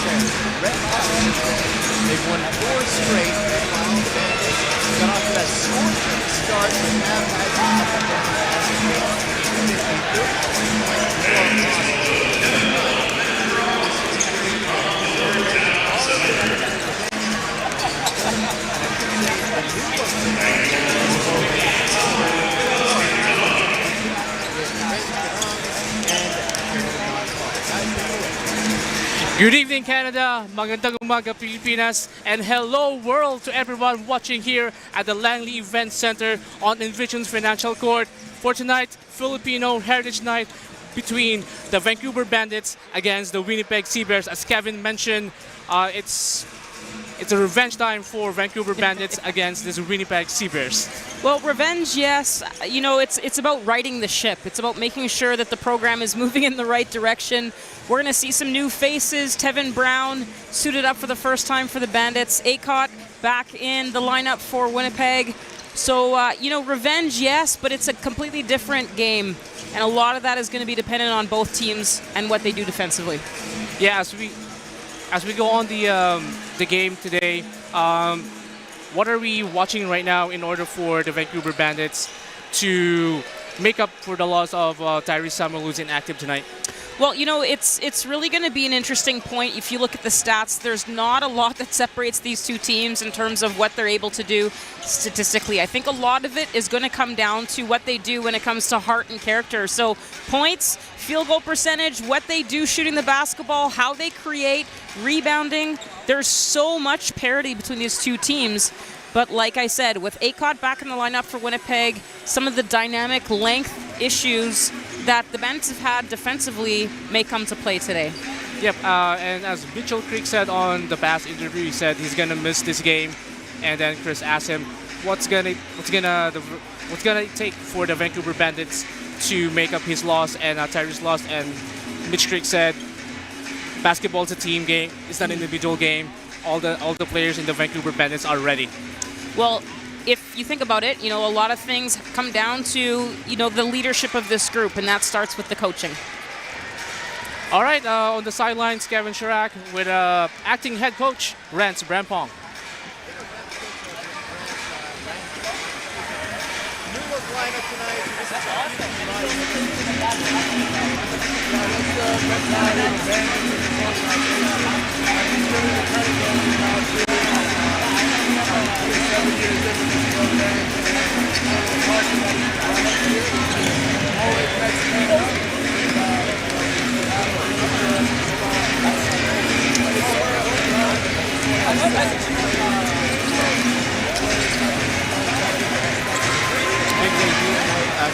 Red Hot. They've won 4 straight. Got off to that scorching start, but have had Good evening, Canada. Magandang umaga, Pilipinas. And hello, world, to everyone watching here at the Langley Event Center on Envision's Financial Court for tonight, Filipino Heritage Night between the Vancouver Bandits against the Winnipeg CEBL. As Kevin mentioned, it's a revenge time for Vancouver Bandits against this Winnipeg CEBL. Well, revenge, yes. You know, it's about righting the ship. It's about making sure that the program is moving in the right direction. We're going to see some new faces. Tevin Brown suited up for the first time for the Bandits. Acott back in the lineup for Winnipeg. So, you know, revenge, yes, but it's a completely different game. And a lot of that is going to be dependent on both teams and what they do defensively. Yeah, as we go on the game today, what are we watching right now in order for the Vancouver Bandits to make up for the loss of Tyrese Samuel, who's inactive tonight? Well, you know, it's really going to be an interesting point. If you look at the stats, there's not a lot that separates these two teams in terms of what they're able to do statistically. I think a lot of it is going to come down to what they do when it comes to heart and character. So points, field goal percentage, what they do shooting the basketball, how they create, rebounding. There's so much parity between these two teams. But like I said, with Acott back in the lineup for Winnipeg, some of the dynamic length issues that the Bandits have had defensively may come to play today. Yep, and as Mitchell Creek said on the past interview, he said he's gonna miss this game. And then Chris asked him, what's gonna take for the Vancouver Bandits to make up his loss and Tyrese loss? And Mitch Creek said, basketball's a team game. It's not an individual game. All the players in the Vancouver Bandits are ready. Well, if you think about it, you know, a lot of things come down to, you know, the leadership of this group, and that starts with the coaching. All right, on the sidelines, Kevin Chirac with acting head coach, Rance Brampong.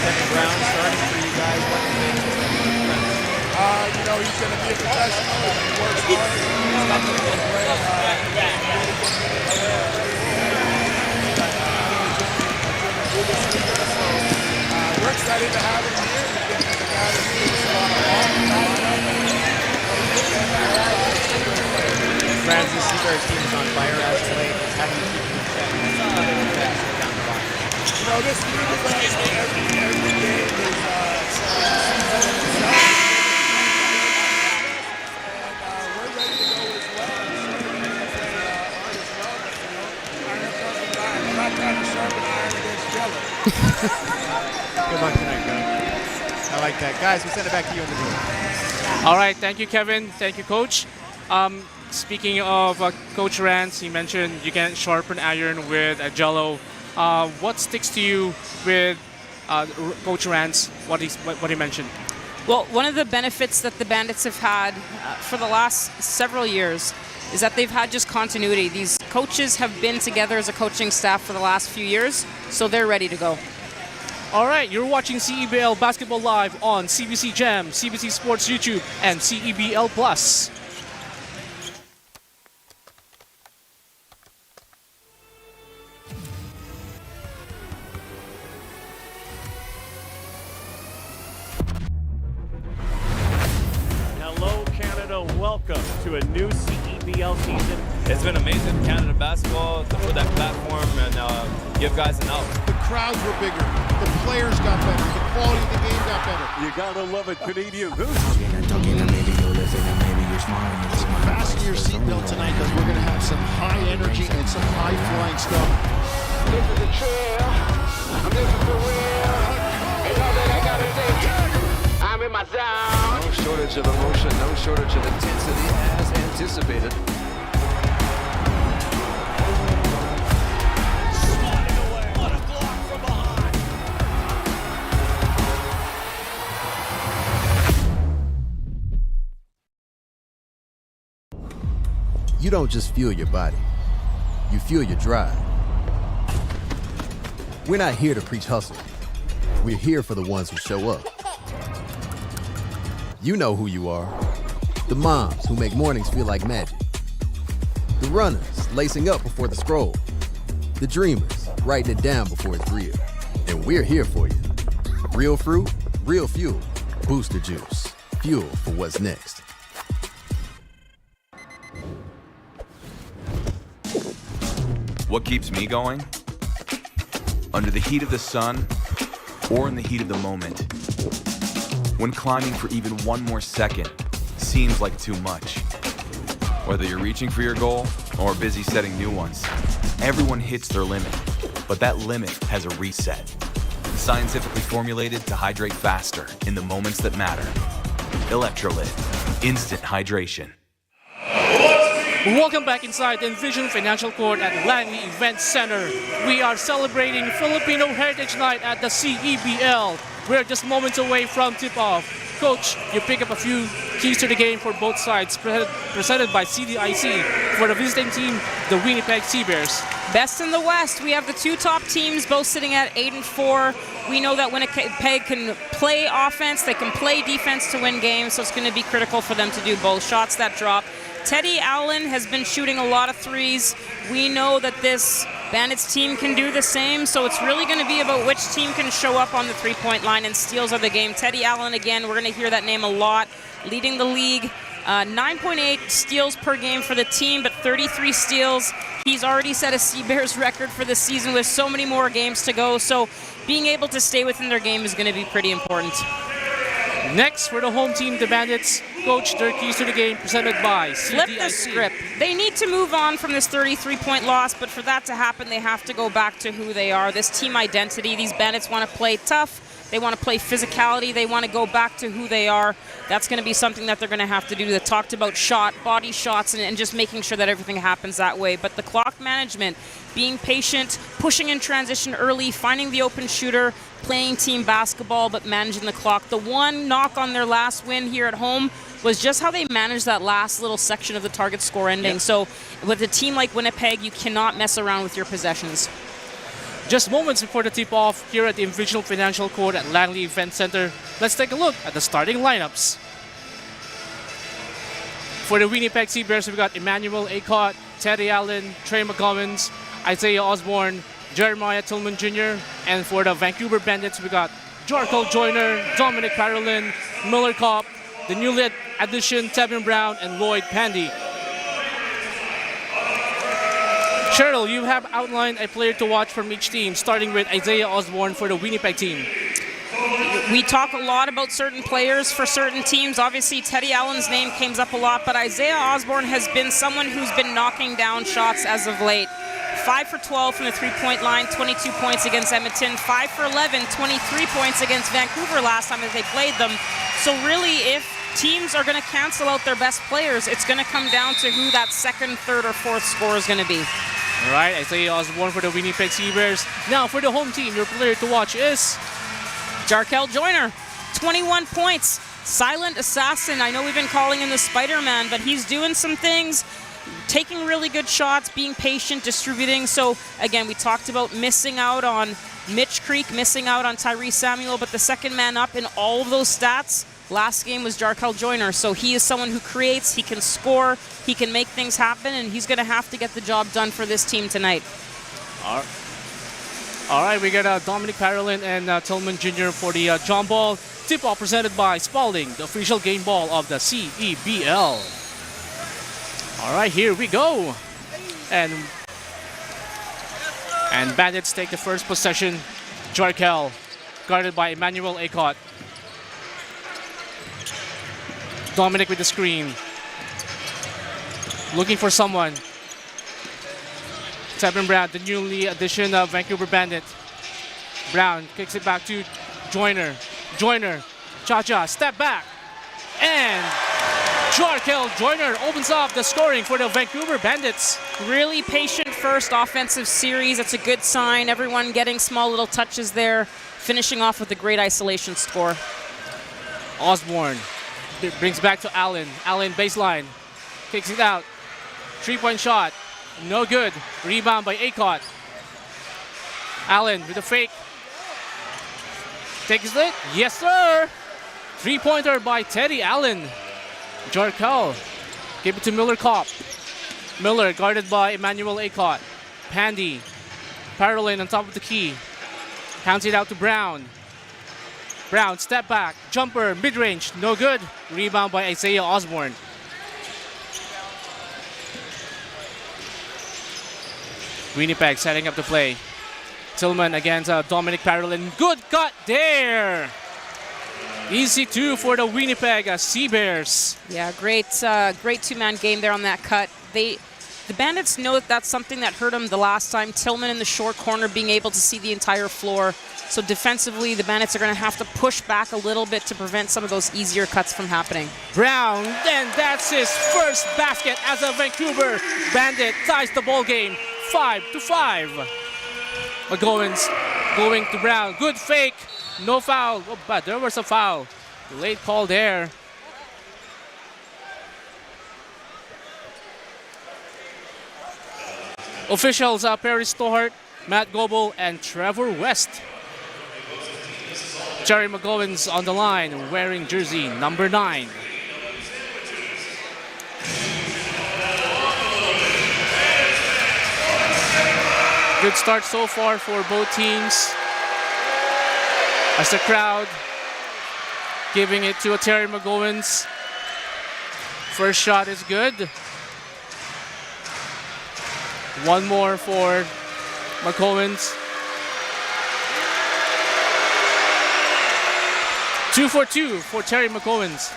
Tevin Brown starting for you guys. What do you think? You know, he's going to be a professional. He works hard. He's not going to go away. We're excited to have him here. He's a guy that needs a lot of Francis Seaber's team is on fire as of late. How do you keep him in check? Down the line. You know, this team is every game is Good luck tonight, Coach. I like that. Guys, we send it back to you in the booth. All right, thank you, Kevin. Thank you, Coach. Speaking of Coach Rance, he mentioned you can sharpen iron with Jello. What sticks to you with Coach Rance, what he mentioned? Well, one of the benefits that the Bandits have had for the last several years is that they've had just continuity. These coaches have been together as a coaching staff for the last few years, so they're ready to go. All right, you're watching CEBL Basketball Live on CBC Gem, CBC Sports YouTube, and CEBL Plus. Hello, Canada. Welcome to a new CEBL season. It's been amazing, Canada basketball, to put that platform and give guys an out. the crowds were bigger. The players got better. The quality of the game got better. You gotta love a Canadian boost. Fasten your some high energy and some high flying stuff. This is a trail. This is the real. Ain't all that I gotta say. I'm in my zone. No shortage of emotion, no shortage of intensity as anticipated. Swatted away. What a block from behind. You don't just fuel your body, you fuel your drive. We're not here to preach hustle. We're here for the ones who show up. You know who you are. The moms who make mornings feel like magic. The runners lacing up before the scroll. The dreamers writing it down before it's real. And we're here for you. Real fruit, real fuel. Booster Juice. Fuel for what's next. What keeps me going? Under the heat of the sun or in the heat of the moment. When climbing for even one more second seems like too much. Whether you're reaching for your goal or busy setting new ones, everyone hits their limit, but that limit has a reset. Scientifically formulated to hydrate faster in the moments that matter. Electrolyte, instant hydration. Welcome back inside the Envision Financial Court at Langley Event Center. We are celebrating Filipino Heritage Night at the CEBL. We're just moments away from tip-off. Coach, you pick up a few keys to the game for both sides, presented by CDIC. For the visiting team, the Winnipeg Sea Bears. Best in the West. We have the two top teams both sitting at 8-4. We know that Winnipeg can play offense, they can play defense to win games, so it's going to be critical for them to do both. Shots that drop. Teddy Allen has been shooting a lot of threes. We know that this Bandits team can do the same, so it's really going to be about which team can show up on the three-point line, and steals are the game. Teddy Allen, again, we're going to hear that name a lot, leading the league. 9.8 steals per game for the team, but 33 steals. He's already set a Sea Bears record for the season with so many more games to go, so being able to stay within their game is going to be pretty important. Next, for the home team, the Bandits, coach, their keys to the game, presented by CDIC. Flip the script. They need to move on from this 33-point loss, but for that to happen, they have to go back to who they are, this team identity. These Bandits want to play tough. They want to play physicality. They want to go back to who they are. That's going to be something that they're going to have to do. They talked about body shots, and just making sure that everything happens that way. But the clock management, being patient, pushing in transition early, finding the open shooter, playing team basketball, but managing the clock. The one knock on their last win here at home was just how they managed that last little section of the target score ending. Yep. So with a team like Winnipeg, you cannot mess around with your possessions. Just moments before the tip-off here at the Envision Financial Court at Langley Event Center, let's take a look at the starting lineups. For the Winnipeg Sea Bears, we've got Emmanuel Acott, Teddy Allen, Trey McGovens, Isaiah Osborne, Jeremiah Tillman Jr., and for the Vancouver Bandits, we got Jarkel Joyner, Dominic Parolin, Miller Kopp, the newly addition Tevin Brown, and Lloyd Pandy. Cheryl, you have outlined a player to watch from each team, starting with Isaiah Osborne for the Winnipeg team. We talk a lot about certain players for certain teams. Obviously, Teddy Allen's name comes up a lot, but Isaiah Osborne has been someone who's been knocking down shots as of late. 5 for 12 from the three-point line, 22 points against Edmonton. 5 for 11, 23 points against Vancouver last time that they played them. So really, if teams are going to cancel out their best players, it's going to come down to who that second, third, or fourth scorer is going to be. All right, Isaiah Osborne for the Winnipeg Sea Bears. Now for the home team, your player to watch is Jarkel Joyner, 21 points. Silent assassin. I know we've been calling him the Spider-Man, but he's doing some things, taking really good shots, being patient, distributing. So again, we talked about missing out on Mitch Creek, missing out on Tyrese Samuel, but the second man up in all of those stats last game was Jarkel Joyner. So he is someone who creates, he can score, he can make things happen, and he's going to have to get the job done for this team tonight. All right, we got Dominic Parolin and Tillman Jr. for the John Ball tip-off presented by Spalding, the official game ball of the CEBL. All right, here we go. And Bandits take the first possession. Jarkel, guarded by Emmanuel Acott. Dominic with the screen. Looking for someone. Tevin Brown, the newly addition of Vancouver Bandits. Brown kicks it back to Joyner. Joyner, cha-cha, step back. And Jarkel Joyner opens up the scoring for the Vancouver Bandits. Really patient first offensive series. That's a good sign. Everyone getting small little touches there, finishing off with a great isolation score. Osborne brings back to Allen. Allen baseline, kicks it out. 3-point shot, no good. Rebound by Acott. Allen with a fake. Takes it, yes sir! 3-pointer by Teddy Allen. Jarkel gave it to Miller Kopp. Miller guarded by Emmanuel Acott. Pandy, Parolin on top of the key. Pounds it out to Brown. Brown, step back, jumper, mid-range, no good. Rebound by Isaiah Osborne. Winnipeg setting up the play. Tillman against Dominic Parolin. Good cut there. Easy two for the Winnipeg Sea Bears. Yeah, great two-man game there on that cut. The Bandits know that that's something that hurt them the last time. Tillman in the short corner being able to see the entire floor. So defensively, the Bandits are going to have to push back a little bit to prevent some of those easier cuts from happening. Brown, and that's his first basket as a Vancouver Bandit ties the ball game 5-5. McGowens going to Brown. Good fake. No foul. Oh, but there was a foul. Late call there. Officials Perry Stohart, Matt Goebel, and Trevor West. Jerry McGowens on the line wearing jersey number 9. Good start so far for both teams. As the crowd giving it to Terry McGowens. First shot is good. One more for McGowens. 2 for 2 for Terry McGowens.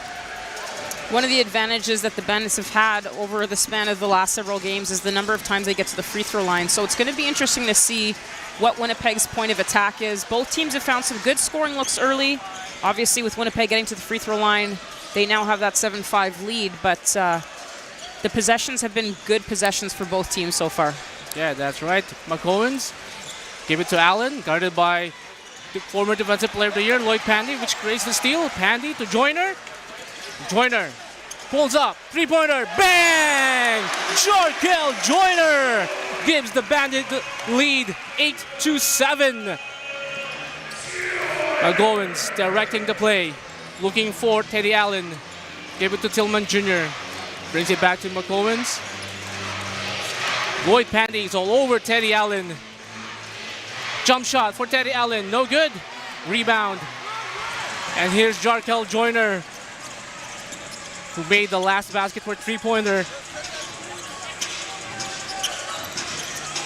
One of the advantages that the Bandits have had over the span of the last several games is the number of times they get to the free throw line. So it's going to be interesting to see what Winnipeg's point of attack is. Both teams have found some good scoring looks early. Obviously, with Winnipeg getting to the free throw line, they now have that 7-5 lead. But the possessions have been good possessions for both teams so far. Yeah, that's right. McGowens give it to Allen, guarded by the former Defensive Player of the Year, Lloyd Pandy, which creates the steal. Pandy to Joyner. Joyner pulls up, 3-pointer, bang! Jarkel Joyner gives the Bandit lead 8-7. McGowens directing the play, looking for Teddy Allen. Give it to Tillman Jr. Brings it back to McGowens. Lloyd Pandy is all over Teddy Allen. Jump shot for Teddy Allen, no good. Rebound. And here's Jarkel Joyner, who made the last basket for 3-pointer.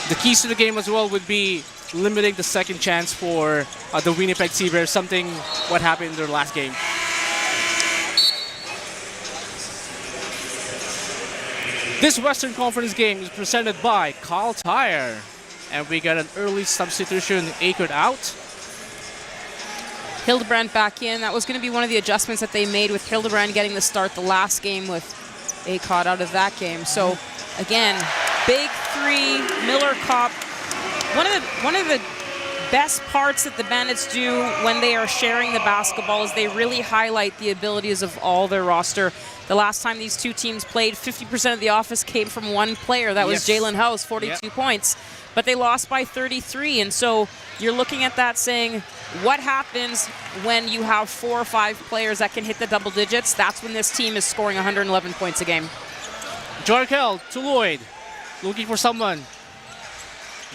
The keys to the game as well would be limiting the second chance for the Winnipeg Sea Bears, something what happened in their last game. This Western Conference game is presented by Carl Tire. And we got an early substitution, Acott out. Hildebrand back in. That was going to be one of the adjustments that they made with Hildebrand getting the start the last game with Acott out of that game. So again, big three, Miller Kopp. One of the best parts that the Bandits do when they are sharing the basketball is they really highlight the abilities of all their roster. The last time these two teams played, 50% of the offense came from one player. That was Jalen House, 42 points. But they lost by 33. And so you're looking at that saying, what happens when you have 4 or 5 players that can hit the double digits? That's when this team is scoring 111 points a game. Jarkel to Lloyd, looking for someone.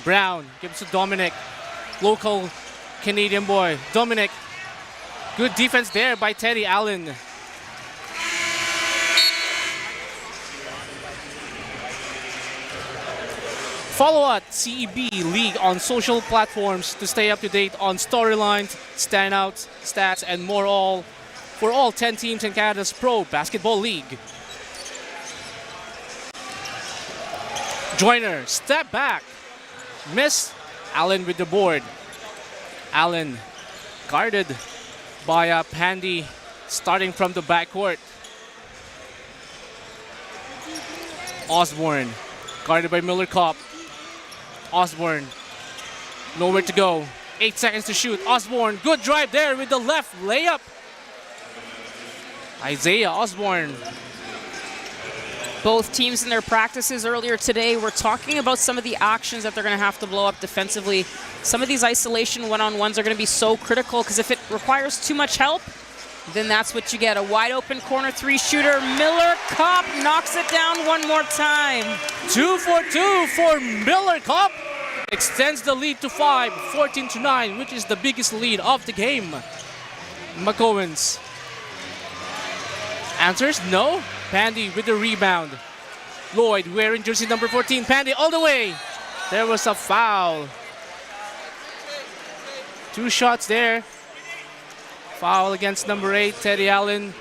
Brown gives to Dominic, local Canadian boy. Dominic, good defense there by Teddy Allen. Follow us, CEB League, on social platforms to stay up to date on storylines, standouts, stats, and more, all for all 10 teams in Canada's Pro Basketball League. Joyner, step back, Miss. Allen with the board. Allen guarded by Pandy, starting from the backcourt. Osborne guarded by Miller Kopp. Osborne, nowhere to go. 8 seconds to shoot. Osborne, good drive there with the left layup. Isaiah Osborne. Both teams in their practices earlier today were talking about some of the actions that they're going to have to blow up defensively. Some of these isolation one-on-ones are going to be so critical because if it requires too much help, then that's what you get. A wide open corner three shooter. Miller Kopp knocks it down one more time. 2 for 2 for Miller Kopp. Extends the lead to 5, 14-9, which is the biggest lead of the game. McCowens. Answers no. Pandy with the rebound. Lloyd wearing jersey number 14. Pandy all the way. There was a foul. 2 shots there. Foul against number 8, Teddy Allen.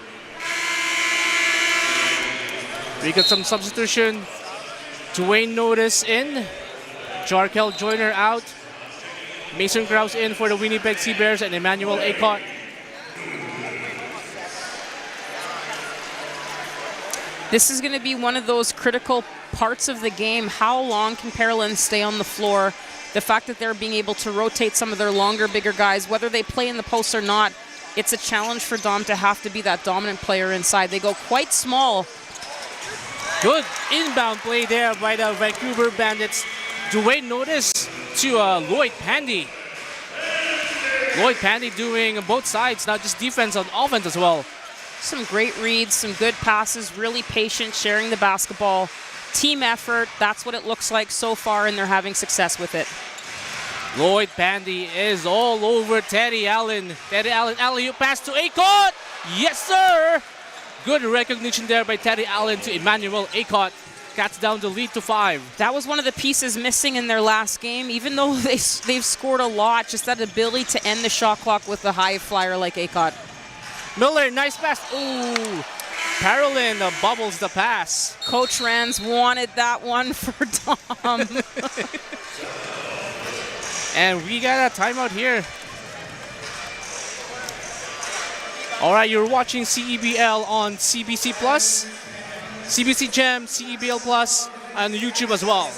We got some substitution. Dwayne Notice in. Jarkel Joyner out. Mason Krause in for the Winnipeg Sea Bears and Emmanuel Acott. This is going to be one of those critical parts of the game. How long can Pearland stay on the floor? The fact that they're being able to rotate some of their longer, bigger guys, whether they play in the post or not, it's a challenge for Dom to have to be that dominant player inside. They go quite small. Good inbound play there by the Vancouver Bandits. Dwayne Notice to Lloyd Pandy. Lloyd Pandy doing both sides, not just defense, on offense as well. Some great reads, some good passes, really patient, sharing the basketball. Team effort, that's what it looks like so far, and they're having success with it. Lloyd Pandy is all over Teddy Allen. Teddy Allen, alley-oop pass to Acott. Yes, sir. Good recognition there by Teddy Allen to Emmanuel Acott. Cuts down the lead to 5. That was one of the pieces missing in their last game. Even though they've scored a lot, just that ability to end the shot clock with a high flyer like Acott. Miller, nice pass. Ooh, Parolin bubbles the pass. Coach Rans wanted that one for Dom. And we got a timeout here. All right, you're watching CEBL on CBC Plus, CBC Gem, CEBL Plus, and YouTube as well.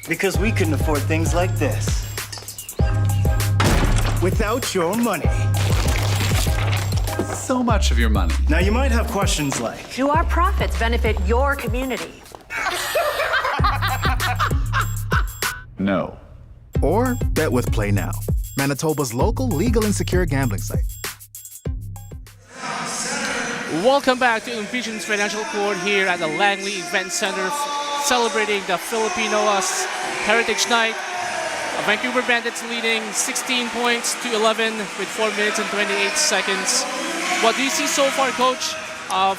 Because we couldn't afford things like this without your money. So much of your money. Now you might have questions like, do our profits benefit your community? No. Or bet with Play Now, Manitoba's local legal and secure gambling site. Welcome back to Envision's Financial Court here at the Langley Event Center, celebrating the Filipino Heritage Night. Vancouver Bandits leading 16 points to 11 with 4 minutes and 28 seconds. What do you see so far, Coach,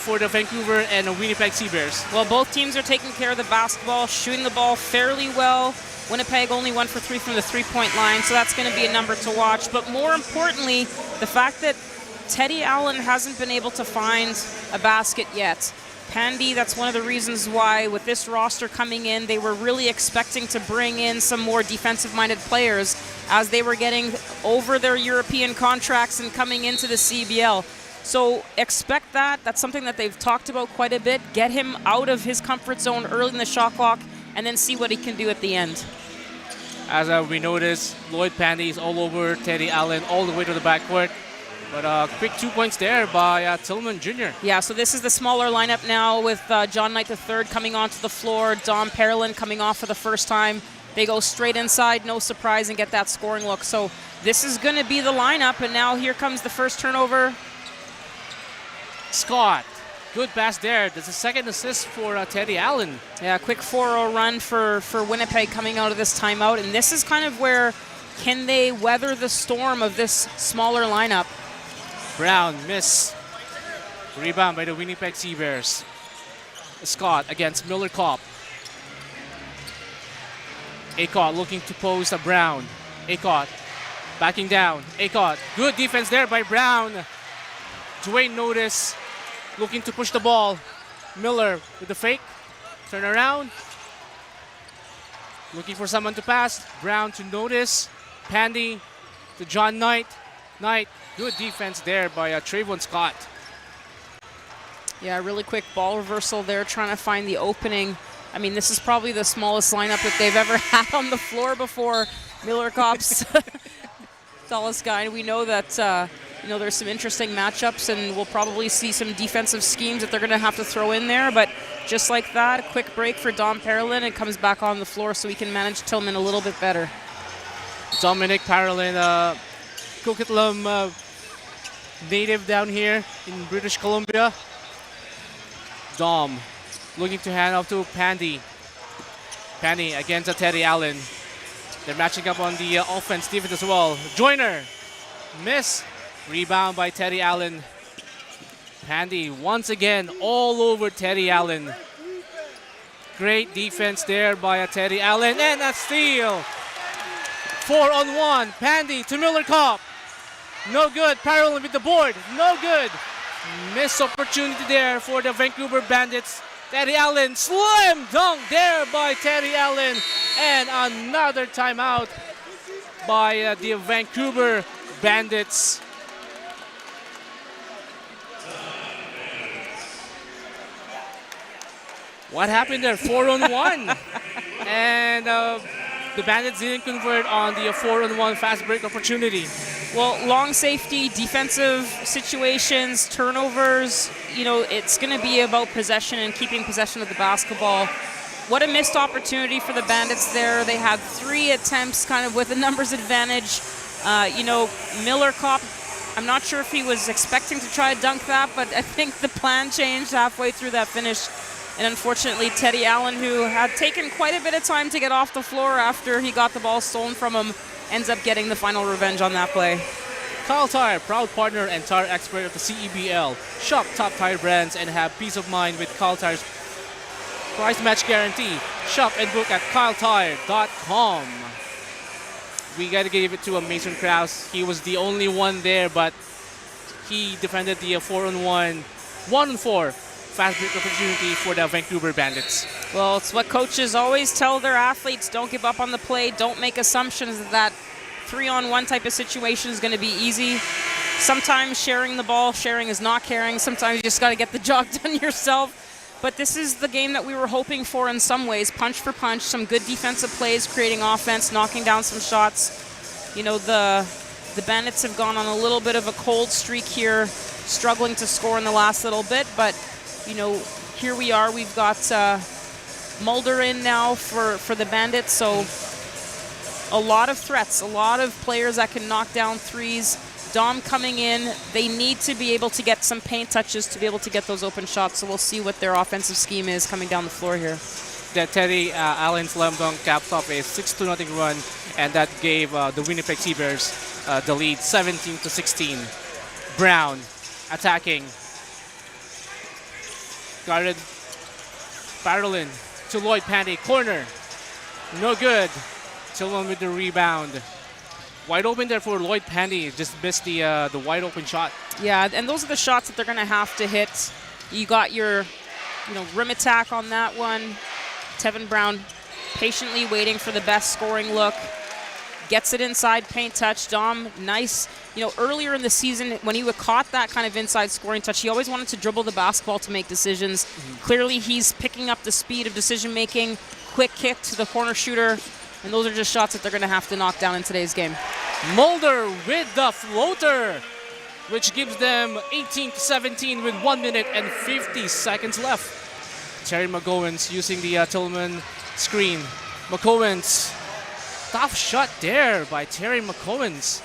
for the Vancouver and Winnipeg Sea Bears? Well, both teams are taking care of the basketball, shooting the ball fairly well. Winnipeg only 1 for 3 from the three-point line, so that's going to be a number to watch. But more importantly, the fact that Teddy Allen hasn't been able to find a basket yet. Pandy, that's one of the reasons why with this roster coming in, they were really expecting to bring in some more defensive-minded players as they were getting over their European contracts and coming into the CEBL. So expect that. That's something that they've talked about quite a bit. Get him out of his comfort zone early in the shot clock and then see what he can do at the end. As we noticed, Lloyd Pandy is all over Teddy Allen all the way to the backcourt. But quick 2 points there by Tillman Jr. Yeah, so this is the smaller lineup now with John Knight III coming onto the floor, Dom Parolin coming off for the first time. They go straight inside, no surprise, and get that scoring look. So this is going to be the lineup, and now here comes the first turnover. Scott. Good pass there. That's a second assist for Teddy Allen. Yeah, quick 4-0 run for Winnipeg coming out of this timeout. And this is kind of where, can they weather the storm of this smaller lineup? Brown, miss. Rebound by the Winnipeg Sea Bears. Scott against Miller Kopp. Acott looking to post a Brown. Acott backing down. Acott, good defense there by Brown. Dwayne Notice looking to push the ball. Miller with the fake. Turn around. Looking for someone to pass. Brown to Notice. Pandy to John Knight. Knight, good defense there by Trayvon Scott. Yeah, really quick ball reversal there, trying to find the opening. I mean, this is probably the smallest lineup that they've ever had on the floor before. Miller Kopp's tallest guy. We know that there's some interesting matchups, and we'll probably see some defensive schemes that they're going to have to throw in there. But just like that, a quick break for Dom Parolin, and comes back on the floor so he can manage Tillman a little bit better. Dominic Parolin, Coquitlam native down here in British Columbia. Dom looking to hand off to Pandy. Pandy against Teddy Allen. They're matching up on the offense, defense as well. Joyner, miss. Rebound by Teddy Allen. Pandy once again all over Teddy Allen. Great defense there by Teddy Allen, and a steal. 4-on-1. Pandy to Miller Kopp. No good. Parolin with the board. No good. Missed opportunity there for the Vancouver Bandits. Teddy Allen, slam dunk there by Teddy Allen. And another timeout by the Vancouver Bandits. What happened there? 4-on-1. And the Bandits didn't convert on the 4-on-1 fast break opportunity. Well, long safety, defensive situations, turnovers, it's going to be about possession and keeping possession of the basketball. What a missed opportunity for the Bandits there. They had 3 attempts kind of with a numbers advantage. Miller Kopp, I'm not sure if he was expecting to try to dunk that, but I think the plan changed halfway through that finish. And unfortunately, Teddy Allen, who had taken quite a bit of time to get off the floor after he got the ball stolen from him, ends up getting the final revenge on that play. Kyle Tire, proud partner and tire expert of the CEBL. Shop top tire brands and have peace of mind with Kyle Tire's price match guarantee. Shop and book at kyletire.com. We got to give it to Mason Krause. He was the only one there, but he defended the 4-on-1, 1-on-4 fast break opportunity for the Vancouver Bandits. Well, it's what coaches always tell their athletes. Don't give up on the play. Don't make assumptions that 3-on-1 type of situation is going to be easy. Sometimes sharing the ball, sharing is not caring. Sometimes you just got to get the job done yourself. But this is the game that we were hoping for in some ways. Punch for punch, some good defensive plays, creating offense, knocking down some shots. The Bandits have gone on a little bit of a cold streak here, struggling to score in the last little bit. But here we are. We've got Mulder in now for the Bandits. So a lot of threats, a lot of players that can knock down threes. Dom coming in. They need to be able to get some paint touches to be able to get those open shots. So we'll see what their offensive scheme is coming down the floor here. That Teddy Allen slam dunk caps off a 6-0 run, and that gave the Winnipeg Sea Bears the lead, 17-16. Brown attacking. Guarded Parolin to Lloyd Pandy. Corner. No good. Tillman with the rebound. Wide open there for Lloyd Pandy. Just missed the wide open shot. Yeah, and those are the shots that they're going to have to hit. You got your rim attack on that one. Tevin Brown patiently waiting for the best scoring look. Gets it inside, paint touch. Dom, nice. Earlier in the season, when he caught that kind of inside scoring touch, he always wanted to dribble the basketball to make decisions. Clearly, he's picking up the speed of decision-making. Quick kick to the corner shooter. And those are just shots that they're going to have to knock down in today's game. Mulder with the floater, which gives them 18-17 with 1 minute and 50 seconds left. Terry McGowens using the Tillman screen. McGowens, tough shot there by Terry McGowens.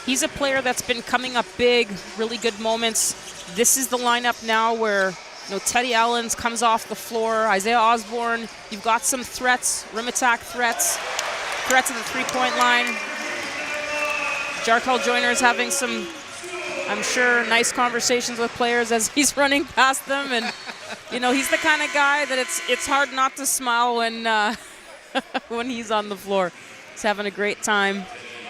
He's a player that's been coming up big, really good moments. this is the lineup now where Teddy Allen comes off the floor, Isaiah Osborne, you've got some threats, rim attack threats at the three-point line. Jarkel Joyner is having some, I'm sure, nice conversations with players as he's running past them, and he's the kind of guy that it's hard not to smile when when he's on the floor. He's having a great time,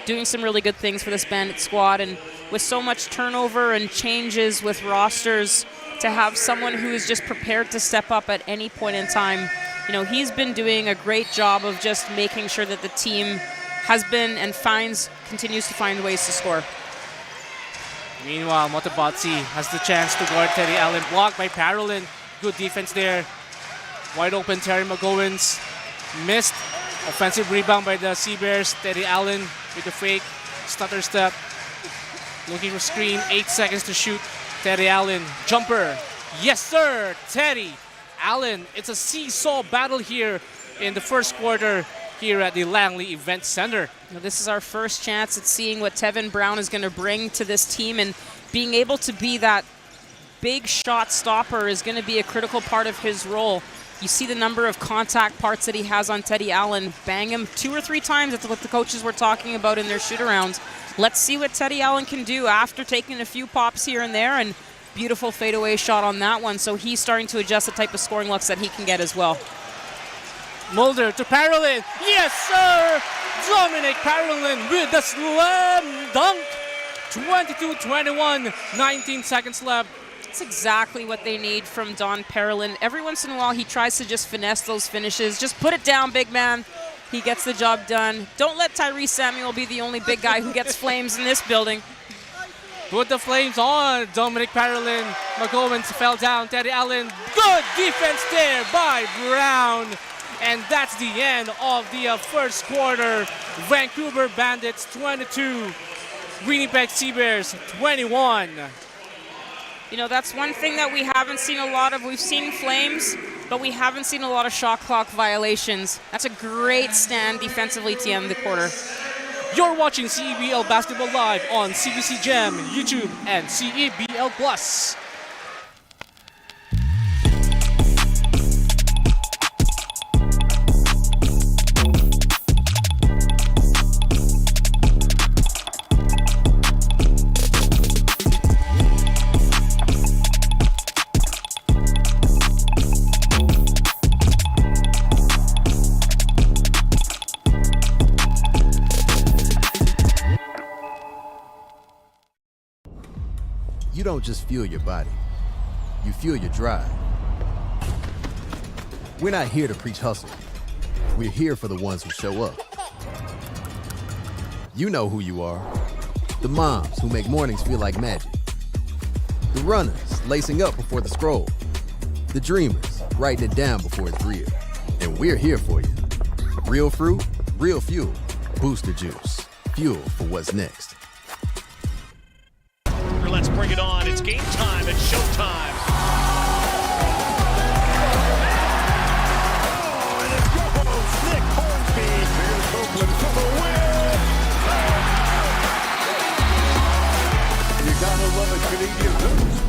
doing some really good things for this Bandit squad, and with so much turnover and changes with rosters, to have someone who is just prepared to step up at any point in time. He's been doing a great job of just making sure that the team has been and continues to find ways to score. Meanwhile, Motabatsi has the chance to guard Teddy Allen. Blocked by Parolin. Good defense there. Wide open Terry McGowens. Missed. Offensive rebound by the Sea Bears. Teddy Allen with the fake. Stutter step. Looking for screen. 8 seconds to shoot. Teddy Allen. Jumper. Yes, sir. Teddy Allen. It's a seesaw battle here in the first quarter here at the Langley Event Center. This is our first chance at seeing what Tevin Brown is going to bring to this team, and being able to be that big shot stopper is going to be a critical part of his role. You see the number of contact parts that he has on Teddy Allen. Bang him 2 or 3 times. That's what the coaches were talking about in their shoot-arounds. Let's see what Teddy Allen can do after taking a few pops here and there, and beautiful fadeaway shot on that one. So he's starting to adjust the type of scoring looks that he can get as well. Mulder to Parolin. Yes, sir! Dominic Parolin with the slam dunk. 22-21, 19 seconds left. That's exactly what they need from Don Parolin. Every once in a while, he tries to just finesse those finishes. Just put it down, big man. He gets the job done. Don't let Tyrese Samuel be the only big guy who gets flames in this building. Put the flames on. Dominic Parolin. McGowens fell down. Teddy Allen. Good defense there by Brown. And that's the end of the first quarter. Vancouver Bandits 22. Winnipeg Sea Bears 21. That's one thing that we haven't seen a lot of. We've seen flames, but we haven't seen a lot of shot clock violations. That's a great stand defensively to end the quarter. You're watching CEBL Basketball Live on CBC Gem, YouTube, and CEBL Plus. You don't just fuel your body, you fuel your drive. We're not here to preach hustle. We're here for the ones who show up. You know who you are. The moms who make mornings feel like magic. The runners lacing up before the scroll. The dreamers writing it down before it's real. And we're here for you. Real fruit, real fuel. Booster Juice. Fuel for what's next. Let's bring it on. It's game time. It's showtime. Oh, and it goes. Nick Hornsby. Here's Oakland for the win. You gotta love a Canadian boost.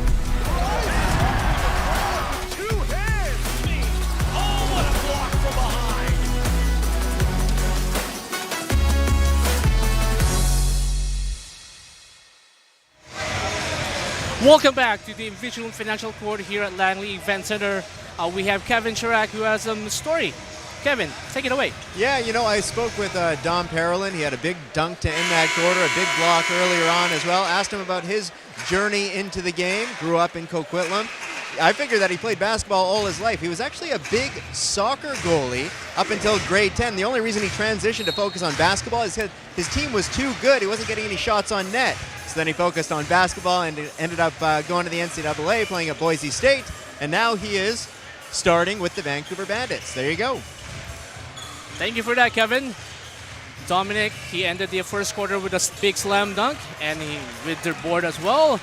Two hands. Oh, what a block from behind. Welcome back to the Invictus Financial Court here at Langley Event Center. We have Kevin Chirac who has some story. Kevin, take it away. Yeah, I spoke with Dom Parolin. He had a big dunk to end that quarter, a big block earlier on as well. Asked him about his journey into the game. Grew up in Coquitlam. I figured that he played basketball all his life. He was actually a big soccer goalie up until grade 10. The only reason he transitioned to focus on basketball is because his team was too good. He wasn't getting any shots on net. So then he focused on basketball and ended up going to the NCAA, playing at Boise State. And now he is starting with the Vancouver Bandits. There you go. Thank you for that, Kevin. Dominic, he ended the first quarter with a big slam dunk, and he with their board as well.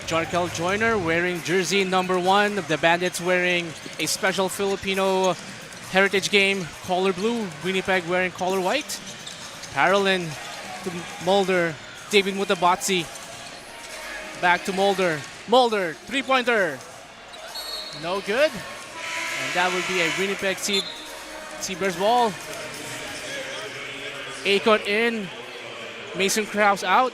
Jarkel Joyner wearing jersey number 1. The Bandits wearing a special Filipino heritage game, color blue. Winnipeg wearing color white. Parolin to Mulder. David Mutabatsi. Back to Mulder. Mulder, three-pointer. No good. And that would be a Winnipeg CEBL ball. Akot in. Mason Krause out.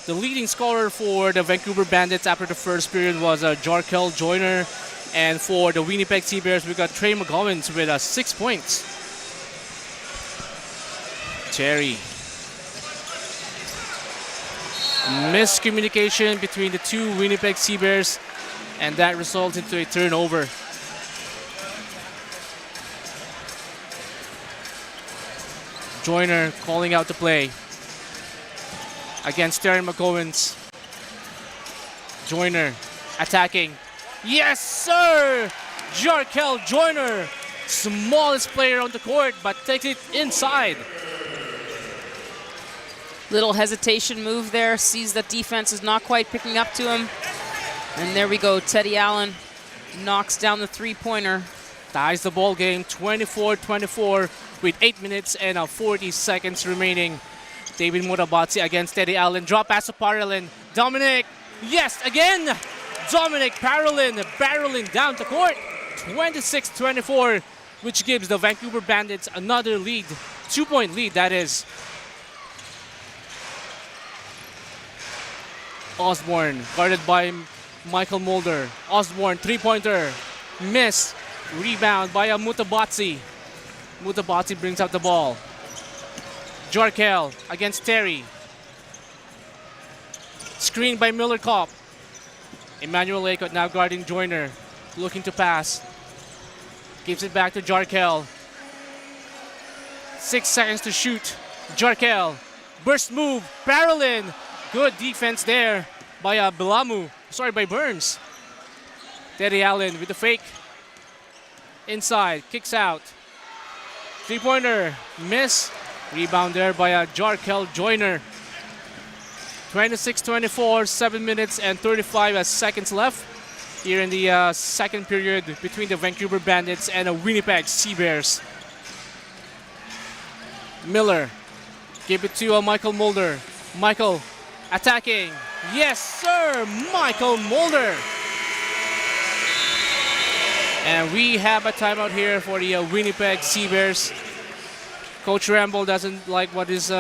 The leading scorer for the Vancouver Bandits after the first period was Jarkel Joyner. And for the Winnipeg CEBL, we got Trey McGovens with 6 points. Terry. Miscommunication between the two Winnipeg CEBL, and that results into a turnover. Joyner calling out the play against Terry McGovens. Joyner attacking. Yes, sir! Jarkel Joyner, smallest player on the court, but takes it inside. Little hesitation move there, sees that defense is not quite picking up to him. And there we go, Teddy Allen knocks down the three-pointer. Ties the ball game, 24-24 with 8 minutes and 40 seconds remaining. David Mutabatsi against Teddy Allen. Drop pass to Parolin. Dominic, yes, again! Dominic Parolin barreling down the court. 26-24, which gives the Vancouver Bandits another lead. 2-point lead, that is. Osborne, guarded by Michael Mulder. Osborne, three-pointer. Miss. Rebound by Mutabatsi. Mutabatsi brings out the ball. Jarkel against Terry. Screen by Miller Kopp. Emmanuel Akot now guarding Joyner. Looking to pass. Gives it back to Jarkel. 6 seconds to shoot. Jarkel. Burst move. Parolin. Good defense there by by Burns. Teddy Allen with the fake. Inside. Kicks out. Three-pointer. Miss. Rebound there by Jarkel Joyner. 26-24, 7 minutes and 35 seconds left here in the second period between the Vancouver Bandits and the Winnipeg CEBL. Miller, give it to Michael Mulder. Michael attacking. Yes, sir, Michael Mulder. And we have a timeout here for the Winnipeg CEBL. Coach Rambo doesn't like what is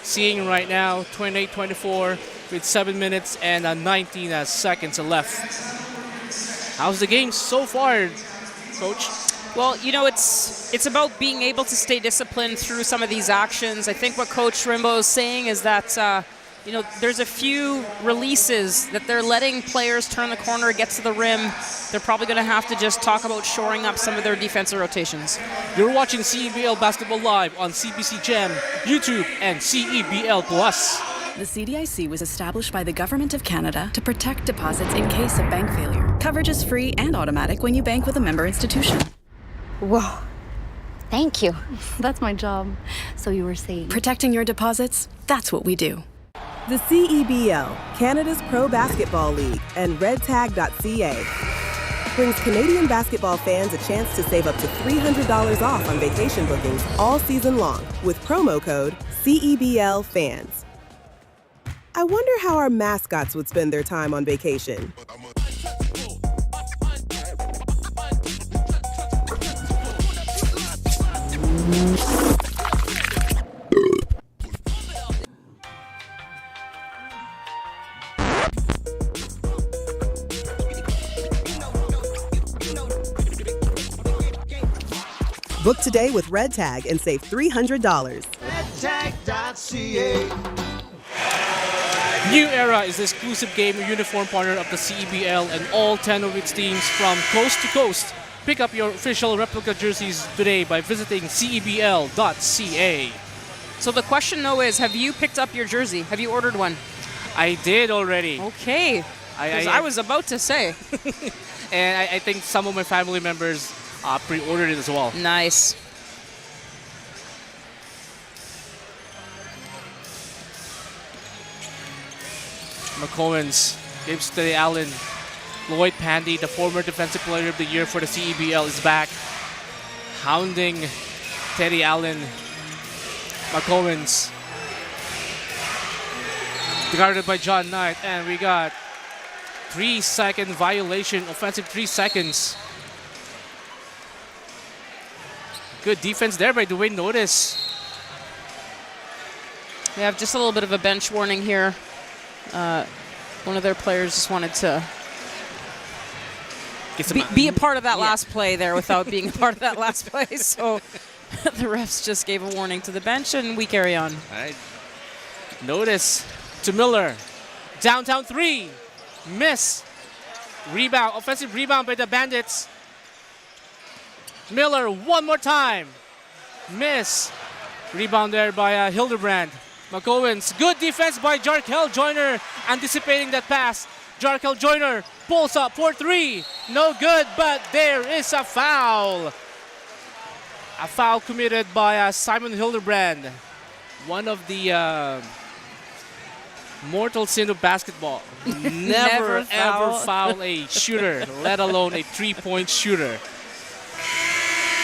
seeing right now. 28-24 with 7 minutes and 19 seconds left. How's the game so far, Coach? Well, you know, it's about being able to stay disciplined through some of these actions. I think what Coach Rambo is saying is that you know, there's a few releases that they're letting players turn the corner, get to the rim. They're probably going to have to just talk about shoring up some of their defensive rotations. You're watching CEBL Basketball Live on CBC Gem, YouTube, and CEBL Plus. The CDIC was established by the Government of Canada to protect deposits in case of bank failure. Coverage is free and automatic when you bank with a member institution. Whoa. Thank you. That's my job. So you were saying... Protecting your deposits, that's what we do. The CEBL, Canada's Pro Basketball League, and redtag.ca brings Canadian basketball fans a chance to save up to $300 off on vacation bookings all season long with promo code CEBLFans. I wonder how our mascots would spend their time on vacation. Book today with Red Tag and save $300. Redtag.ca. New Era is the exclusive game uniform partner of the CEBL and all 10 of its teams from coast to coast. Pick up your official replica jerseys today by visiting CEBL.ca. So the question, though, is have you picked up your jersey? Have you ordered one? I did already. Okay. I was about to say. And I think some of my family members pre-ordered it as well. Nice. McCowens gives to the Allen. Lloyd Pandy, the former Defensive Player of the Year for the CEBL, is back. Hounding Teddy Allen. McCowens. Guarded by John Knight, and we got 3-second violation, offensive 3 seconds. Good defense there by Dwayne Notice. They have just a little bit of a bench warning here. One of their players just wanted to be a part of that last play there without being a part of that last play. So the refs just gave a warning to the bench, and we carry on. All right. Notice to Miller. Downtown 3. Miss. Rebound. Offensive rebound by the Bandits. Miller one more time. Miss. Rebound there by Hildebrand. McCowens. Good defense by Jarkel Joyner. Anticipating that pass. Jarkel Joyner pulls up for 3. No good, but there is a foul. A foul committed by Simon Hildebrand. One of the mortal sin of basketball. Never ever foul a shooter, let alone a 3-point shooter.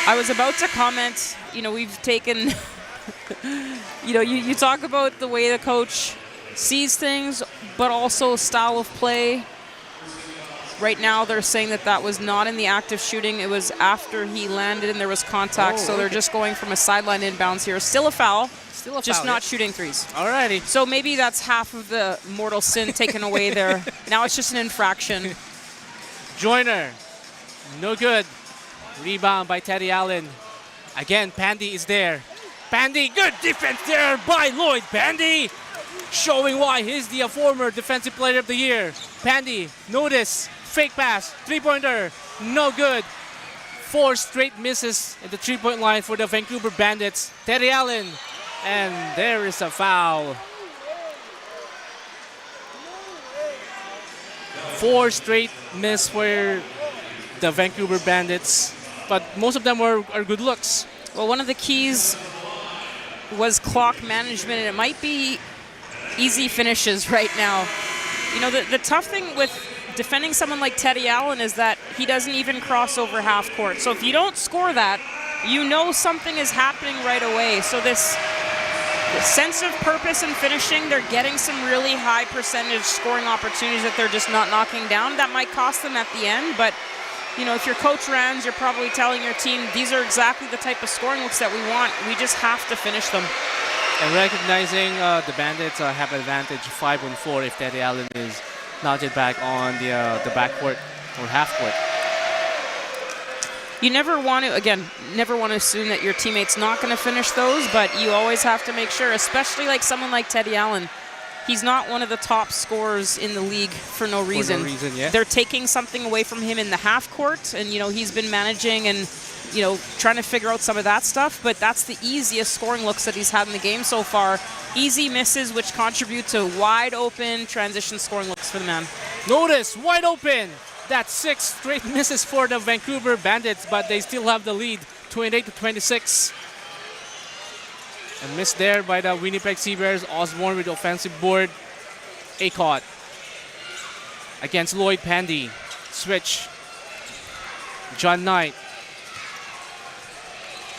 I was about to comment, we've taken, you talk about the way the coach sees things, but also style of play. Right now, they're saying that was not in the act of shooting. It was after he landed and there was contact. So they're just going from a sideline inbounds here. Still a foul. Just not shooting threes. Alrighty. So maybe that's half of the mortal sin taken away there. Now it's just an infraction. Joyner. No good. Rebound by Teddy Allen. Again, Pandy is there. Pandy, good defense there by Lloyd Pandy. Showing why he's the former Defensive Player of the Year. Pandy, notice, fake pass, 3-pointer, no good. 4 straight misses at the 3-point line for the Vancouver Bandits. Teddy Allen, and there is a foul. 4 straight miss for the Vancouver Bandits, but most of them are good looks. Well, one of the keys was clock management, and it might be easy finishes right now. The tough thing with defending someone like Teddy Allen is that he doesn't even cross over half court. So if you don't score that, something is happening right away. So this sense of purpose and finishing, they're getting some really high percentage scoring opportunities that they're just not knocking down. That might cost them at the end, but if you're Coach Rans, you're probably telling your team, these are exactly the type of scoring looks that we want. We just have to finish them. And recognizing the Bandits have advantage 5-on-4 if Teddy Allen is not yet back on the backcourt or half court. You never want to assume that your teammate's not going to finish those, but you always have to make sure, especially like someone like Teddy Allen. He's not one of the top scorers in the league for no reason. Yeah. They're taking something away from him in the half court, and he's been managing and trying to figure out some of that stuff, but that's the easiest scoring looks that he's had in the game so far. Easy misses, which contribute to wide open transition scoring looks for the man. Notice, wide open. That's 6 straight misses for the Vancouver Bandits, but they still have the lead, 28-26. A miss there by the Winnipeg Seabears. Osborne with the offensive board. Acott against Lloyd Pandy. Switch. John Knight.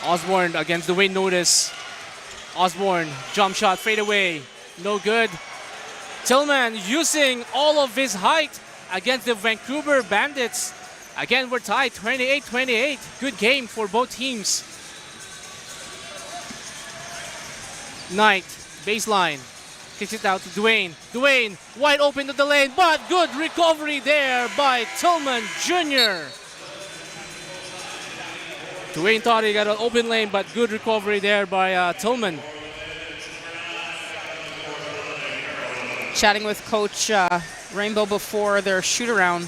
Osborne against Dwayne Notice. Osborne, jump shot, fade away. No good. Tillman using all of his height against the Vancouver Bandits. Again, we're tied, 28-28. Good game for both teams. Knight, baseline. Kicks it out to Dwayne. Dwayne, wide open to the lane, but good recovery there by Tillman Jr. Dwayne thought he got an open lane, but good recovery there by Tillman. Chatting with Coach Rainbow before their shoot-around.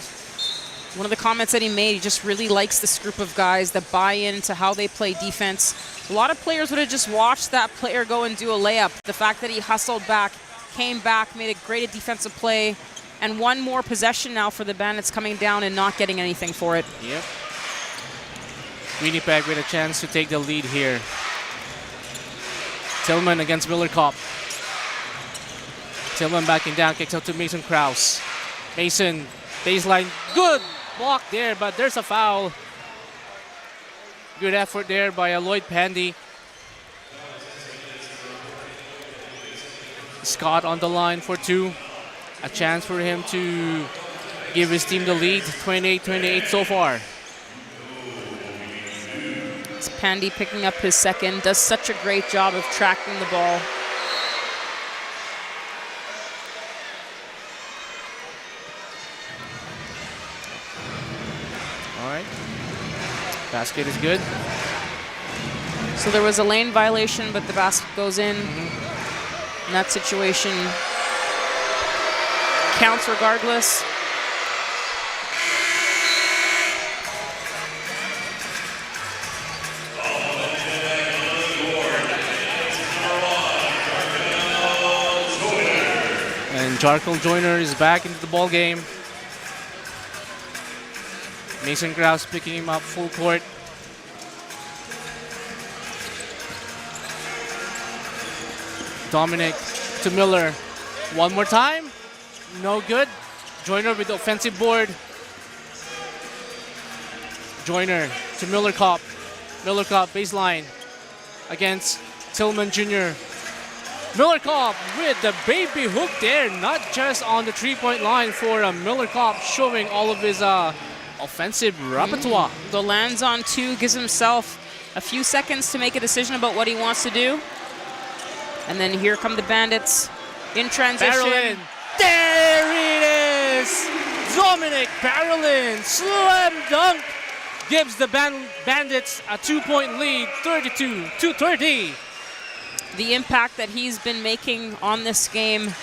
One of the comments that he made, he just really likes this group of guys that buy into how they play defense. A lot of players would have just watched that player go and do a layup. The fact that he hustled back, came back, made a great defensive play, and one more possession now for the Bandits coming down and not getting anything for it. Yep. Winnipeg with a chance to take the lead here. Tillman against Miller Kopp. Tillman backing down, kicks out to Mason Krause. Mason, baseline, good block there, but there's a foul. Good effort there by Lloyd Pandy. Scott on the line for 2. A chance for him to give his team the lead, 28-28 so far. It's Pandy picking up his second, does such a great job of tracking the ball. All right. Basket is good. So there was a lane violation, but the basket goes in. In that situation, counts regardless. And Jarkel Joyner is back into the ball game. Mason Krause picking him up full court. Dominic to Miller. One more time. No good. Joyner with the offensive board. Joyner to Miller Kopp. Miller Kopp baseline against Tillman Jr. Miller Kopp with the baby hook there, not just on the 3-point line for Miller Kopp, showing all of his offensive repertoire. The lands on 2, gives himself a few seconds to make a decision about what he wants to do. And then here come the Bandits in transition. Parolin. There it is! Dominic Parolin, slam dunk, gives the Bandits a 2-point lead, 32-30. The impact that he's been making on this game,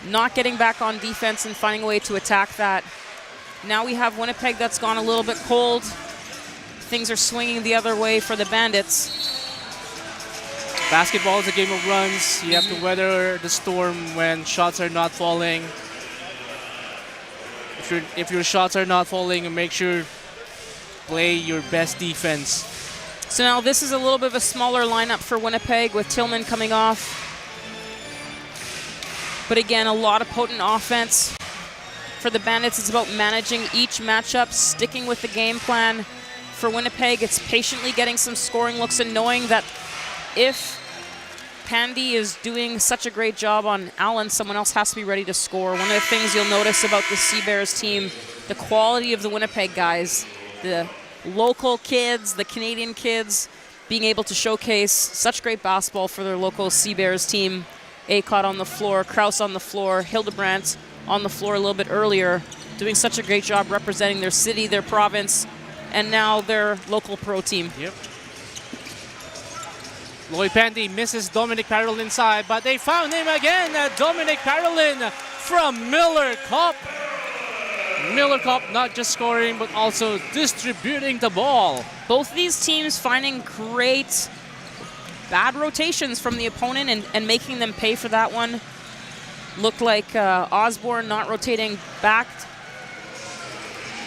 not getting back on defense and finding a way to attack that. Now we have Winnipeg that's gone a little bit cold. Things are swinging the other way for the Bandits. Basketball is a game of runs. You have to weather the storm when shots are not falling. If your shots are not falling, make sure play your best defense. So now this is a little bit of a smaller lineup for Winnipeg with Tillman coming off. But again, a lot of potent offense. For the Bandits, it's about managing each matchup, sticking with the game plan. For Winnipeg, it's patiently getting some scoring looks and knowing that if Pandy is doing such a great job on Allen, someone else has to be ready to score. One of the things you'll notice about the CBears team, the quality of the Winnipeg guys, the local kids, the Canadian kids, being able to showcase such great basketball for their local CBears team. Acott on the floor, Krause on the floor, Hildebrandt on the floor a little bit earlier, doing such a great job representing their city, their province, and now their local pro team. Yep. Lloyd Pandy misses Dominic Parolin inside, but they found him again. Dominic Parolin from Miller Kopp. Miller Kopp not just scoring, but also distributing the ball. Both these teams finding great bad rotations from the opponent and making them pay for that one. Looked like Osborne not rotating back.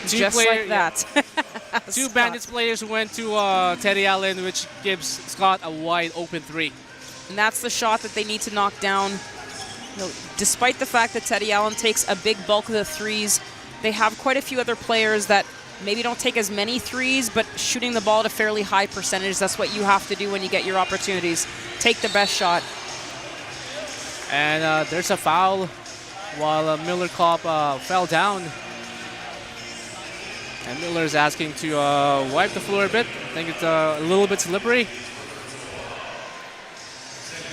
Just like that. Yeah. 2 Bandits players went to Teddy Allen, which gives Scott a wide open 3. And that's the shot that they need to knock down. You know, despite the fact that Teddy Allen takes a big bulk of the threes, they have quite a few other players that maybe don't take as many threes, but shooting the ball at a fairly high percentage. That's what you have to do when you get your opportunities. Take the best shot. And there's a foul while Miller Kopp fell down. And Miller's asking to wipe the floor a bit. I think it's a little bit slippery.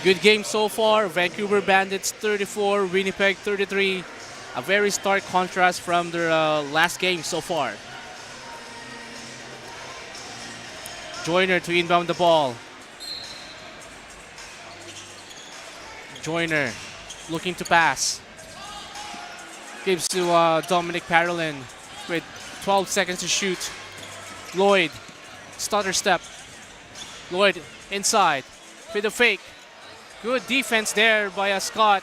Good game so far. Vancouver Bandits 34, Winnipeg 33. A very stark contrast from their last game so far. Joyner to inbound the ball. Joyner looking to pass. Gives to Dominic Parolin with 12 seconds to shoot. Lloyd, stutter step. Lloyd inside with a fake. Good defense there by Scott.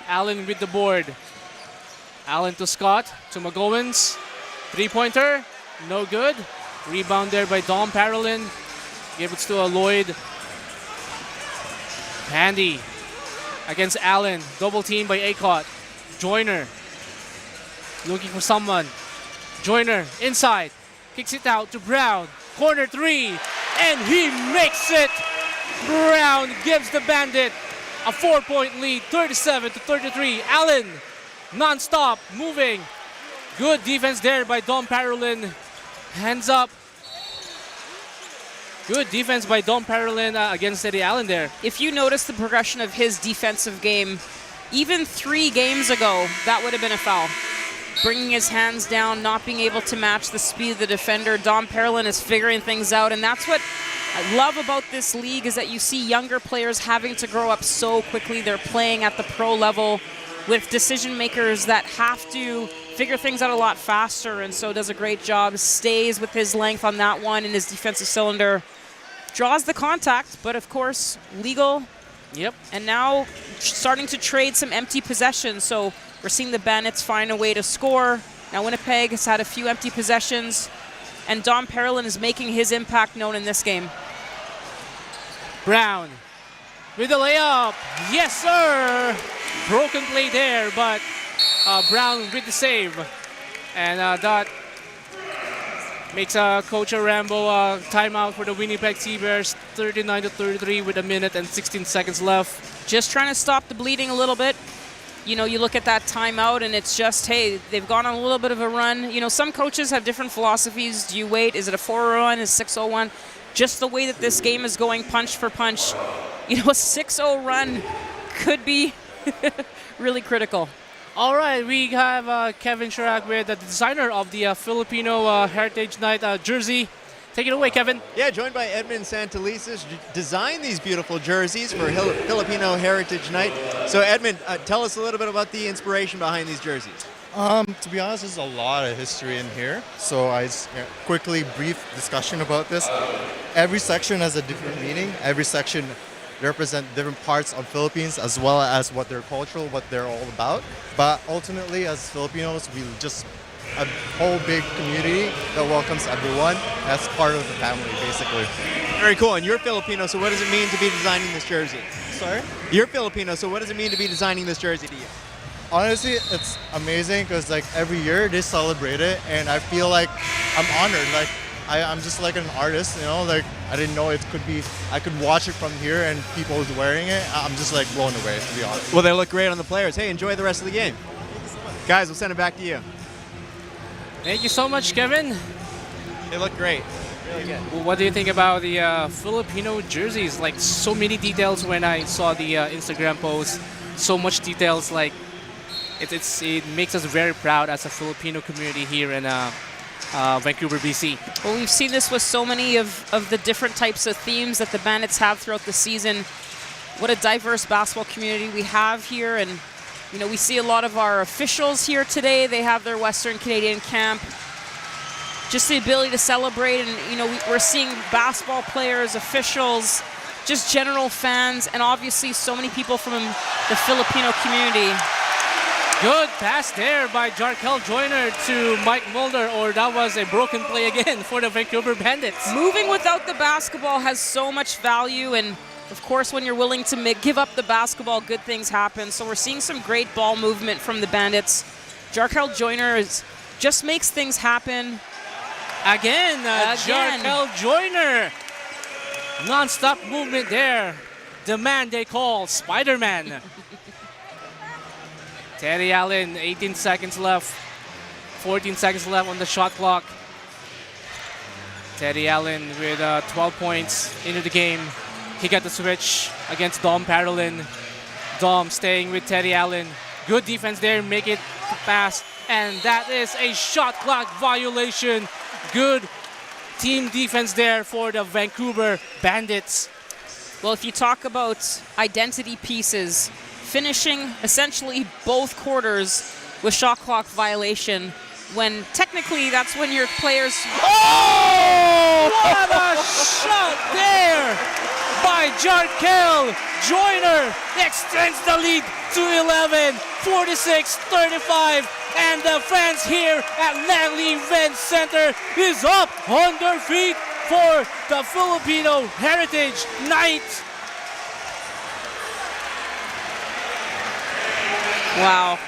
Allen with the board. Allen to Scott, to McGowens. 3-pointer, no good. Rebound there by Dom Parolin. Give it to Lloyd. Pandy against Allen. Double team by Acott. Joyner looking for someone. Joyner inside. Kicks it out to Brown. Corner 3. And he makes it. Brown gives the Bandit a 4-point lead, 37-33. Allen, non-stop, moving. Good defense there by Dom Parolin. Hands up. Good defense by Dom Parolin against Teddy Allen there. If you notice the progression of his defensive game, even 3 games ago, that would have been a foul. Bringing his hands down, not being able to match the speed of the defender. Dom Parolin is figuring things out, and that's what I love about this league, is that you see younger players having to grow up so quickly. They're playing at the pro level with decision makers that have to figure things out a lot faster, and so does a great job. Stays with his length on that one in his defensive cylinder. Draws the contact, but of course, legal. Yep. And now starting to trade some empty possessions. So we're seeing the Bandits find a way to score. Now Winnipeg has had a few empty possessions, and Dom Parolin is making his impact known in this game. Brown with the layup. Yes, sir. Broken play there, but Brown with the save. And that makes Coach Rambo timeout for the Winnipeg Sea Bears, 39-33 with 1 minute and 16 seconds left. Just trying to stop the bleeding a little bit. You know, you look at that timeout and it's just, hey, they've gone on a little bit of a run. You know, some coaches have different philosophies. Do you wait? Is it a 4-0 run? Is it 6-0 run? Just the way that this game is going punch for punch, you know, a 6-0 run could be really critical. All right, we have Kevin Chirac with the designer of the Filipino Heritage Night jersey. Take it away, Kevin. Yeah, joined by Edmund Santelises, designed these beautiful jerseys for Filipino Heritage Night. So Edmund, tell us a little bit about the inspiration behind these jerseys. To be honest, there's a lot of history in here. So quickly brief discussion about this. Every section has a different meaning. Every section represent different parts of Philippines, as well as what their cultural, what they're all about. But ultimately, as Filipinos, we just a whole big community that welcomes everyone. That's part of the family, basically. Very cool. And you're Filipino, so what does it mean to be designing this jersey? Sorry? You're Filipino, so what does it mean to be designing this jersey to you? Honestly, it's amazing because like every year they celebrate it, and I feel like I'm honored. Like I'm just like an artist, you know. Like I didn't know it could be. I could watch it from here, and people was wearing it. I'm just like blown away, to be honest. Well, they look great on the players. Hey, enjoy the rest of the game, guys. We'll send it back to you. Thank you so much, Kevin. They look great. Really good. Well, what do you think about the Filipino jerseys? Like so many details when I saw the Instagram post. So much details. Like it makes us very proud as a Filipino community here in Vancouver, BC. Well, we've seen this with so many of the different types of themes that the Bandits have throughout the season. What a diverse basketball community we have here, and you know, we see a lot of our officials here today. They have their Western Canadian camp. Just the ability to celebrate, and you know, we're seeing basketball players, officials, just general fans, and obviously so many people from the Filipino community. Good pass there by Jarkel Joyner to Mike Mulder, or that was a broken play again for the Vancouver Bandits. Moving without the basketball has so much value, and of course when you're willing to give up the basketball, good things happen. So we're seeing some great ball movement from the Bandits. Jarkel Joyner just makes things happen. Again. Jarkel Joyner. Non-stop movement there. The man they call Spider-Man. Teddy Allen, 18 seconds left. 14 seconds left on the shot clock. Teddy Allen with 12 points into the game. He got the switch against Dom Parolin. Dom staying with Teddy Allen. Good defense there, make it fast. And that is a shot clock violation. Good team defense there for the Vancouver Bandits. Well, if you talk about identity pieces, finishing essentially both quarters with shot clock violation, when technically that's when your players... Oh! What a shot there by Jarkel Joyner. Extends the lead to 11, 46-35. And the fans here at Langley Event Center is up on their feet for the Filipino Heritage Night. Wow.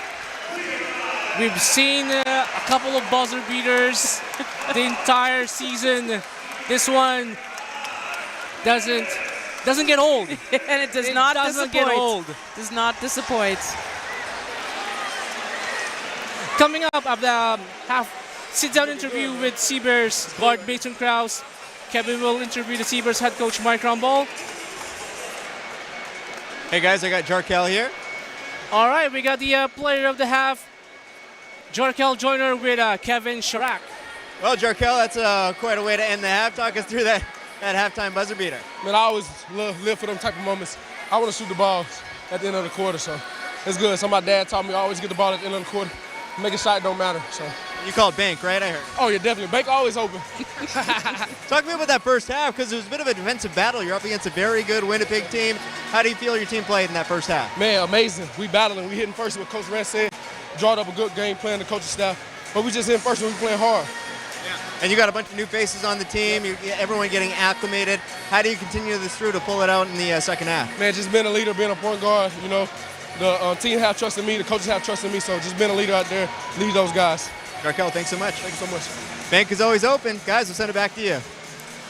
We've seen a couple of buzzer beaters the entire season. This one doesn't Doesn't get old. And it does not doesn't disappoint. get old. Does not disappoint. Coming up at the sit-down interview with CBears guard Mason Krause. Kevin will interview the CBears head coach Mike Rumble. Hey guys, I got Jarkel here. All right, we got the player of the half, Jarkel Joyner with Kevin Chirac. Well, Jarkel, that's quite a way to end the half. Talk us through that halftime buzzer beater. Man, I always live for them type of moments. I want to shoot the balls at the end of the quarter, so it's good. So my dad taught me I always get the ball at the end of the quarter. Make a shot, don't matter. So you call it bank, right? I heard. Oh yeah, definitely. Bank always open. Talk to me about that first half, because it was a bit of a defensive battle. You're up against a very good Winnipeg team. How do you feel your team played in that first half? Man, amazing. We battling. We hitting first, what Coach Red said. Drawed up a good game plan, the coaching staff. But we just hitting first and we playing hard. Yeah. And you got a bunch of new faces on the team. Everyone getting acclimated. How do you continue this through to pull it out in the second half? Man, just being a leader, being a point guard. You know, the team have trusted me, the coaches have trusted me. So just being a leader out there, lead those guys. Jarkel, thanks so much. Thank you so much. Bank is always open. Guys, we'll send it back to you.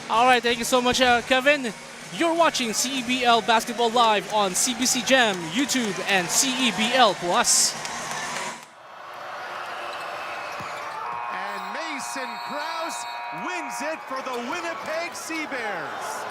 All right, thank you so much, Kevin. You're watching CEBL Basketball Live on CBC Gem, YouTube, and CEBL Plus. And Mason Krause wins it for the Winnipeg CEBears.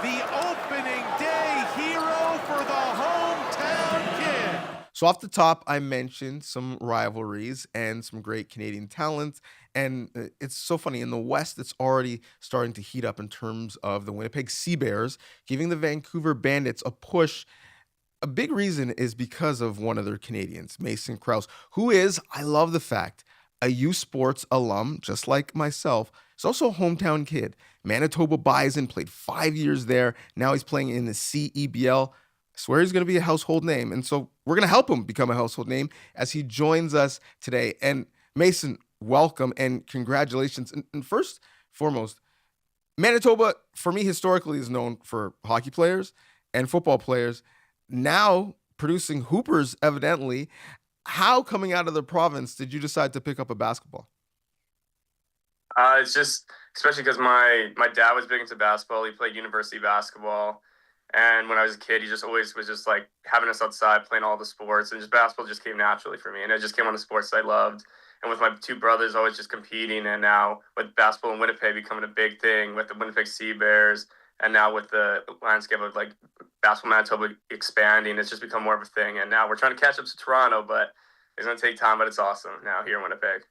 The opening day hero for the hometown kid. So off the top, I mentioned some rivalries and some great Canadian talent. And it's so funny. In the West, it's already starting to heat up in terms of the Winnipeg CEBears giving the Vancouver Bandits a push. A big reason is because of one of their Canadians, Mason Krause, who is, I love the fact, a U Sports alum, just like myself. He's also a hometown kid. Manitoba Bison, played 5 years there. Now he's playing in the CEBL. I swear he's going to be a household name. And so we're going to help him become a household name as he joins us today. And Mason, welcome and congratulations. And first, foremost, Manitoba, for me, historically is known for hockey players and football players. Now producing hoopers, evidently. How, coming out of the province, did you decide to pick up a basketball? It's just, especially because my dad was big into basketball. He played university basketball. And when I was a kid, he just always was just like having us outside playing all the sports, and just basketball just came naturally for me. And it just came on the sports that I loved. And with my two brothers always just competing, and now with basketball in Winnipeg becoming a big thing with the Winnipeg CEBears, and now with the landscape of like basketball Manitoba expanding, it's just become more of a thing. And now we're trying to catch up to Toronto, but it's going to take time, but it's awesome now here in Winnipeg.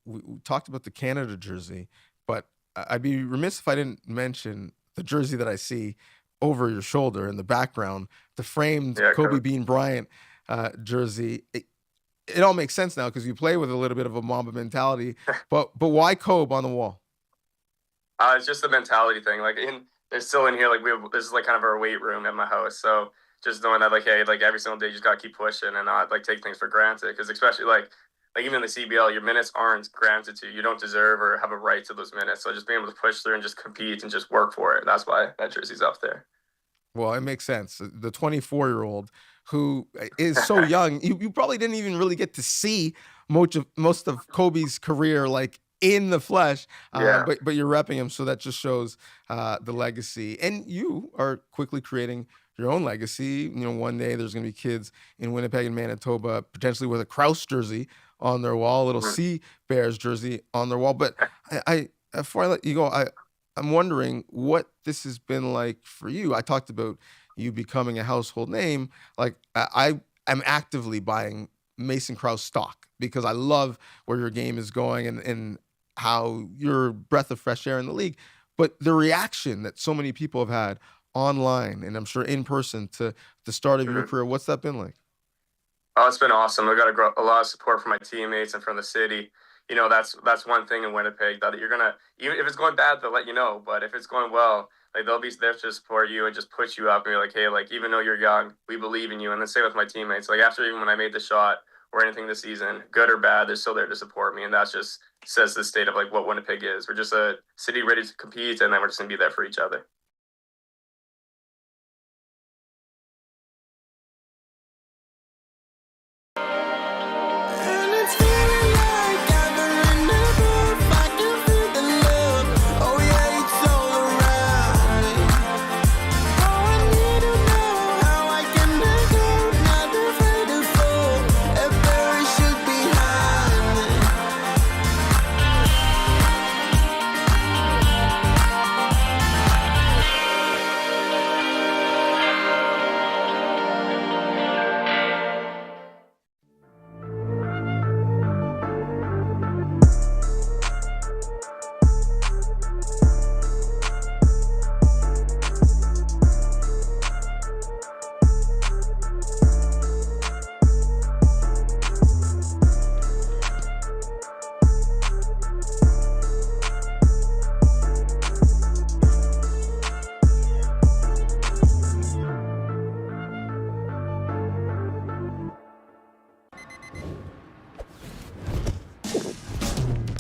We talked about the Canada jersey, but I'd be remiss if I didn't mention the jersey that I see over your shoulder in the background, the framed Kobe Bean Bryant jersey. It all makes sense now because you play with a little bit of a Mamba mentality, but why Kobe on the wall? It's just the mentality thing. Like there's still in here, like this is like kind of our weight room at my house. So just knowing that, like, hey, like every single day you just got to keep pushing and not like take things for granted. Because especially like even in the CEBL, your minutes aren't granted to you. You don't deserve or have a right to those minutes. So just being able to push through and just compete and just work for it. That's why that jersey's up there. Well, it makes sense. The 24-year-old who is so young, you probably didn't even really get to see most of Kobe's career like in the flesh, but you're repping him, so that just shows the legacy. And you are quickly creating your own legacy. You know, one day there's going to be kids in Winnipeg and Manitoba potentially with a Krause jersey on their wall, a little CEBears jersey on their wall. But I before I let you go, I'm wondering what this has been like for you. I talked about you becoming a household name. Like I'm actively buying Mason Krause stock because I love where your game is going and how you're a breath of fresh air in the league. But the reaction that so many people have had online and I'm sure in person to the start of your career, what's that been like? Oh, it's been awesome. I got a lot of support from my teammates and from the city. You know, that's one thing in Winnipeg that you're gonna, even if it's going bad, they'll let you know. But if it's going well, like they'll be there to support you and just put you up and be like, hey, like even though you're young, we believe in you. And the same with my teammates. Like after even when I made the shot or anything this season, good or bad, they're still there to support me. And that just says the state of like what Winnipeg is. We're just a city ready to compete, and then we're just gonna be there for each other.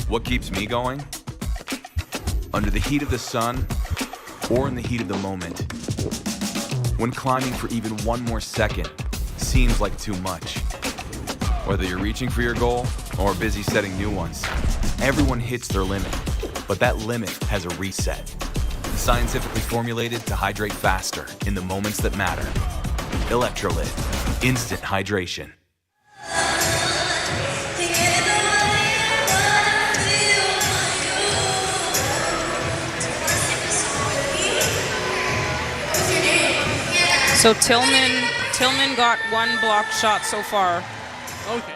What keeps me going? Under the heat of the sun or in the heat of the moment. When climbing for even one more second seems like too much. Whether you're reaching for your goal or busy setting new ones, everyone hits their limit, but that limit has a reset. Scientifically formulated to hydrate faster in the moments that matter. Electrolyte, instant hydration. So Tillman got one blocked shot so far. Okay.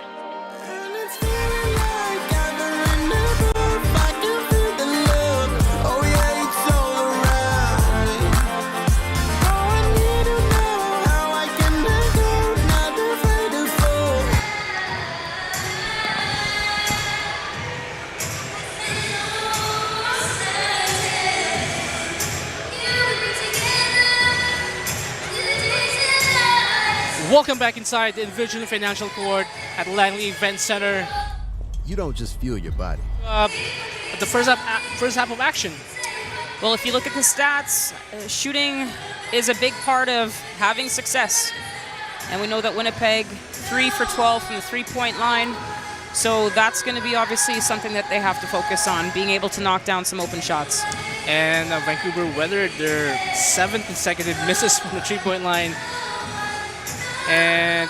Welcome back inside the Envision Financial Court at Langley Event Center. You don't just fuel your body. The first half of action. Well, if you look at the stats, shooting is a big part of having success. And we know that Winnipeg, 3 for 12 from the three-point line. So that's going to be obviously something that they have to focus on, being able to knock down some open shots. And Vancouver weathered their 7th consecutive misses from the three-point line. And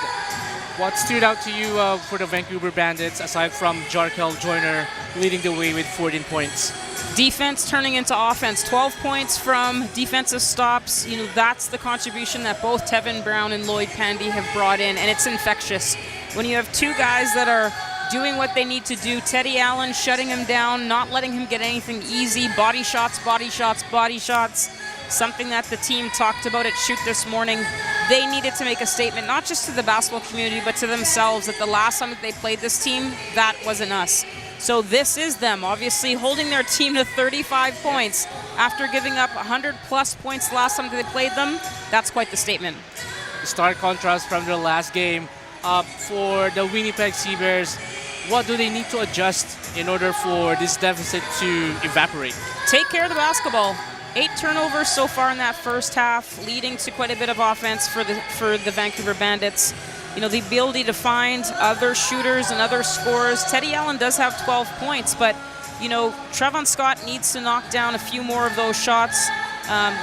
what stood out to you for the Vancouver Bandits, aside from Jarkel Joyner leading the way with 14 points? Defense turning into offense. 12 points from defensive stops. You know, that's the contribution that both Tevin Brown and Lloyd Pandy have brought in, and it's infectious. When you have two guys that are doing what they need to do, Teddy Allen shutting him down, not letting him get anything easy, body shots, body shots, body shots. Something that the team talked about at Shoot this morning. They needed to make a statement, not just to the basketball community, but to themselves, that the last time that they played this team, that wasn't us. So this is them, obviously, holding their team to 35 points after giving up 100-plus points last time they played them. That's quite the statement. Stark contrast from their last game. For the Winnipeg CEBLs, what do they need to adjust in order for this deficit to evaporate? Take care of the basketball. 8 turnovers so far in that first half, leading to quite a bit of offense for the Vancouver Bandits. You know, the ability to find other shooters and other scorers. Teddy Allen does have 12 points, but, you know, Trevon Scott needs to knock down a few more of those shots.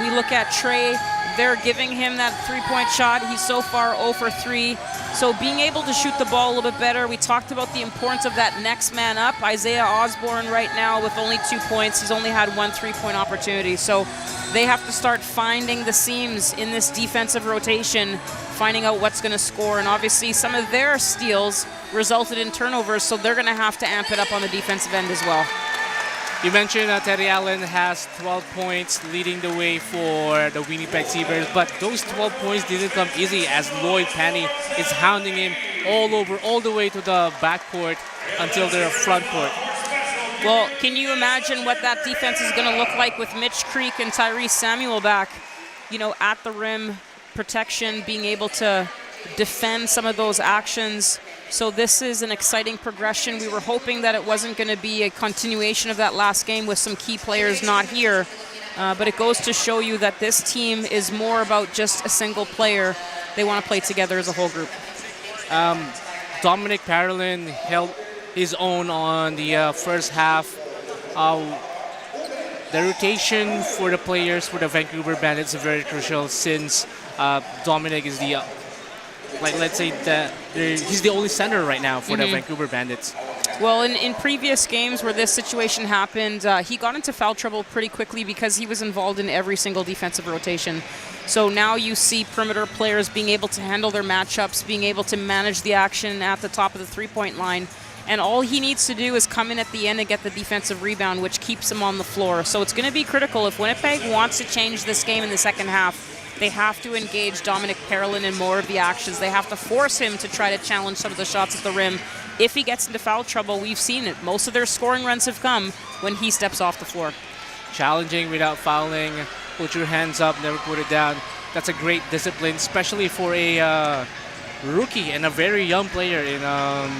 We look at Trey. They're giving him that three-point shot. He's so far 0 for 3. So being able to shoot the ball a little bit better. We talked about the importance of that next man up. Isaiah Osborne right now with only 2 points. He's only had 1 3-point opportunity. So they have to start finding the seams in this defensive rotation, finding out what's going to score. And obviously some of their steals resulted in turnovers, so they're going to have to amp it up on the defensive end as well. You mentioned Teddy Allen has 12 points leading the way for the Winnipeg CEBLs, but those 12 points didn't come easy as Lloyd Pandy is hounding him all the way to the backcourt until their front court. Well, can you imagine what that defense is going to look like with Mitch Creek and Tyrese Samuel back, you know, at the rim, protection, being able to defend some of those actions. So this is an exciting progression. We were hoping that it wasn't going to be a continuation of that last game with some key players not here, but it goes to show you that this team is more about just a single player. They want to play together as a whole group. Dominic Parolin held his own on the first half. The rotation for the players for the Vancouver Bandits is very crucial since Dominic is the let's say that he's the only center right now for the Vancouver Bandits. Well, in previous games where this situation happened, he got into foul trouble pretty quickly because he was involved in every single defensive rotation. So now you see perimeter players being able to handle their matchups, being able to manage the action at the top of the three-point line. And all he needs to do is come in at the end and get the defensive rebound, which keeps him on the floor. So it's going to be critical. If Winnipeg wants to change this game in the second half, they have to engage Dominic Parolin in more of the actions. They have to force him to try to challenge some of the shots at the rim. If he gets into foul trouble, we've seen it. Most of their scoring runs have come when he steps off the floor. Challenging without fouling, put your hands up, never put it down. That's a great discipline, especially for a rookie and a very young player in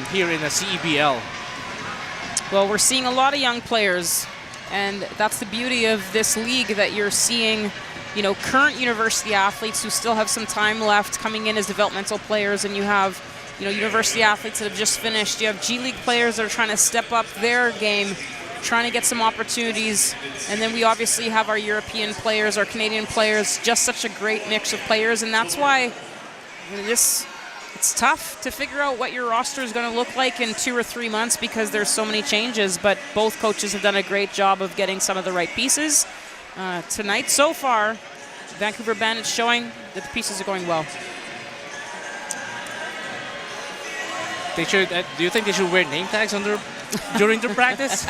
here in the CEBL. Well, we're seeing a lot of young players, and that's the beauty of this league, that you're seeing, you know, current university athletes who still have some time left coming in as developmental players, and you have, you know, university athletes that have just finished. You have G League players that are trying to step up their game, trying to get some opportunities, and then we obviously have our European players, our Canadian players, just such a great mix of players, and that's why it's tough to figure out what your roster is going to look like in 2 or 3 months because there's so many changes, but both coaches have done a great job of getting some of the right pieces. Tonight, so far, Vancouver Bandits showing that the pieces are going well. They should. Do you think they should wear name tags during the practice?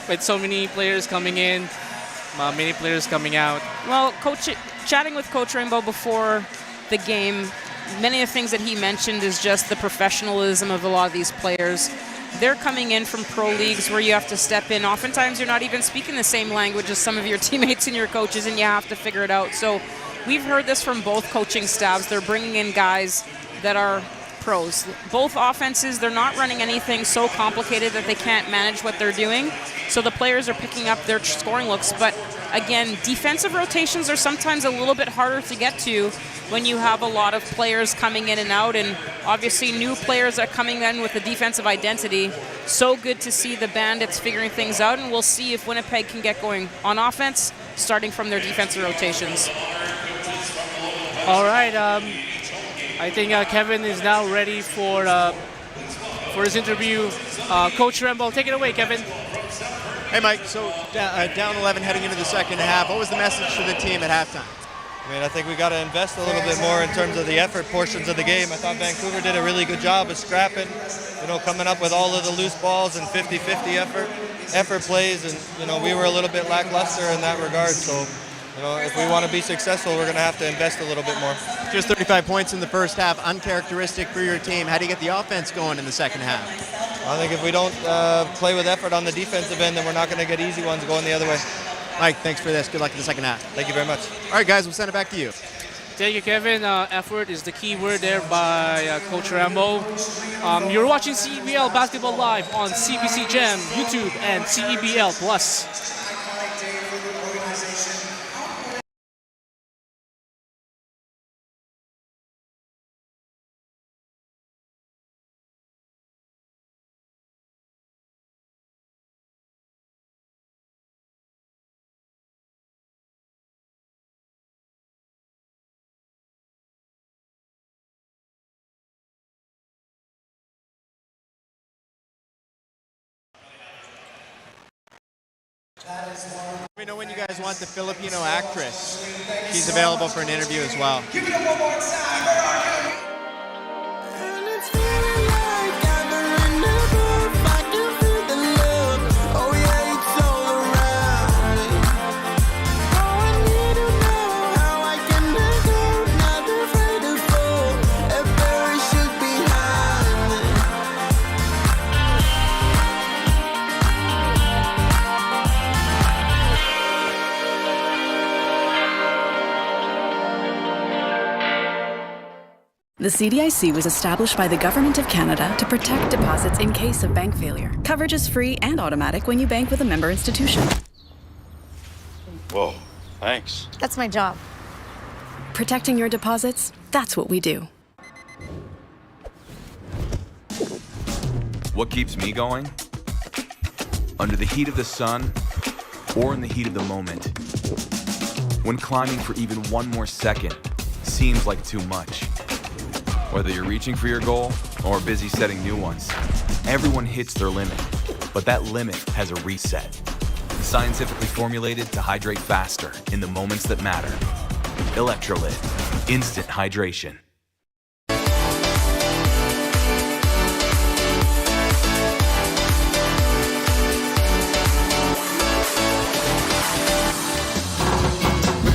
With so many players coming in, many players coming out. Well, chatting with Coach Rainbow before the game, many of the things that he mentioned is just the professionalism of a lot of these players. They're coming in from pro leagues where you have to step in. Oftentimes, you're not even speaking the same language as some of your teammates and your coaches, and you have to figure it out. So we've heard this from both coaching staffs. They're bringing in guys that are pros. Both offenses, they're not running anything so complicated that they can't manage what they're doing. So the players are picking up their scoring looks. But again, defensive rotations are sometimes a little bit harder to get to when you have a lot of players coming in and out, and obviously new players are coming in with a defensive identity. So good to see the Bandits figuring things out, and we'll see if Winnipeg can get going on offense, starting from their defensive rotations. All right. I think Kevin is now ready for his interview. Coach Rainbow, take it away, Kevin. Hey, Mike. So down 11 heading into the second half. What was the message to the team at halftime? I mean, I think we got to invest a little bit more in terms of the effort portions of the game. I thought Vancouver did a really good job of scrapping, you know, coming up with all of the loose balls and 50-50 effort plays, and, you know, we were a little bit lackluster in that regard. So, you know, if we want to be successful, we're going to have to invest a little bit more. Just 35 points in the first half, uncharacteristic for your team. How do you get the offense going in the second half? I think if we don't play with effort on the defensive end, then we're not going to get easy ones going the other way. Mike, thanks for this. Good luck in the second half. Thank you very much. All right, guys, we'll send it back to you. Thank you, Kevin. Effort is the key word there by Coach Rainbow. You're watching CEBL Basketball Live on CBC Gem, YouTube, and CEBL Plus. Let me know when you guys want the Filipino actress. She's available for an interview as well. Give it up one more time. The CDIC was established by the Government of Canada to protect deposits in case of bank failure. Coverage is free and automatic when you bank with a member institution. Whoa, thanks. That's my job. Protecting your deposits, that's what we do. What keeps me going? Under the heat of the sun or in the heat of the moment. When climbing for even one more second seems like too much. Whether you're reaching for your goal or busy setting new ones, everyone hits their limit, but that limit has a reset. Scientifically formulated to hydrate faster in the moments that matter. Electrolyte, instant hydration.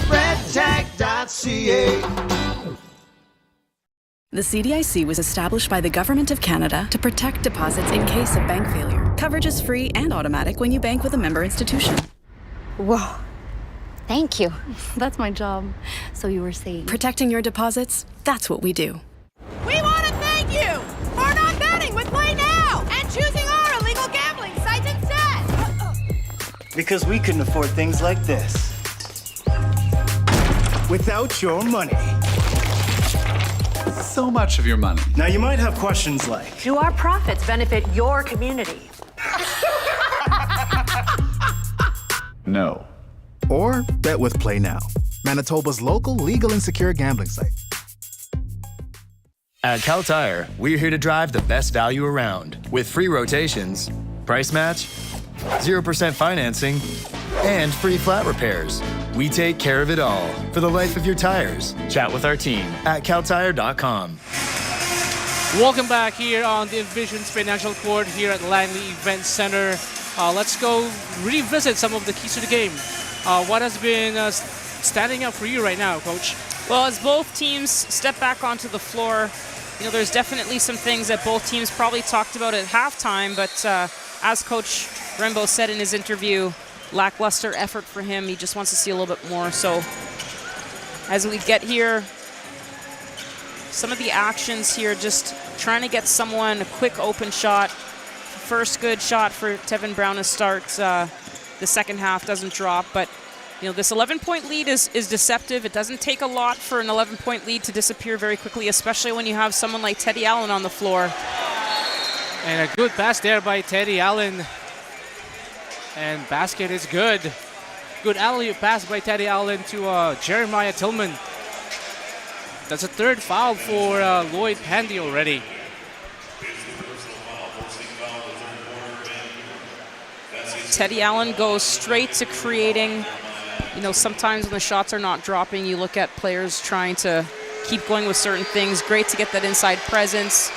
redtag.ca. The CDIC was established by the Government of Canada to protect deposits in case of bank failure. Coverage is free and automatic when you bank with a member institution. Whoa. Thank you. That's my job. So you were saying. Protecting your deposits, that's what we do. We want to thank you for not betting with Play Now and choosing our illegal game. Because we couldn't afford things like this without your money. So much of your money. Now you might have questions like, Do our profits benefit your community? No. Or bet with Play Now, Manitoba's local legal and secure gambling site. At Cal Tire, we're here to drive the best value around with free rotations, price match, 0% financing, and free flat repairs. We take care of it all for the life of your tires. Chat with our team at caltire.com. Welcome back here on the Envision's Financial Court here at Langley Event Center. Let's go revisit some of the keys to the game. What has been standing out for you right now, Coach? Well, as both teams step back onto the floor, you know, there's definitely some things that both teams probably talked about at halftime, but as Coach Rembo said in his interview, lackluster effort for him. He just wants to see a little bit more. So as we get here, some of the actions here, just trying to get someone a quick open shot. First good shot for Tevin Brown to start. The second half doesn't drop, but you know, this 11-point lead is deceptive. It doesn't take a lot for an 11-point lead to disappear very quickly, especially when you have someone like Teddy Allen on the floor. And a good pass there by Teddy Allen. And basket is good. Good alley-oop pass by Teddy Allen to Jeremiah Tillman. That's a third foul for Lloyd Pandy already. Teddy Allen goes straight to creating. You know, sometimes when the shots are not dropping, you look at players trying to keep going with certain things. Great to get that inside presence.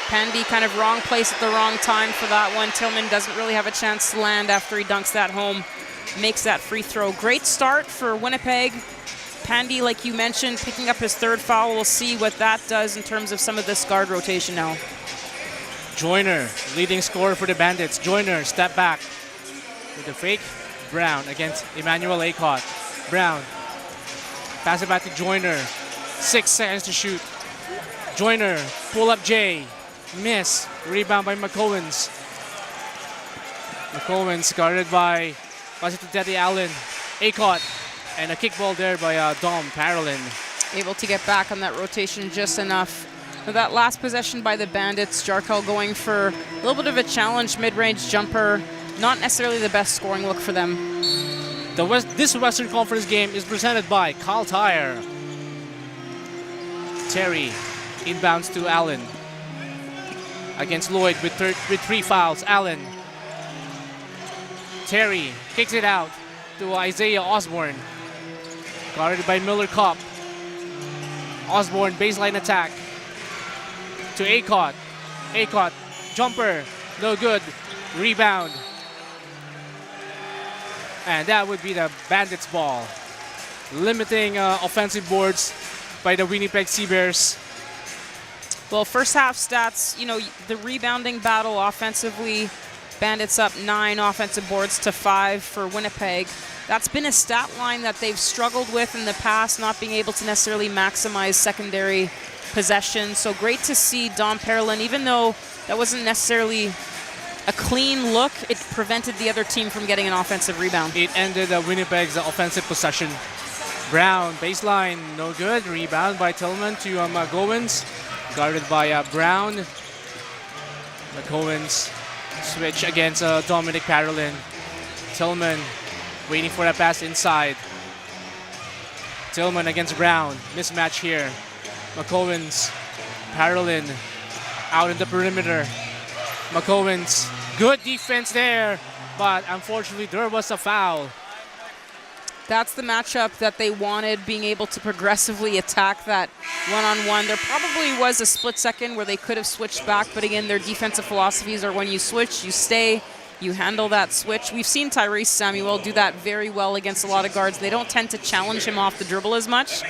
Pandy kind of wrong place at the wrong time for that one. Tillman doesn't really have a chance to land after he dunks that home. Makes that free throw. Great start for Winnipeg. Pandy, like you mentioned, picking up his third foul. We'll see what that does in terms of some of this guard rotation now. Joyner, leading scorer for the Bandits. Joyner, step back with the fake. Brown against Emmanuel Acott. Brown, pass it back to Joyner. 6 seconds to shoot. Joyner, pull up J. Miss. Rebound by McCowens. McCowens guarded by Teddy Allen. Acott. And a kickball there by Dom Parolin. Able to get back on that rotation just enough. For that last possession by the Bandits, Jarkel going for a little bit of a challenge, mid-range jumper. Not necessarily the best scoring look for them. This Western Conference game is presented by Cal Tire. Terry inbounds to Allen. Against Lloyd with 3 fouls. Allen. Terry kicks it out to Isaiah Osborne. Guarded by Miller Kopp. Osborne baseline attack to Acott. Acott jumper, no good. Rebound. And that would be the Bandits ball. Limiting offensive boards by the Winnipeg CEBLs. Well, first half stats, you know, the rebounding battle offensively, Bandits up 9 offensive boards to 5 for Winnipeg. That's been a stat line that they've struggled with in the past, not being able to necessarily maximize secondary possession. So great to see Dom Parolin, even though that wasn't necessarily a clean look, it prevented the other team from getting an offensive rebound. It ended Winnipeg's offensive possession. Brown, baseline, no good. Rebound by Tillman to McGowens. Guarded by Brown. McGowens switch against Dominic Parolin. Tillman waiting for that pass inside. Tillman against Brown. Mismatch here. McGowens, Parolin out in the perimeter. McGowens, good defense there, but unfortunately there was a foul. That's the matchup that they wanted, being able to progressively attack that one-on-one. There probably was a split second where they could have switched back, but again, their defensive philosophies are when you switch, you stay, you handle that switch. We've seen Tyrese Samuel do that very well against a lot of guards. They don't tend to challenge him off the dribble as much.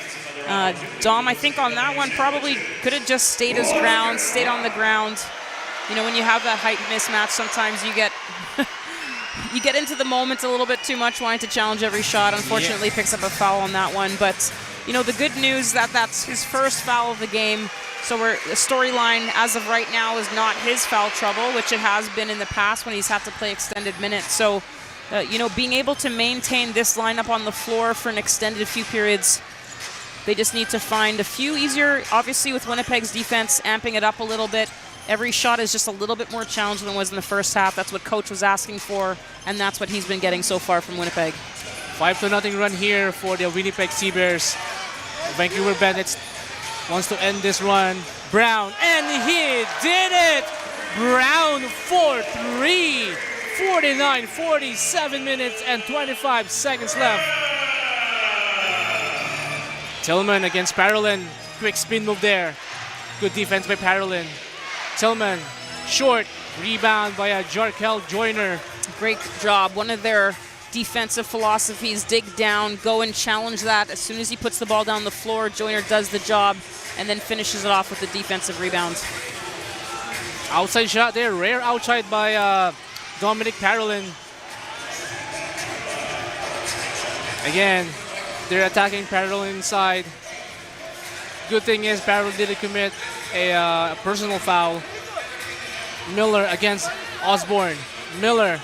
Dom, I think on that one, probably could have just stayed his ground, stayed on the ground. You know, when you have that height mismatch, sometimes you get you get into the moment a little bit too much, wanting to challenge every shot. Unfortunately, picks up a foul on that one. But, you know, the good news that's his first foul of the game. So the storyline as of right now is not his foul trouble, which it has been in the past when he's had to play extended minutes. So being able to maintain this lineup on the floor for an extended few periods. They just need to find a few easier, obviously with Winnipeg's defense amping it up a little bit. Every shot is just a little bit more challenging than it was in the first half. That's what coach was asking for, and that's what he's been getting so far from Winnipeg. 5-0 run here for the Winnipeg CEBLs. Vancouver Bandits wants to end this run. Brown, and he did it! Brown 4-3. 49, 47 minutes and 25 seconds left. Tillman against Parolin. Quick spin move there. Good defense by Parolin. Tillman, short, rebound by a Jarkel Joyner. Great job. One of their defensive philosophies, dig down, go and challenge that. As soon as he puts the ball down the floor, Joyner does the job and then finishes it off with the defensive rebound. Outside shot there, rare outside by Dominic Parolin. Again, they're attacking Parolin inside. Good thing is Parolin didn't commit a personal foul. Miller against Osborne. Miller.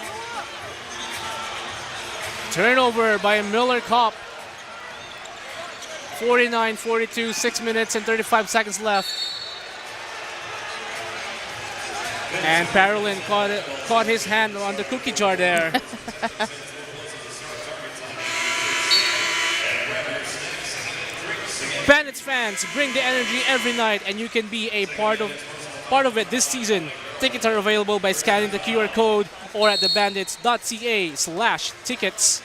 Turnover by Miller Kopp. 49-42, 6 minutes and 35 seconds left. And Parolin caught his hand on the cookie jar there. Bandits fans, bring the energy every night, and you can be a part of it this season. Tickets are available by scanning the QR code or at thebandits.ca/tickets.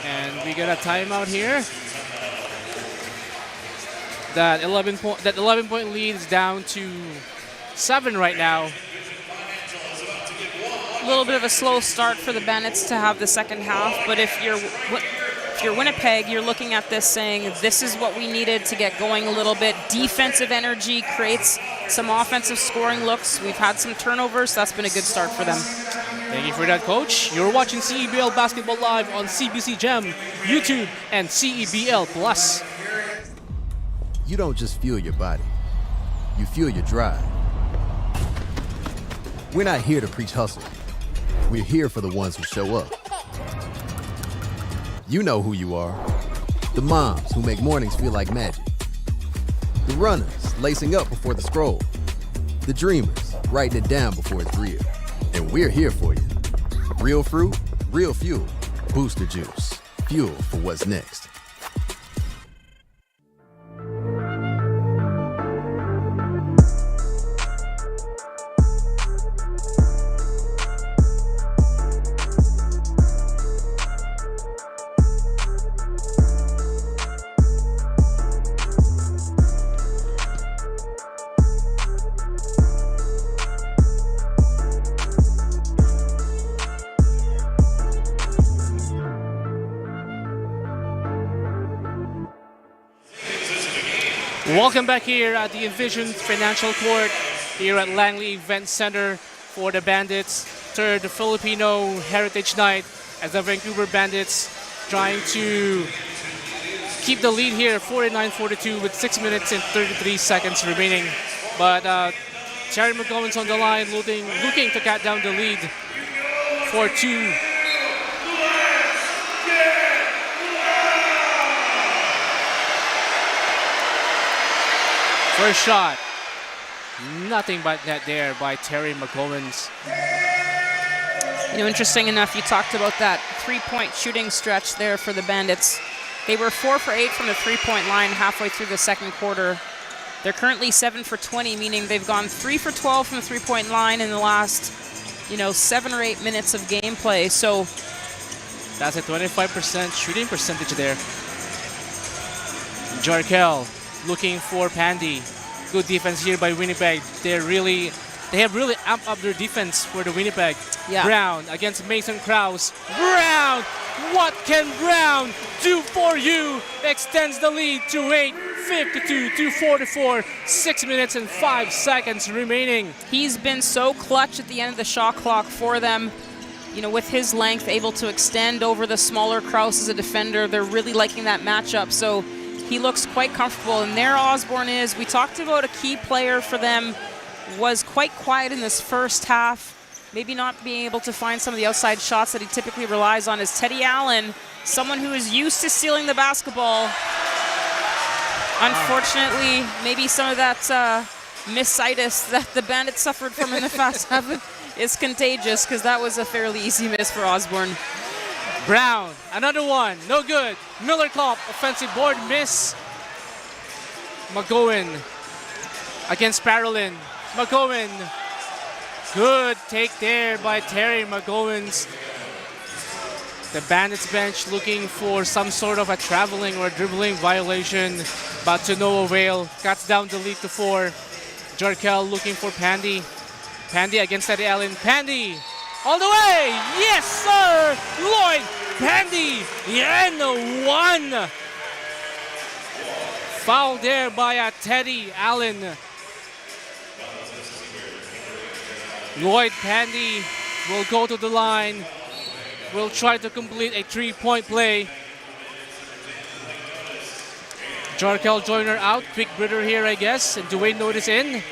And we got a timeout here. That 11-point lead is down to 7 right now. A little bit of a slow start for the Bandits to have the second half, but if you're Winnipeg, you're looking at this saying, this is what we needed to get going a little bit. Defensive energy creates some offensive scoring looks. We've had some turnovers. That's been a good start for them. Thank you for that, Coach. You're watching CEBL Basketball Live on CBC Gem, YouTube, and CEBL Plus. You don't just fuel your body. You fuel your drive. We're not here to preach hustle. We're here for the ones who show up. You know who you are. The moms who make mornings feel like magic. The runners lacing up before the scroll. The dreamers writing it down before it's real. And we're here for you. Real fruit, real fuel. Booster Juice. Fuel for what's next. Welcome back here at the Envision Financial Court here at Langley Event Center for the Bandits' third Filipino Heritage Night as the Vancouver Bandits trying to keep the lead here 49-42 with 6 minutes and 33 seconds remaining. But Terry McGowan's on the line looking to cut down the lead for 2. First shot, nothing but net there by Terry McGowans. You know, interesting enough, you talked about that three-point shooting stretch there for the Bandits. They were 4 for 8 from the three-point line halfway through the second quarter. They're currently 7 for 20, meaning they've gone 3 for 12 from the three-point line in the last, 7 or 8 minutes of gameplay. So that's a 25% shooting percentage there. Jarkel looking for Pandy. Good defense here by Winnipeg. They have really amped up their defense for the Winnipeg. Yeah. Brown against Mason Krause. Brown! What can Brown do for you? Extends the lead to 8, 52-44. 6 minutes and 5 seconds remaining. He's been so clutch at the end of the shot clock for them. With his length, able to extend over the smaller Krause as a defender. They're really liking that matchup. So he looks quite comfortable, and there Osborne is. We talked about a key player for them, was quite quiet in this first half. maybe not being able to find some of the outside shots that he typically relies on, is Teddy Allen, someone who is used to stealing the basketball. Unfortunately, maybe some of that missitis that the Bandits suffered from in the Fast 7 is contagious, because that was a fairly easy miss for Osborne. Brown, another one, no good. Miller Kopp, offensive board miss. McGowan against Parolin. McGowan, good take there by Terry McGowans. The Bandits bench looking for some sort of a traveling or dribbling violation, but to no avail. Cuts down the lead to 4. Jarkel looking for Pandy. Pandy against Teddy Allen. Pandy all the way! Yes, sir! Lloyd Pandy! And 1! Foul there by Teddy Allen. Lloyd Pandy will go to the line. Will try to complete a 3-point play. Jarkel Joyner out. Quick breather here, I guess. And Dwayne Notice in.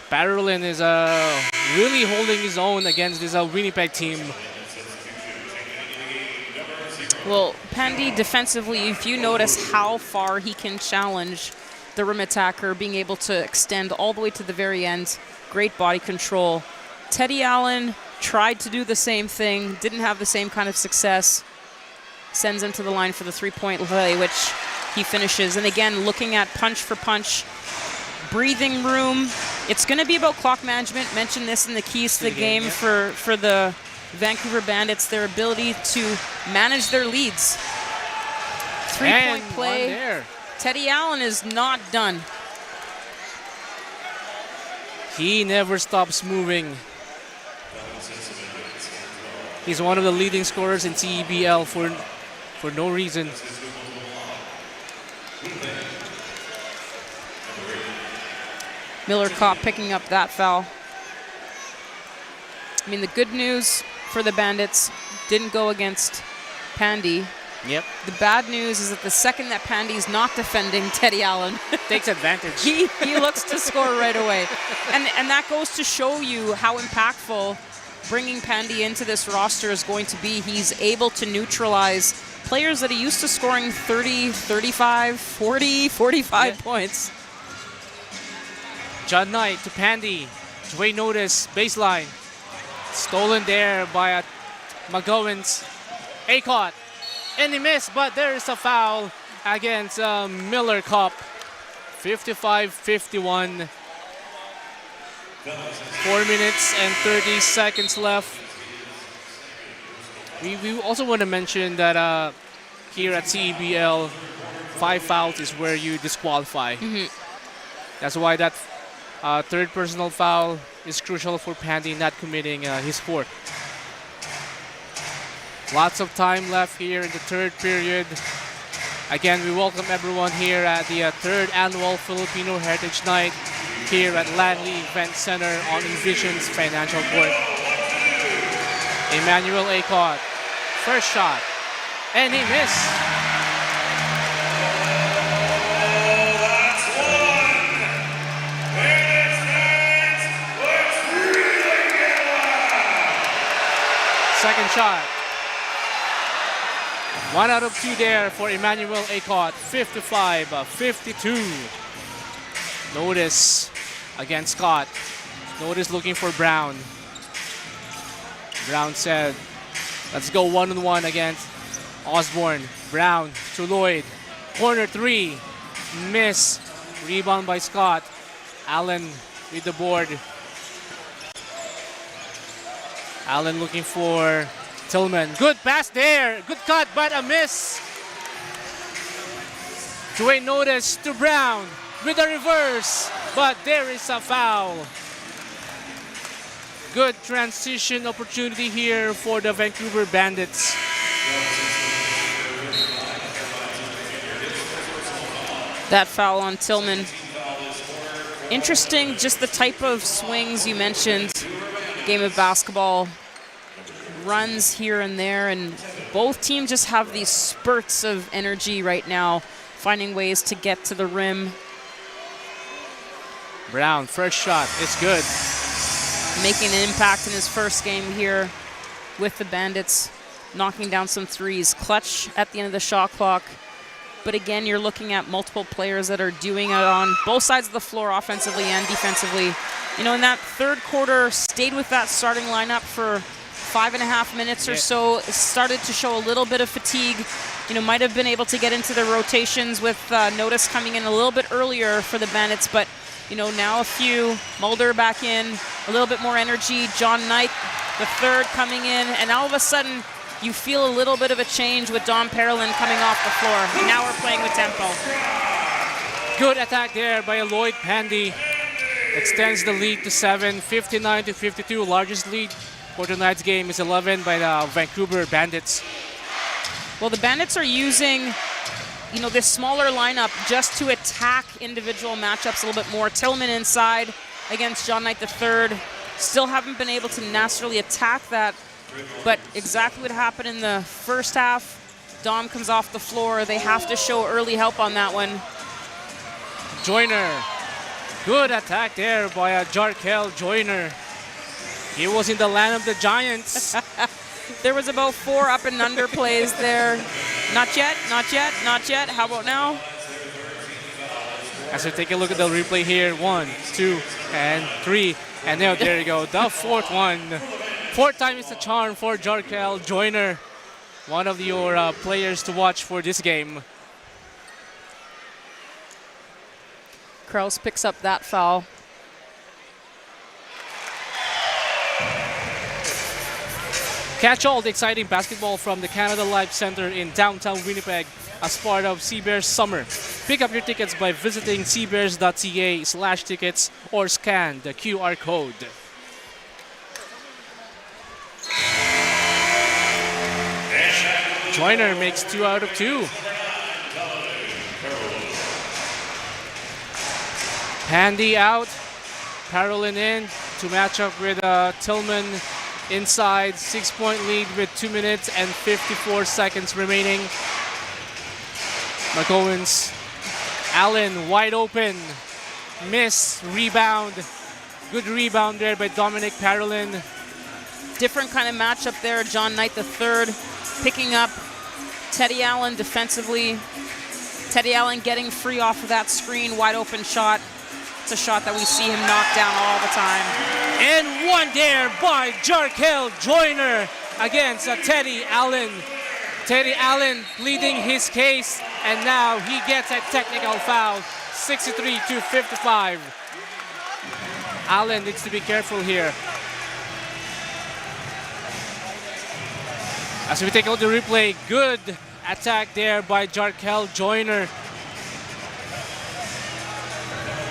Parolin is really holding his own against this Winnipeg team. Well, Pandy defensively, if you notice how far he can challenge the rim attacker, being able to extend all the way to the very end, great body control. Teddy Allen tried to do the same thing, didn't have the same kind of success. Sends him to the line for the 3-point play, which he finishes. And again, looking at punch for punch, breathing room. It's going to be about clock management. Mentioned this in the keys to the game for the Vancouver Bandits, their ability to manage their leads. 3-point play. Teddy Allen is not done. He never stops moving. He's one of the leading scorers in CEBL for no reason. Miller Kopp picking up that foul. I mean, the good news for the Bandits didn't go against Pandy. Yep. The bad news is that the second that Pandy's not defending Teddy Allen, takes advantage. he looks to score right away. And that goes to show you how impactful bringing Pandy into this roster is going to be. He's able to neutralize players that are used to scoring 30, 35, 40, 45 points. John Knight to Pandy. Dwayne Notice, baseline. Stolen there by McGowans. Acott. And he missed, but there is a foul against Miller Kopp. 55-51. 4 minutes and 30 seconds left. We also want to mention that here at CEBL, 5 fouls is where you disqualify. That's why that third personal foul is crucial for Pandy not committing his 4th. Lots of time left here in the 3rd period. Again, we welcome everyone here at the 3rd annual Filipino Heritage Night here at Langley Event Center on Envision's Financial Court. Emmanuel Acott, first shot, and he missed. Second shot. 1 out of 2 there for Emmanuel Acott. 55-52. Notice against Scott. Notice looking for Brown. Brown said, let's go 1-on-1 against Osborne. Brown to Lloyd. Corner 3. Miss. Rebound by Scott. Allen with the board. Allen looking for Tillman. Good pass there. Good cut, but a miss. Dwayne Notice to Brown with a reverse, but there is a foul. Good transition opportunity here for the Vancouver Bandits. That foul on Tillman. Interesting, just the type of swings you mentioned. Game of basketball, runs here and there, and both teams just have these spurts of energy right now, finding ways to get to the rim. Brown, first shot is good. Making an impact in his first game here with the Bandits, knocking down some threes. Clutch at the end of the shot clock. But again, you're looking at multiple players that are doing it on both sides of the floor, offensively and defensively. You know, in that third quarter, stayed with that starting lineup for 5.5 minutes or so. Started to show a little bit of fatigue. You know, might have been able to get into the rotations with notice coming in a little bit earlier for the Bandits, but you know, now a few. Mulder back in, a little bit more energy. John Knight, the third, coming in, and all of a sudden you feel a little bit of a change with Dom Parolin coming off the floor. And now we're playing with tempo. Good attack there by Lloyd Pandy. Extends the lead to 7, 59-52. Largest lead for tonight's game is 11 by the Vancouver Bandits. Well, the Bandits are using, you know, this smaller lineup just to attack individual matchups a little bit more. Tillman inside against John Knight III. Still haven't been able to naturally attack that, but exactly what happened in the first half. Dom comes off the floor. They have to show early help on that one. Joyner. Good attack there by Jarkel Joyner. He was in the land of the Giants. There was about 4 up and under plays there. Not yet, not yet, not yet. How about now? As we take a look at the replay here, 1, 2, and 3. And now there you go, the fourth one. Fourth time is the charm for Jarkel Joyner. One of your players to watch for this game. Kraus picks up that foul. Catch all the exciting basketball from the Canada Life Center in downtown Winnipeg as part of CBears Summer. Pick up your tickets by visiting cbears.ca/tickets or scan the QR code. Joyner makes 2 out of 2. Pandy out, Parolin in to match up with Tillman inside. 6-point lead with 2 minutes and 54 seconds remaining. McCowens, Allen wide open, miss, rebound. Good rebound there by Dominic Parolin. Different kind of matchup there. John Knight III picking up Teddy Allen defensively. Teddy Allen getting free off of that screen, wide open shot. It's a shot that we see him knock down all the time. And one there by Jarkel Joyner against Teddy Allen. Teddy Allen pleading his case, and now he gets a technical foul. 63-55. Allen needs to be careful here. As we take out the replay, good attack there by Jarkel Joyner.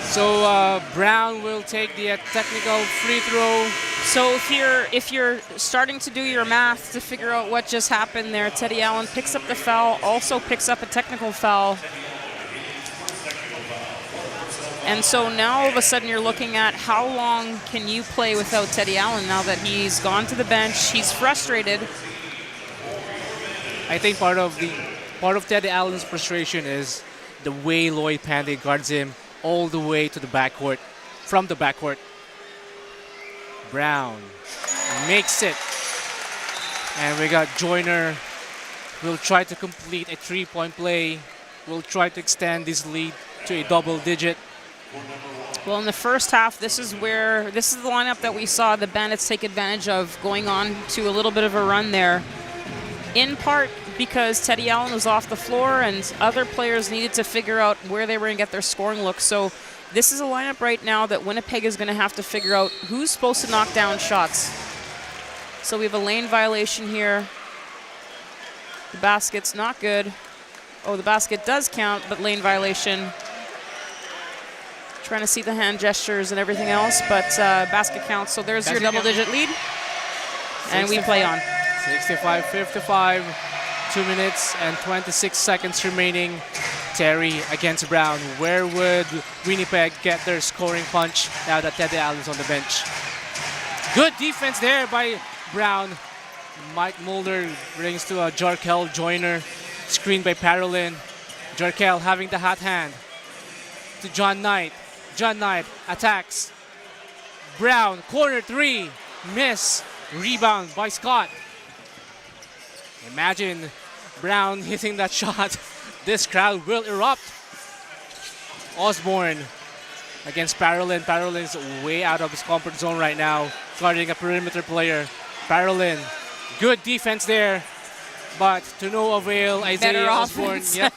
So Brown will take the technical free throw. So if you're starting to do your math to figure out what just happened there, Teddy Allen picks up the foul, also picks up a technical foul. And so now all of a sudden you're looking at how long can you play without Teddy Allen now that he's gone to the bench, he's frustrated. I think part of Teddy Allen's frustration is the way Lloyd Pandy guards him all the way to the backcourt, from the backcourt. Brown makes it. And we got Joyner. Will try to complete a 3-point play. Will try to extend this lead to a double digit. Well, in the first half, this is the lineup that we saw the Bandits take advantage of, going on to a little bit of a run there. In part because Teddy Allen was off the floor and other players needed to figure out where they were going to get their scoring looks. So this is a lineup right now that Winnipeg is going to have to figure out who's supposed to knock down shots. So we have a lane violation here. The basket's not good. Oh, the basket does count, but lane violation. Trying to see the hand gestures and everything else, but basket counts. So there's your double-digit lead. And we play on. 65-55. 2 minutes and 26 seconds remaining. Terry against Brown. Where would Winnipeg get their scoring punch now that Teddy Allen's on the bench? Good defense there by Brown. Mike Mulder brings to Jarkel Joyner. Screened by Parolin. Jarkel having the hot hand to John Knight. John Knight attacks. Brown, corner three, miss. Rebound by Scott. Imagine Brown hitting that shot. This crowd will erupt. Osborne against Parolin. Parolin's way out of his comfort zone right now, guarding a perimeter player. Parolin, good defense there, but to no avail. Isaiah Osborne, yep.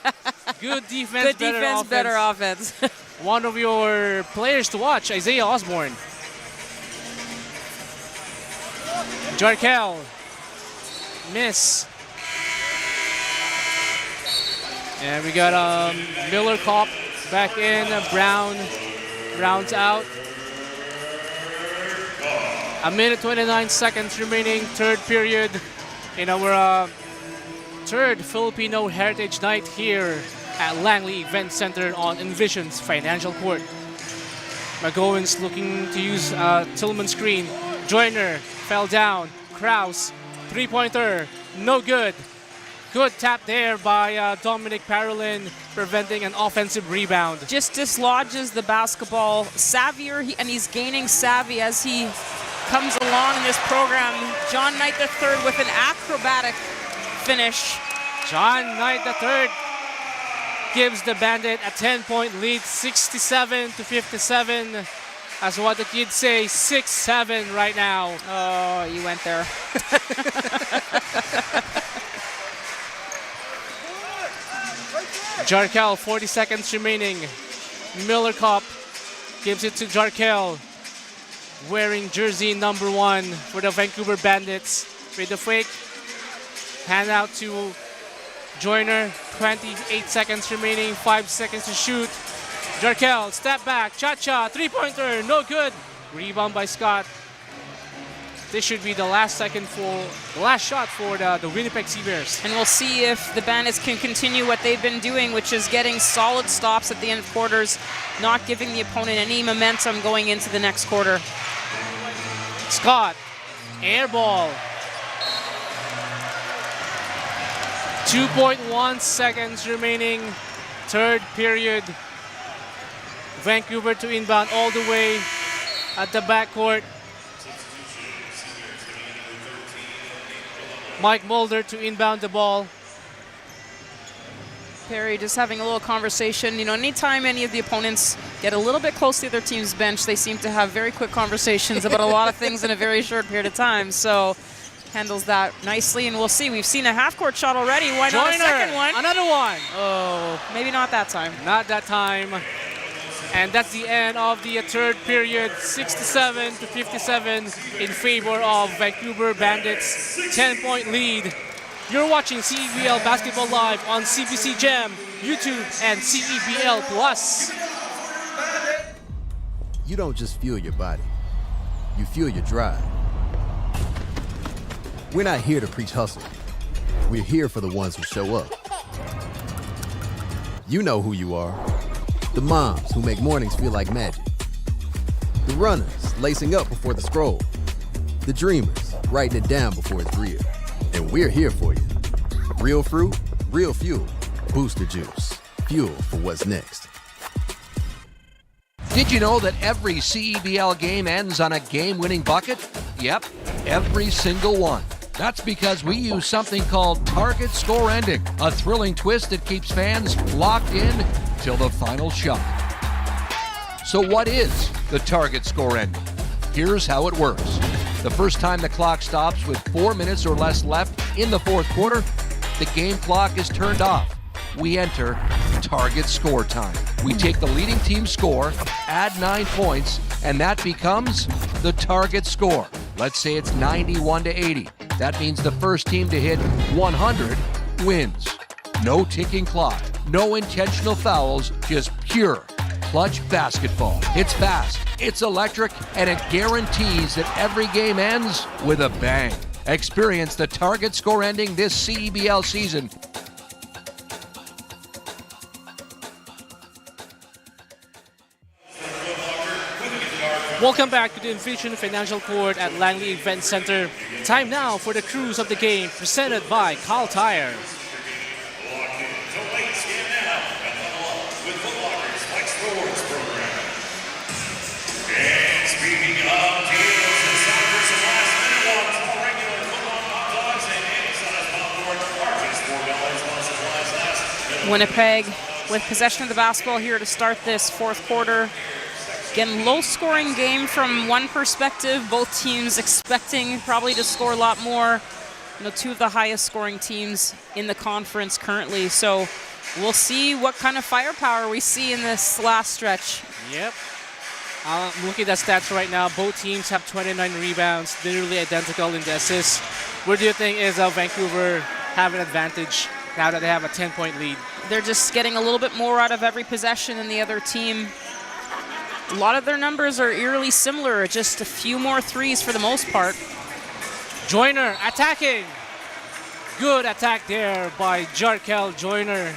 Good defense, Good defense, better offense. One of your players to watch, Isaiah Osborne. Jarkel, miss. And we got Miller Kopp back in. Brown's out. A minute 29 seconds remaining, third period in our third Filipino Heritage Night here at Langley Event Center on Envision's Financial Court. McGowan's looking to use Tillman screen. Joyner fell down. Kraus, three-pointer, no good. Good tap there by Dominic Parolin, preventing an offensive rebound. Just dislodges the basketball. Savvier, and he's gaining savvy as he comes along in this program. John Knight III with an acrobatic finish. John Knight III gives the Bandit a 10-point lead, 67-57. As what the kids say, 6-7 right now. Oh, you went there. Jarkel, 40 seconds remaining. Miller Kopp gives it to Jarkel, wearing jersey number 1 for the Vancouver Bandits. With the fake, hand out to Joyner, 28 seconds remaining, 5 seconds to shoot. Jarkel, step back, cha-cha, three-pointer, no good. Rebound by Scott. This should be the last shot for the Winnipeg CEBLs. And we'll see if the Bandits can continue what they've been doing, which is getting solid stops at the end of quarters, not giving the opponent any momentum going into the next quarter. Scott, air ball. 2.1 seconds remaining, third period. Vancouver to inbound all the way at the backcourt. Mike Mulder to inbound the ball. Perry just having a little conversation. You know, anytime any of the opponents get a little bit close to their team's bench, they seem to have very quick conversations about a lot of things in a very short period of time. So handles that nicely, and we'll see. We've seen a half-court shot already. Why not a second one? Another one. Oh, maybe not that time. Not that time. And that's the end of the third period, 67-57 in favor of Vancouver Bandits. 10-point lead. You're watching CEBL Basketball Live on CBC Gem, YouTube, and CEBL Plus. You don't just fuel your body, you fuel your drive. We're not here to preach hustle. We're here for the ones who show up. You know who you are. The moms who make mornings feel like magic. The runners lacing up before the scroll. The dreamers writing it down before it's real. And we're here for you. Real fruit, real fuel. Booster Juice. Fuel for what's next. Did you know that every CEBL game ends on a game-winning bucket? Yep, every single one. That's because we use something called target score ending, a thrilling twist that keeps fans locked in till the final shot. So what is the target score ending? Here's how it works. The first time the clock stops with 4 minutes or less left in the fourth quarter, the game clock is turned off. We enter target score time. We take the leading team's score, add 9 points, and that becomes the target score. Let's say it's 91-80. That means the first team to hit 100 wins. No ticking clock, no intentional fouls, just pure clutch basketball. It's fast, it's electric, and it guarantees that every game ends with a bang. Experience the target score ending this CEBL season. Welcome back to the Envision Financial Court at Langley Event Center. Time now for the cruise of the game, presented by Kyle Tire. Winnipeg with possession of the basketball here to start this fourth quarter. Again, low-scoring game from one perspective. Both teams expecting probably to score a lot more. You know, two of the highest-scoring teams in the conference currently. So we'll see what kind of firepower we see in this last stretch. Yep. Looking at the stats right now, both teams have 29 rebounds, nearly identical in the assists. Where do you think is Vancouver have an advantage now that they have a 10-point lead? They're just getting a little bit more out of every possession than the other team. A lot of their numbers are eerily similar, just a few more threes for the most part. Joyner attacking. Good attack there by Jarkel Joyner.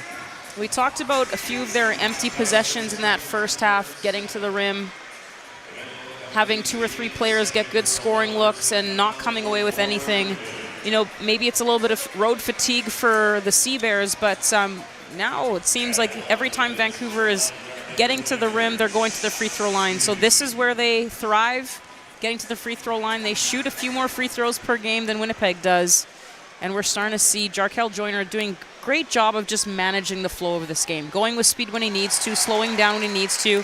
We talked about a few of their empty possessions in that first half, getting to the rim, having 2 or 3 players get good scoring looks and not coming away with anything. You know, maybe it's a little bit of road fatigue for the CBears, but now it seems like every time Vancouver is getting to the rim, they're going to the free throw line. So this is where they thrive, getting to the free throw line. They shoot a few more free throws per game than Winnipeg does. And we're starting to see Jarkel Joyner doing a great job of just managing the flow of this game, going with speed when he needs to, slowing down when he needs to.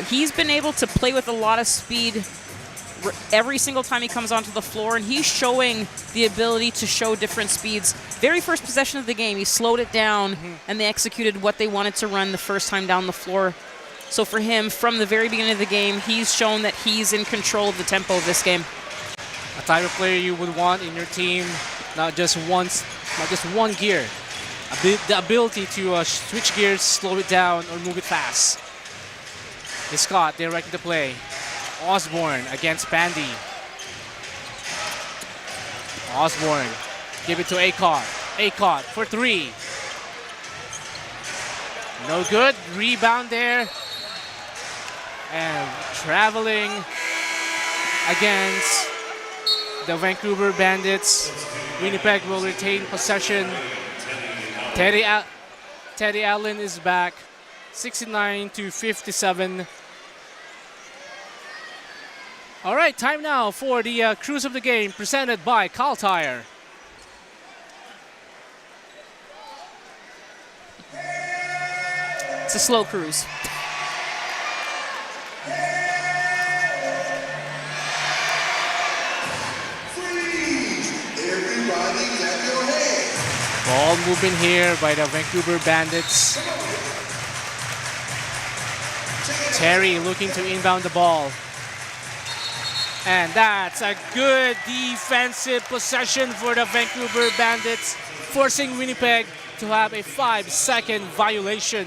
He's been able to play with a lot of speed every single time he comes onto the floor, and he's showing the ability to show different speeds. Very first possession of the game, he slowed it down, and they executed what they wanted to run the first time down the floor. So for him, from the very beginning of the game, he's shown that he's in control of the tempo of this game. A type of player you would want in your team, not just one gear. The ability to switch gears, slow it down, or move it fast. It's Scott directing the play. Osborne against Bandy. Osborne, give it to Acott. Acott for 3. No good. Rebound there. And traveling against the Vancouver Bandits. Winnipeg will retain possession. Teddy Allen is back. 69-57. All right, time now for the cruise of the game presented by Kal Tire. It's a slow cruise. Ball movement here by the Vancouver Bandits. Terry looking to inbound the ball. And that's a good defensive possession for the Vancouver Bandits, forcing Winnipeg to have a 5-second violation.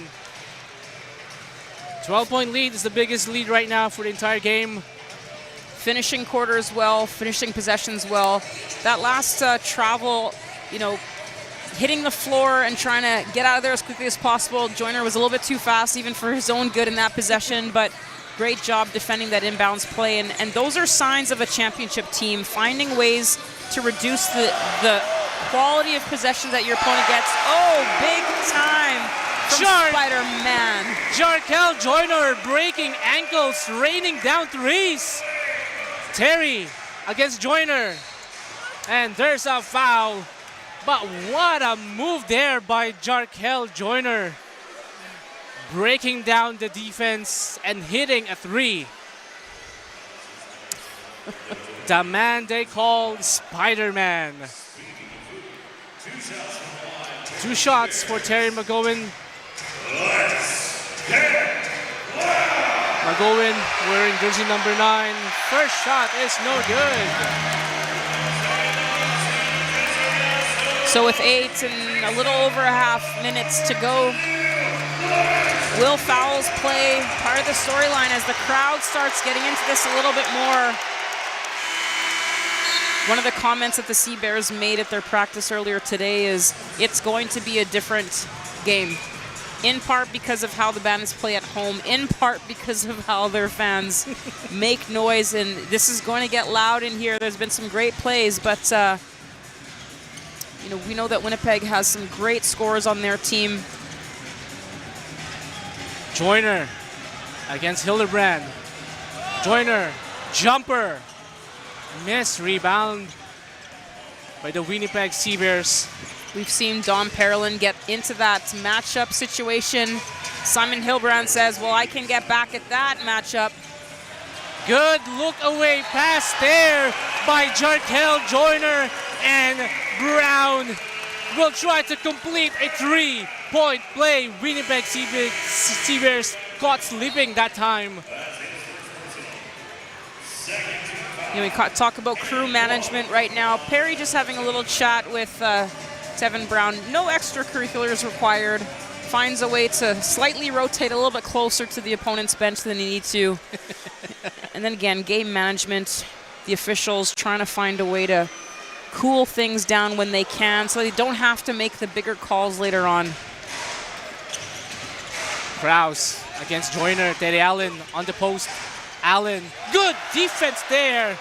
12-point lead is the biggest lead right now for the entire game. Finishing quarters well, finishing possessions well. That last travel, you know, hitting the floor and trying to get out of there as quickly as possible. Joyner was a little bit too fast even for his own good in that possession, but great job defending that inbounds play. And those are signs of a championship team, finding ways to reduce the quality of possession that your opponent gets. Oh, big time from Spider-Man. Jarkel Joyner breaking ankles, raining down threes. Terry against Joyner. And there's a foul. But what a move there by Jarkel Joyner. Breaking down the defense and hitting a 3. The man they call Spider-Man. 2 shots for Terry McGowan. McGowan wearing jersey number 9. First shot is no good. So with 8 and a little over a half minutes to go, will fouls play part of the storyline as the crowd starts getting into this a little bit more? One of the comments that the CBears made at their practice earlier today is it's going to be a different game, in part because of how the Bandits play at home, in part because of how their fans make noise, and this is going to get loud in here. There's been some great plays, but you know, we know that Winnipeg has some great scorers on their team. Joyner against Hildebrand. Joyner, jumper. Miss, rebound by the Winnipeg CBears. We've seen Dom Parolin get into that matchup situation. Simon Hilbrand says, well, I can get back at that matchup. Good look away pass there by Jarkel Joyner, and Brown will try to complete a 3-point play. Winnipeg Seabears caught sleeping that time. You know, we talk about crew management right now. Perry just having a little chat with Tevin Brown. No extracurriculars required. Finds a way to slightly rotate a little bit closer to the opponent's bench than he needs to. And then again, game management, the officials trying to find a way to cool things down when they can so they don't have to make the bigger calls later on. Krause against Joyner. Teddy Allen on the post. Allen, good defense there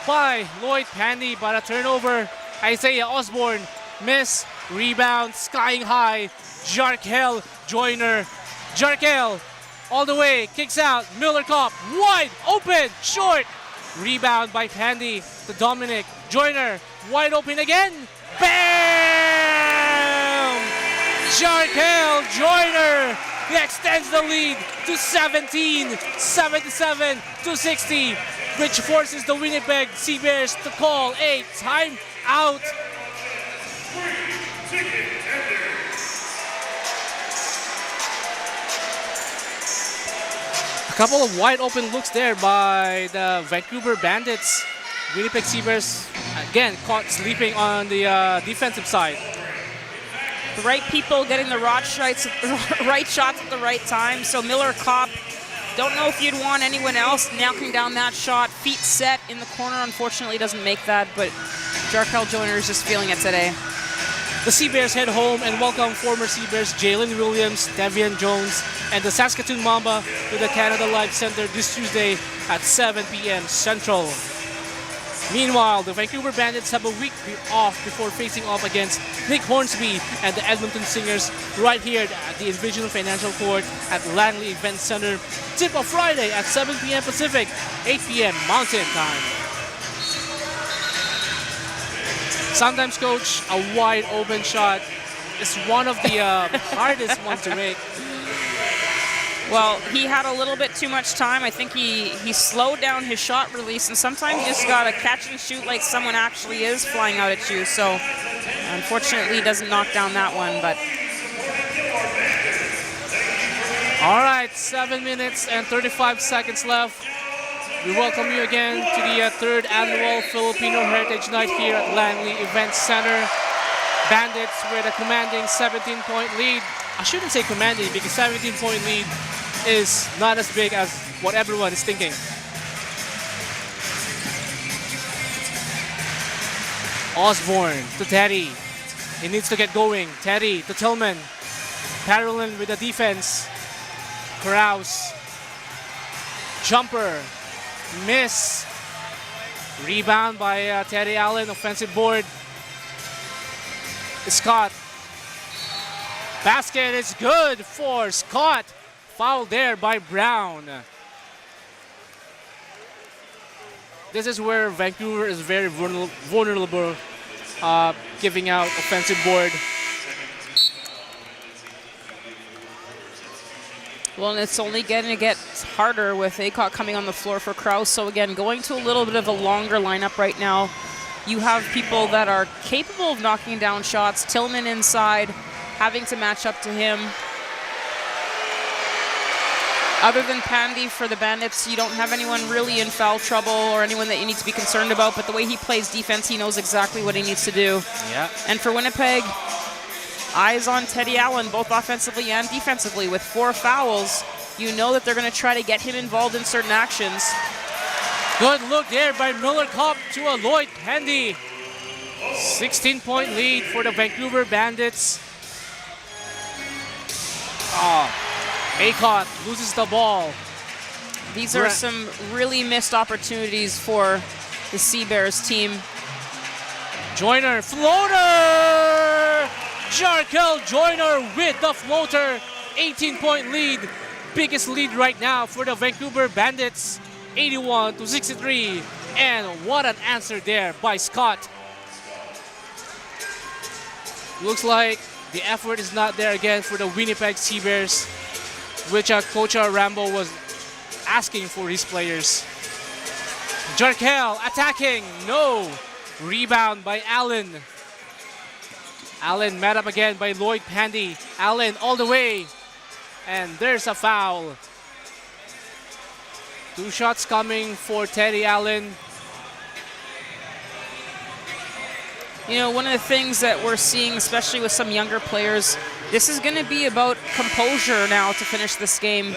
by Lloyd Pandy, but a turnover. Isaiah Osborne, miss, rebound, skying high. Jarkel Joyner. Jarkel all the way, kicks out. Miller Kopp, wide open, short. Rebound by Pandy to Dominic. Joyner, wide open again. Bam! Jarkel Joyner extends the lead to 17, 77-60, which forces the Winnipeg Seabears to call a timeout. A couple of wide open looks there by the Vancouver Bandits. Winnipeg Seabears again caught sleeping on the defensive side. The right people getting the right shots at the right time. So Miller Kopp, don't know if you'd want anyone else knocking down that shot. Feet set in the corner, unfortunately doesn't make that, but Jarkel Joyner is just feeling it today. The Seabears head home and welcome former Seabears Jalen Williams, Devian Jones, and the Saskatoon Mamba to the Canada Life Center this Tuesday at 7 p.m. Central. Meanwhile, the Vancouver Bandits have a week off before facing off against Nick Hornsby and the Edmonton Singers right here at the Envision Financial Court at Langley Event Center. Tip-off Friday at 7 p.m. Pacific, 8 p.m. Mountain Time. Sometimes, Coach, a wide open shot is one of the hardest ones to make. Well, he had a little bit too much time. I think he slowed down his shot release, and sometimes you just got to catch and shoot like someone actually is flying out at you. So, unfortunately, he doesn't knock down that one. But all right, 7 minutes and 35 seconds left. We welcome you again to the third annual Filipino Heritage Night here at Langley Event Center. Bandits with a commanding 17-point lead. I shouldn't say commanding because 17-point lead is not as big as what everyone is thinking. Osborne to Teddy. He needs to get going. Teddy to Tillman. Parolin with the defense. Krause. Jumper. Miss. Rebound by Teddy Allen. Offensive board. Scott. Basket is good for Scott. Foul there by Brown. This is where Vancouver is very vulnerable, giving out offensive board. Well, and it's only going to get harder with Aycock coming on the floor for Krause. So again, going to a little bit of a longer lineup right now. You have people that are capable of knocking down shots. Tillman inside, having to match up to him. Other than Pandy for the Bandits, you don't have anyone really in foul trouble or anyone that you need to be concerned about, but the way he plays defense, he knows exactly what he needs to do. Yeah. And for Winnipeg, eyes on Teddy Allen, both offensively and defensively. With 4 fouls, you know that they're going to try to get him involved in certain actions. Good look there by Miller Kopp to a Lloyd Pandy. 16-point lead for the Vancouver Bandits. Aycock loses the ball. These are some really missed opportunities for the Seabears team. Joyner, floater! Jarkel Joyner with the floater. 18-point lead. Biggest lead right now for the Vancouver Bandits. 81-63. And what an answer there by Scott. Looks like the effort is not there again for the Winnipeg CEBLs, which Coach Rambo was asking for his players. Jarkel attacking, no! Rebound by Allen. Allen met up again by Lloyd Pandy. Allen all the way, and there's a foul. 2 shots coming for Teddy Allen. You know, one of the things that we're seeing, especially with some younger players, this is going to be about composure now to finish this game.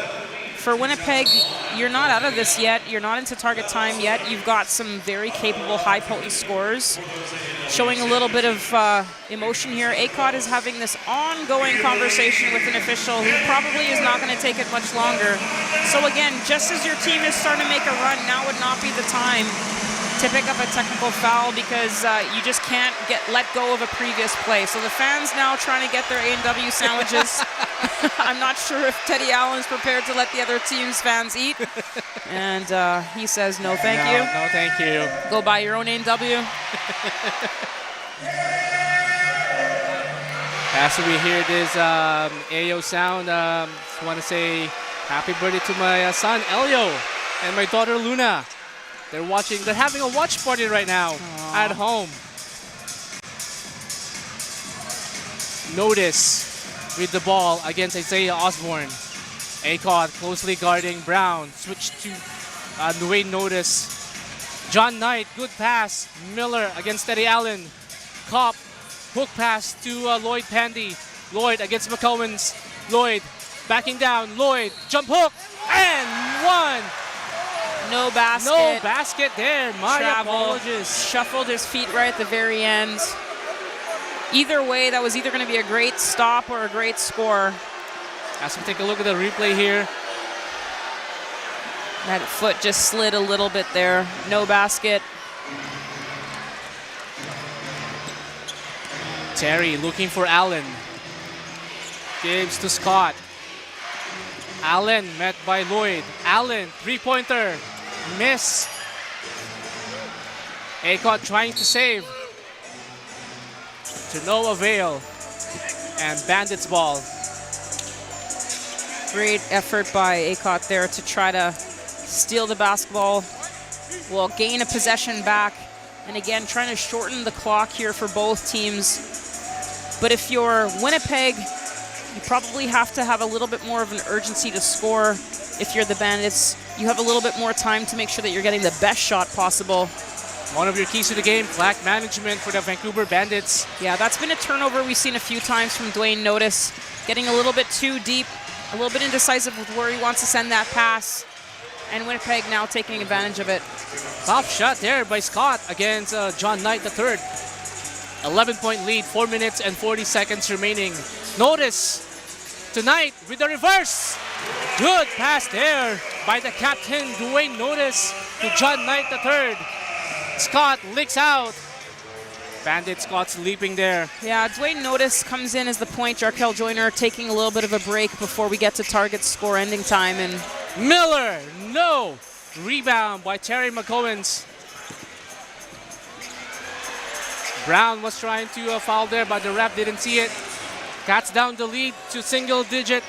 For Winnipeg, you're not out of this yet. You're not into target time yet. You've got some very capable, high-potent scorers. Showing a little bit of emotion here. Acott is having this ongoing conversation with an official who probably is not going to take it much longer. So again, just as your team is starting to make a run, now would not be the time to pick up a technical foul because you just can't let go of a previous play. So the fans now trying to get their A&W sandwiches. I'm not sure if Teddy Allen's prepared to let the other team's fans eat. And he says, no, thank you. No, thank you. Go buy your own A&W. After we hear this AO sound, just want to say happy birthday to my son, Elio, and my daughter, Luna. They're having a watch party right now at home. Notice with the ball against Isaiah Osborne. Acott closely guarding Brown. Switch to Dwayne Notice. John Knight, good pass. Miller against Teddy Allen. Kopp, hook pass to Lloyd Pandy. Lloyd against McCowens. Lloyd backing down. Lloyd, jump hook, and one. No basket. No basket there. My apologies. Shuffled his feet right at the very end. Either way, that was either going to be a great stop or a great score. As we take a look at the replay here. That foot just slid a little bit there. No basket. Terry looking for Allen. Gives to Scott. Allen met by Lloyd. Allen, three-pointer. Miss. Acott trying to save. To no avail. And Bandits ball. Great effort by Acott there to try to steal the basketball. Well, gain a possession back. And again, trying to shorten the clock here for both teams. But if you're Winnipeg, you probably have to have a little bit more of an urgency to score. If you're the Bandits, you have a little bit more time to make sure that you're getting the best shot possible. One of your keys to the game, clock management for the Vancouver Bandits. Yeah, that's been a turnover we've seen a few times from Dwayne Notice. Getting a little bit too deep, a little bit indecisive with where he wants to send that pass. And Winnipeg now taking advantage of it. Top shot there by Scott against John Knight III. 11-point lead, 4 minutes and 40 seconds remaining. Notice tonight with the reverse. Good pass there by the captain, Dwayne Notice, to John Knight III. Scott licks out. Bandit Scott's leaping there. Yeah, Dwayne Notice comes in as the point. Jarkel Joyner taking a little bit of a break before we get to target score ending time. And Miller, no. Rebound by Terry McCowens. Brown was trying to foul there, but the ref didn't see it. Cuts down the lead to single digit.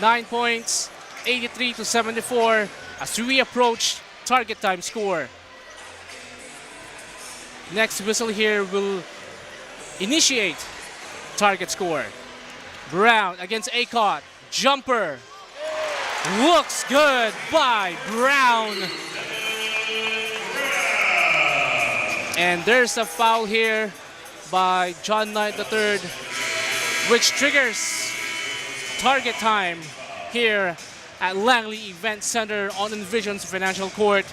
9 points, 83-74 as we approach target time score. Next whistle here will initiate target score. Brown against Acott. Jumper. Looks good by Brown. And there's a foul here by John Knight III, which triggers target time here at Langley Event Center on Envision's Financial Court.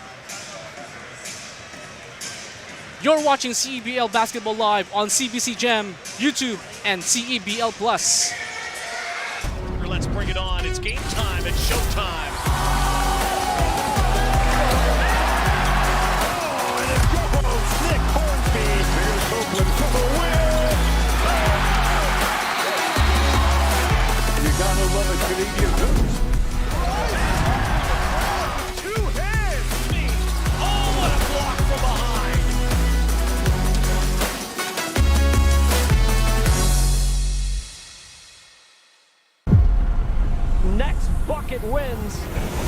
You're watching CEBL Basketball Live on CBC Gem, YouTube, and CEBL Plus. Let's bring it on. It's game time. It's showtime. You gotta love a Canadian hoops. Two hands. Oh, what a block from behind. bucket wins.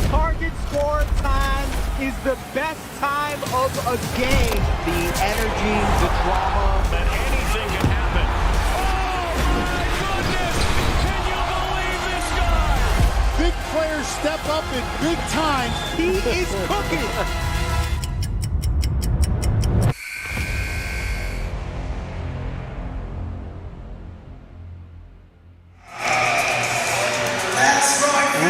Target score time is the best time of a game. The energy, the drama, and anything can happen. Oh my goodness! Can you believe this guy? Big players step up in big time. He is cooking.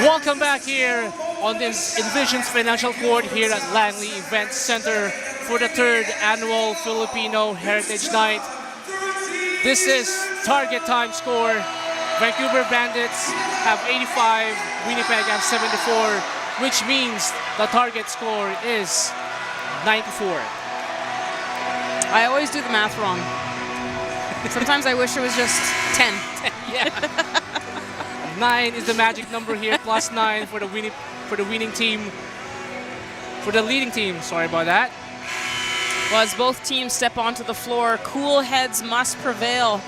Welcome back here on this Envision's Financial Court here at Langley Event Center for the 3rd annual Filipino Heritage Night. This is target time score. Vancouver Bandits have 85, Winnipeg have 74, which means the target score is 94. I always do the math wrong. Sometimes I wish it was just 10. Yeah. 9 is the magic number here, plus 9 for the winning team. For the leading team, sorry about that. Well, as both teams step onto the floor, cool heads must prevail.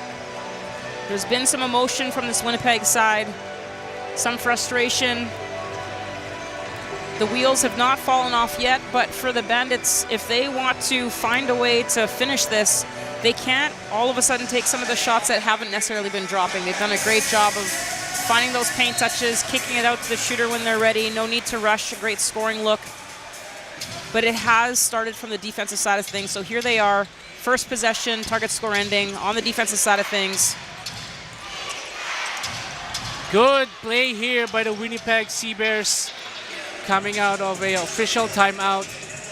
There's been some emotion from this Winnipeg side, some frustration. The wheels have not fallen off yet, but for the Bandits, if they want to find a way to finish this, they can't all of a sudden take some of the shots that haven't necessarily been dropping. They've done a great job of finding those paint touches, kicking it out to the shooter when they're ready. No need to rush, a great scoring look. But it has started from the defensive side of things. So here they are, first possession, target score ending on the defensive side of things. Good play here by the Winnipeg Seabears coming out of an official timeout,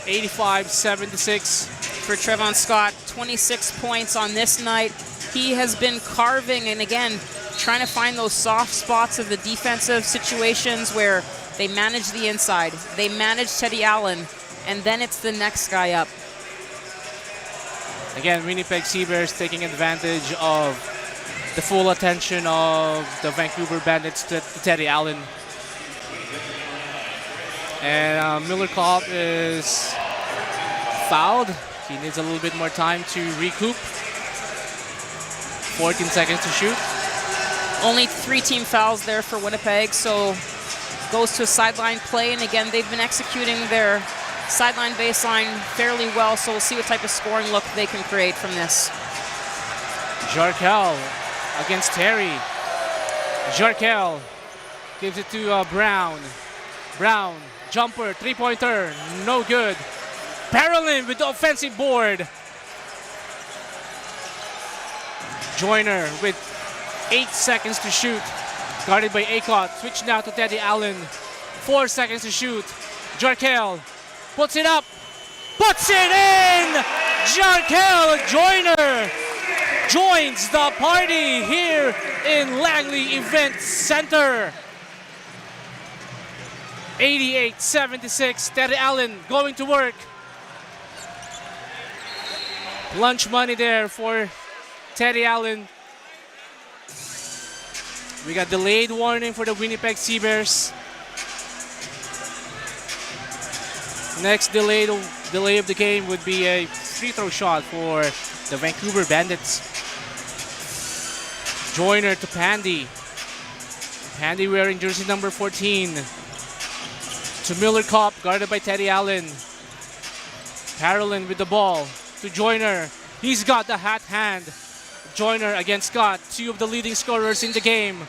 85-76. For Trevon Scott, 26 points on this night. He has been carving, and again, trying to find those soft spots of the defensive situations where they manage the inside, they manage Teddy Allen, and then it's the next guy up. Again, Winnipeg Seabears taking advantage of the full attention of the Vancouver Bandits to Teddy Allen. And Miller Kopp is fouled. He needs a little bit more time to recoup. 14 seconds to shoot. Only 3 team fouls there for Winnipeg, so goes to a sideline play. And again, they've been executing their sideline baseline fairly well, so we'll see what type of scoring look they can create from this. Jarkel against Terry. Jarkel gives it to Brown. Brown, jumper, three-pointer, no good. Parolin with the offensive board. Joyner with 8 seconds to shoot. Guarded by Acott. Switch now to Teddy Allen. 4 seconds to shoot. Jarkel puts it up. Puts it in! Jarkel Joyner joins the party here in Langley Event Center. 88-76. Teddy Allen going to work. Lunch money there for Teddy Allen. We got delayed warning for the Winnipeg Seabears. Next delay of the game would be a free throw shot for the Vancouver Bandits. Joyner to Pandy. Pandy wearing jersey number 14. To Miller Kopp, guarded by Teddy Allen. Parolin with the ball to Joyner. He's got the hot hand. Joyner against Scott, 2 of the leading scorers in the game.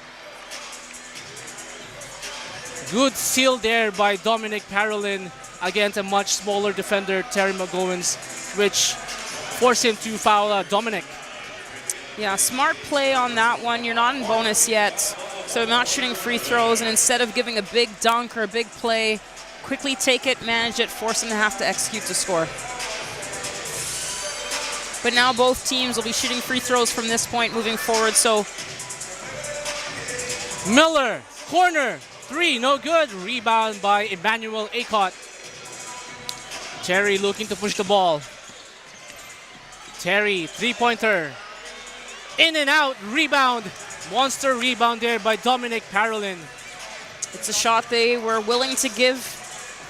Good steal there by Dominic Parolin against a much smaller defender, Terry McGowens, which forced him to foul Dominic. Yeah, smart play on that one. You're not in bonus yet, so not shooting free throws, and instead of giving a big dunk or a big play, quickly take it, manage it, force them to have to execute to score. But now both teams will be shooting free throws from this point moving forward, so. Miller, corner, 3, no good. Rebound by Emmanuel Acott. Terry looking to push the ball. Terry, three-pointer. In and out, rebound. Monster rebound there by Dominic Parolin. It's a shot they were willing to give.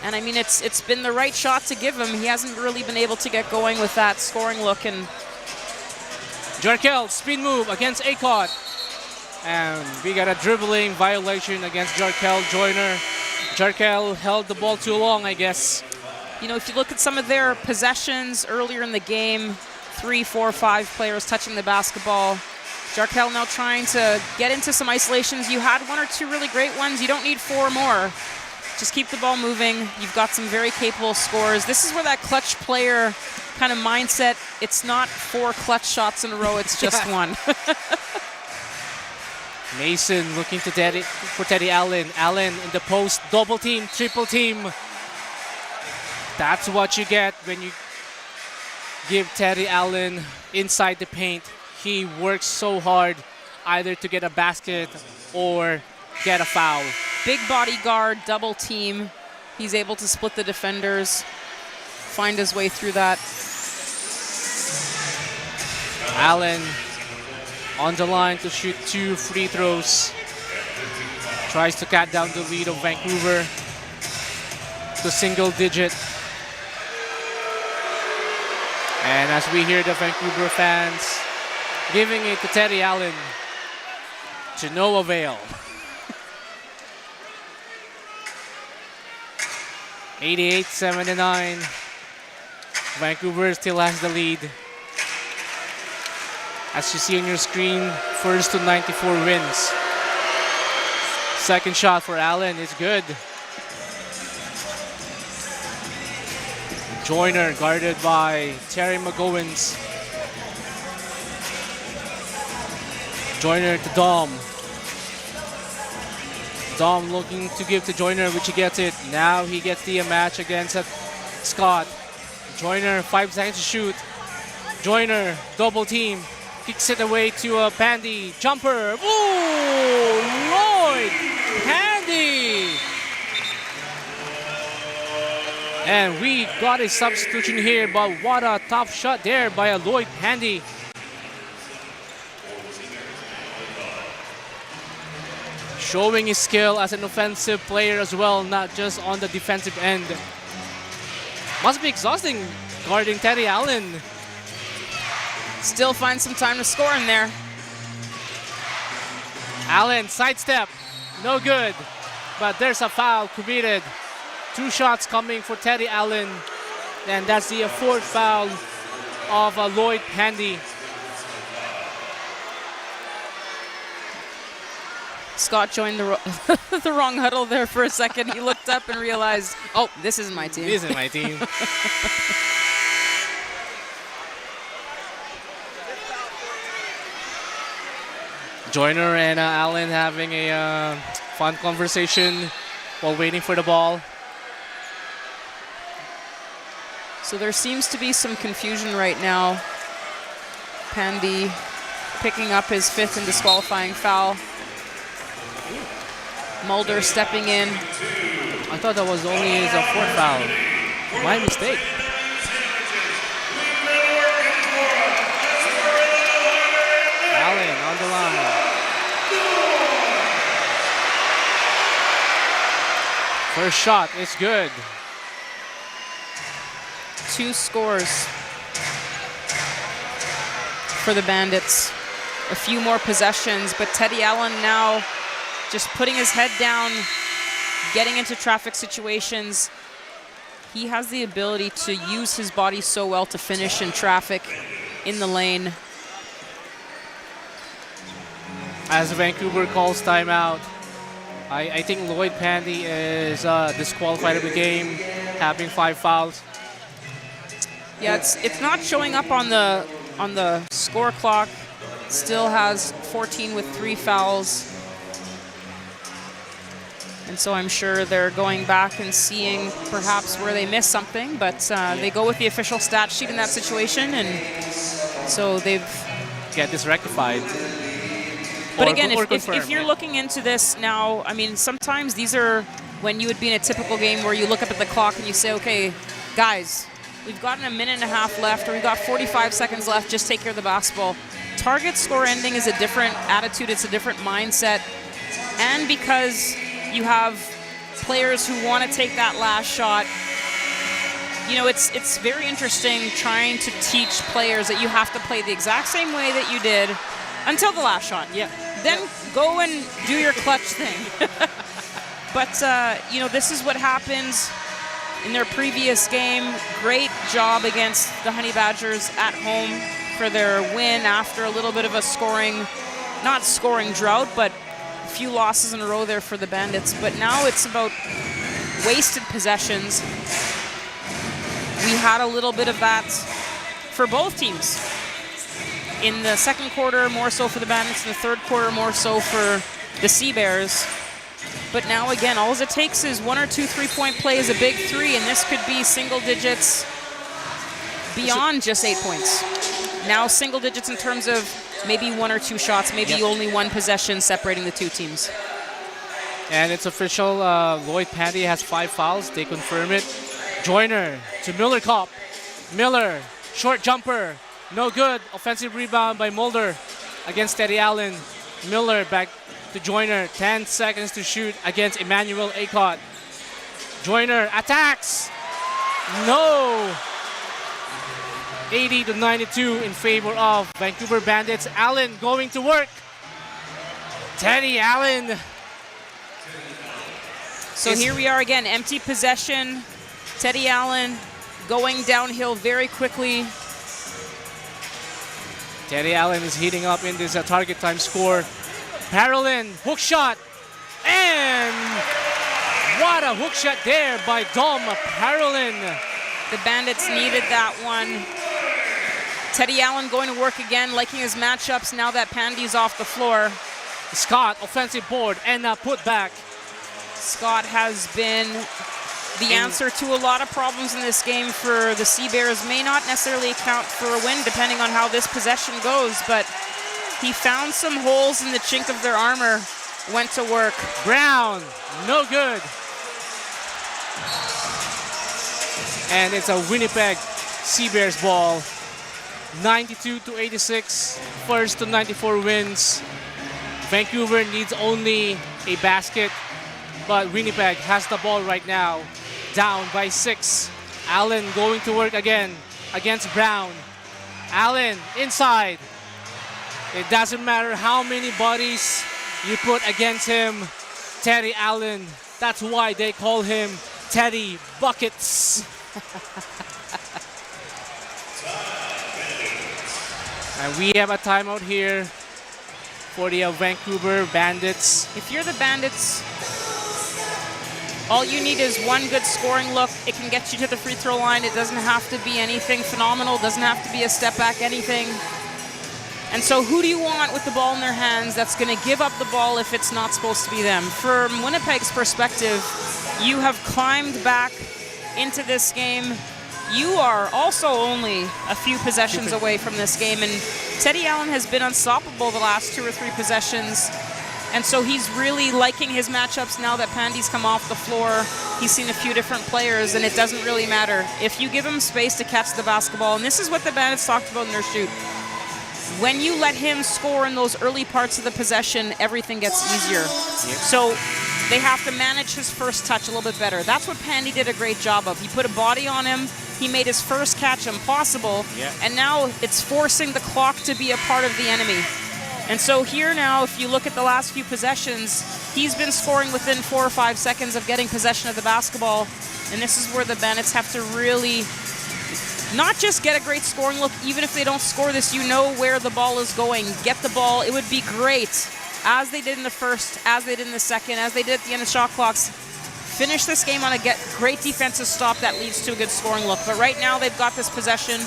And I mean, it's been the right shot to give him. He hasn't really been able to get going with that scoring look. And Jarkel, spin move against Acott. And we got a dribbling violation against Jarkel Joyner. Jarkel held the ball too long, I guess. You know, if you look at some of their possessions earlier in the game, 3, 4, 5 players touching the basketball. Jarkel now trying to get into some isolations. You had 1 or 2 really great ones. You don't need 4 more. Just keep the ball moving. You've got some very capable scorers. This is where that clutch player kind of mindset, it's not 4 clutch shots in a row, it's just 1. Mason looking to for Teddy Allen. Allen in the post, double team, triple team. That's what you get when you give Teddy Allen inside the paint. He works so hard either to get a basket or get a foul. Big body guard, double team. He's able to split the defenders, find his way through that. Allen on the line to shoot 2 free throws. Tries to cut down the lead of Vancouver to single digit. And as we hear the Vancouver fans giving it to Teddy Allen, to no avail. 88-79. Vancouver still has the lead. As you see on your screen, first to 94 wins. Second shot for Allen is good. Joyner guarded by Terry McGowens. Joyner to Dom. Dom looking to give to Joyner, which he gets it. Now he gets the match against Scott. Joyner, 5 seconds to shoot. Joyner, double team. Kicks it away to Pandy. Jumper. Ooh, Lloyd Pandy. And we got a substitution here, but what a tough shot there by a Lloyd Pandy. Showing his skill as an offensive player as well, not just on the defensive end. Must be exhausting guarding Teddy Allen. Still find some time to score in there. Allen, sidestep, no good. But there's a foul committed. 2 shots coming for Teddy Allen. And that's the 4th foul of Lloyd Pandy. Scott joined the, the wrong huddle there for a second. He looked up and realized, oh, this isn't my team. This isn't my team. Joyner and Allen having a fun conversation while waiting for the ball. So there seems to be some confusion right now. Pandy picking up his 5th and disqualifying foul. Mulder stepping in. I thought that was only his 4th foul. My mistake. Allen on the line. First shot is good. 2 scores for the Bandits. A few more possessions, but Teddy Allen now just putting his head down, getting into traffic situations. He has the ability to use his body so well to finish in traffic in the lane. As Vancouver calls timeout, I think Lloyd Pandy is disqualified of the game, having 5 fouls. Yeah, it's not showing up on the score clock. Still has 14 with 3 fouls. And so I'm sure they're going back and seeing perhaps where they missed something, but they go with the official stat sheet in that situation, and so they've get this rectified. But again, if you're looking into this now, I mean, sometimes these are when you would be in a typical game where you look up at the clock and you say, okay, guys, we've got a minute and a half left, or we've got 45 seconds left, just take care of the basketball. Target score ending is a different attitude, it's a different mindset, and because you have players who want to take that last shot, you know, it's very interesting trying to teach players that you have to play the exact same way that you did until the last shot. Yeah. Then go and do your clutch thing. But, this is what happens in their previous game. Great job against the Honey Badgers at home for their win after a little bit of a not scoring drought, but a few losses in a row there for the Bandits. But now it's about wasted possessions. We had a little bit of that for both teams. In the second quarter, more so for the Bandits. In the third quarter, more so for the Sea Bears. But now again, all it takes is 1 or 2 3-point plays, a big three, and this could be single digits beyond just 8 points. Now single digits in terms of maybe 1 or 2 shots, maybe only 1 possession separating the two teams. And it's official, Lloyd Pandy has 5 fouls. They confirm it. Joyner to Miller Kopp. Miller, short jumper, no good. Offensive rebound by Mulder against Teddy Allen. Miller back to Joyner. 10 seconds to shoot against Emmanuel Acott. Joyner attacks. No. 80-92 in favor of Vancouver Bandits. Allen going to work. Teddy Allen. So here we are again, empty possession. Teddy Allen going downhill very quickly. Teddy Allen is heating up in this target time score. Parolin, hook shot. And what a hook shot there by Dom Parolin. The Bandits needed that one. Teddy Allen going to work again, liking his matchups now that Pandy's off the floor. Scott, offensive board and put back. Scott has been the answer to a lot of problems in this game for the Sea Bears. May not necessarily account for a win depending on how this possession goes, but he found some holes in the chink of their armor, went to work. Brown, no good. And it's a Winnipeg Sea Bears ball. 92-86, first to 94 wins. Vancouver needs only a basket, but Winnipeg has the ball right now, down by 6. Allen going to work again against Brown. Allen inside. It doesn't matter how many bodies you put against him. Teddy Allen, that's why they call him Teddy Buckets. And we have a timeout here for the Vancouver Bandits. If you're the Bandits, all you need is one good scoring look. It can get you to the free throw line. It doesn't have to be anything phenomenal. It doesn't have to be a step back, anything. And so who do you want with the ball in their hands that's going to give up the ball if it's not supposed to be them? From Winnipeg's perspective, you have climbed back into this game. You are also only a few possessions away from this game, and Teddy Allen has been unstoppable the last 2 or 3 possessions, and so he's really liking his matchups now that Pandy's come off the floor. He's seen a few different players, and it doesn't really matter. If you give him space to catch the basketball, and this is what the Bandits talked about in their shoot, when you let him score in those early parts of the possession, everything gets easier. So they have to manage his first touch a little bit better. That's what Pandy did a great job of. He put a body on him. He made his first catch impossible, and now it's forcing the clock to be a part of the enemy. And so here now, if you look at the last few possessions, he's been scoring within 4 or 5 seconds of getting possession of the basketball, and this is where the Bandits have to really not just get a great scoring look. Even if they don't score this, you know where the ball is going. Get the ball. It would be great, as they did in the first, as they did in the second, as they did at the end of shot clocks. Finish this game on a great defensive stop that leads to a good scoring look. But right now they've got this possession.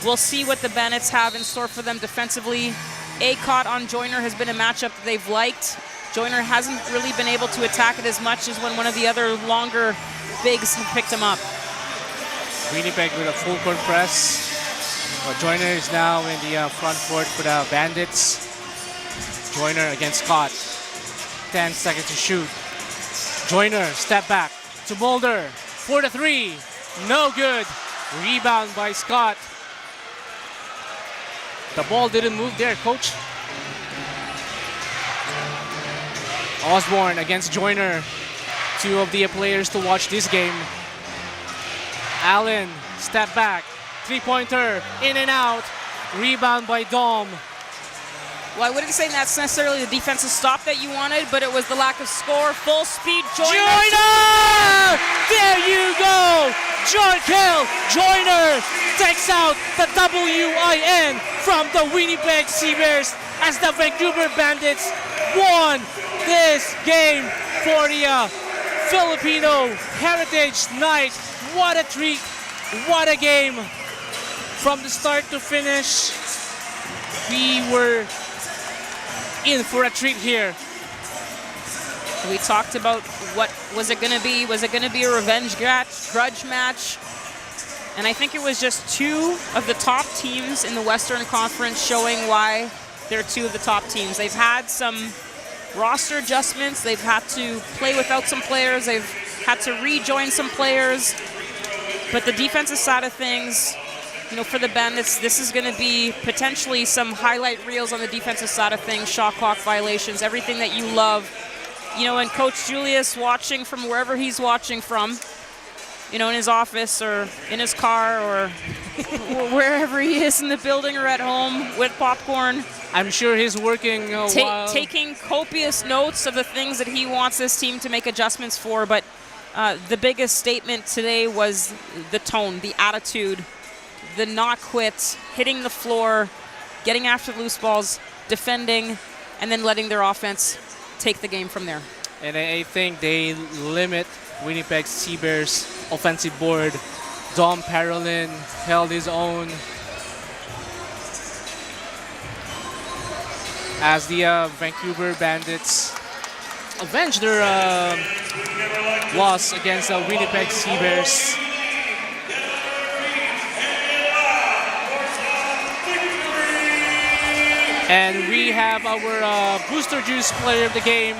We'll see what the Bandits have in store for them defensively. Acott on Joyner has been a matchup that they've liked. Joyner hasn't really been able to attack it as much as when one of the other longer bigs have picked him up. Winnipeg with a full court press. But Joyner is now in the front court for the Bandits. Joyner against Scott. 10 seconds to shoot. Joyner, step back to Mulder for the 3. No good. Rebound by Scott. The ball didn't move there, coach. Osborne against Joyner. 2 of the players to watch this game. Allen, step back. 3-pointer, in and out. Rebound by Dom. Well, I wouldn't say that's necessarily the defensive stop that you wanted, but it was the lack of score. Full speed Joyner! There you go! Jarkel Joyner takes out the WIN from the Winnipeg CEBL as the Vancouver Bandits won this game for the Filipino Heritage Night. What a treat! What a game! From the start to finish, we were in for a treat here. We talked about what was it going to be. Was it going to be a revenge grudge match? And I think it was just two of the top teams in the Western Conference showing why they're two of the top teams. They've had some roster adjustments. They've had to play without some players. They've had to rejoin some players. But the defensive side of things, for the Bandits, this is going to be potentially some highlight reels on the defensive side of things, shot clock violations, everything that you love. And Coach Julius watching from wherever he's watching from, in his office or in his car or wherever he is in the building or at home with popcorn. I'm sure he's working taking copious notes of the things that he wants this team to make adjustments for. But the biggest statement today was the tone, the attitude, the not quit, hitting the floor, getting after loose balls, defending, and then letting their offense take the game from there. And I think they limit Winnipeg CEBL's offensive board. Dom Parolin held his own as the Vancouver Bandits avenged their loss against the Winnipeg CEBL. And we have our Booster Juice player of the game,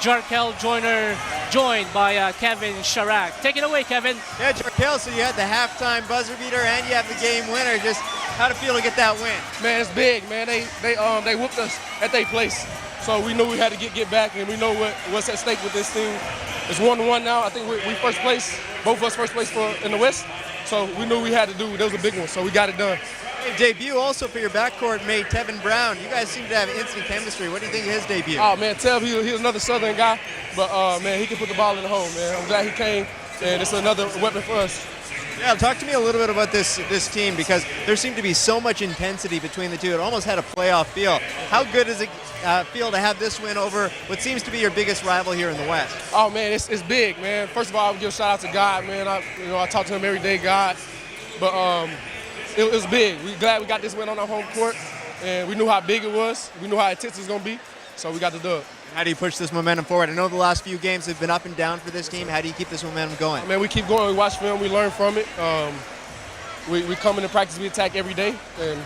Jarkel Joyner, joined by Kevin Sharak. Take it away, Kevin. Yeah, Jarkel, so you had the halftime buzzer beater and you have the game winner. Just how'd it feel to get that win? Man, it's big, man. They whooped us at their place. So we knew we had to get back, and we know what's at stake with this team. It's 1-1 now. I think we first place, both of us first place in the West. So we knew we had to do. That was a big one, so we got it done. Debut also for your backcourt mate, Tevin Brown. You guys seem to have instant chemistry. What do you think of his debut? Oh, man, Tev, he's another Southern guy, but, man, he can put the ball in the hole, man. I'm glad he came, and it's another weapon for us. Yeah, talk to me a little bit about this team, because there seemed to be so much intensity between the two. It almost had a playoff feel. How good does it feel to have this win over what seems to be your biggest rival here in the West? Oh, man, it's big, man. First of all, I would give a shout out to God, man. I talk to him every day, God. But it was big. We're glad we got this win on our home court, and we knew how big it was. We knew how intense it was going to be, so we got the dub. How do you push this momentum forward? I know the last few games have been up and down for this team. How do you keep this momentum going? Man, we keep going. We watch film. We learn from it. We come into practice. We attack every day, and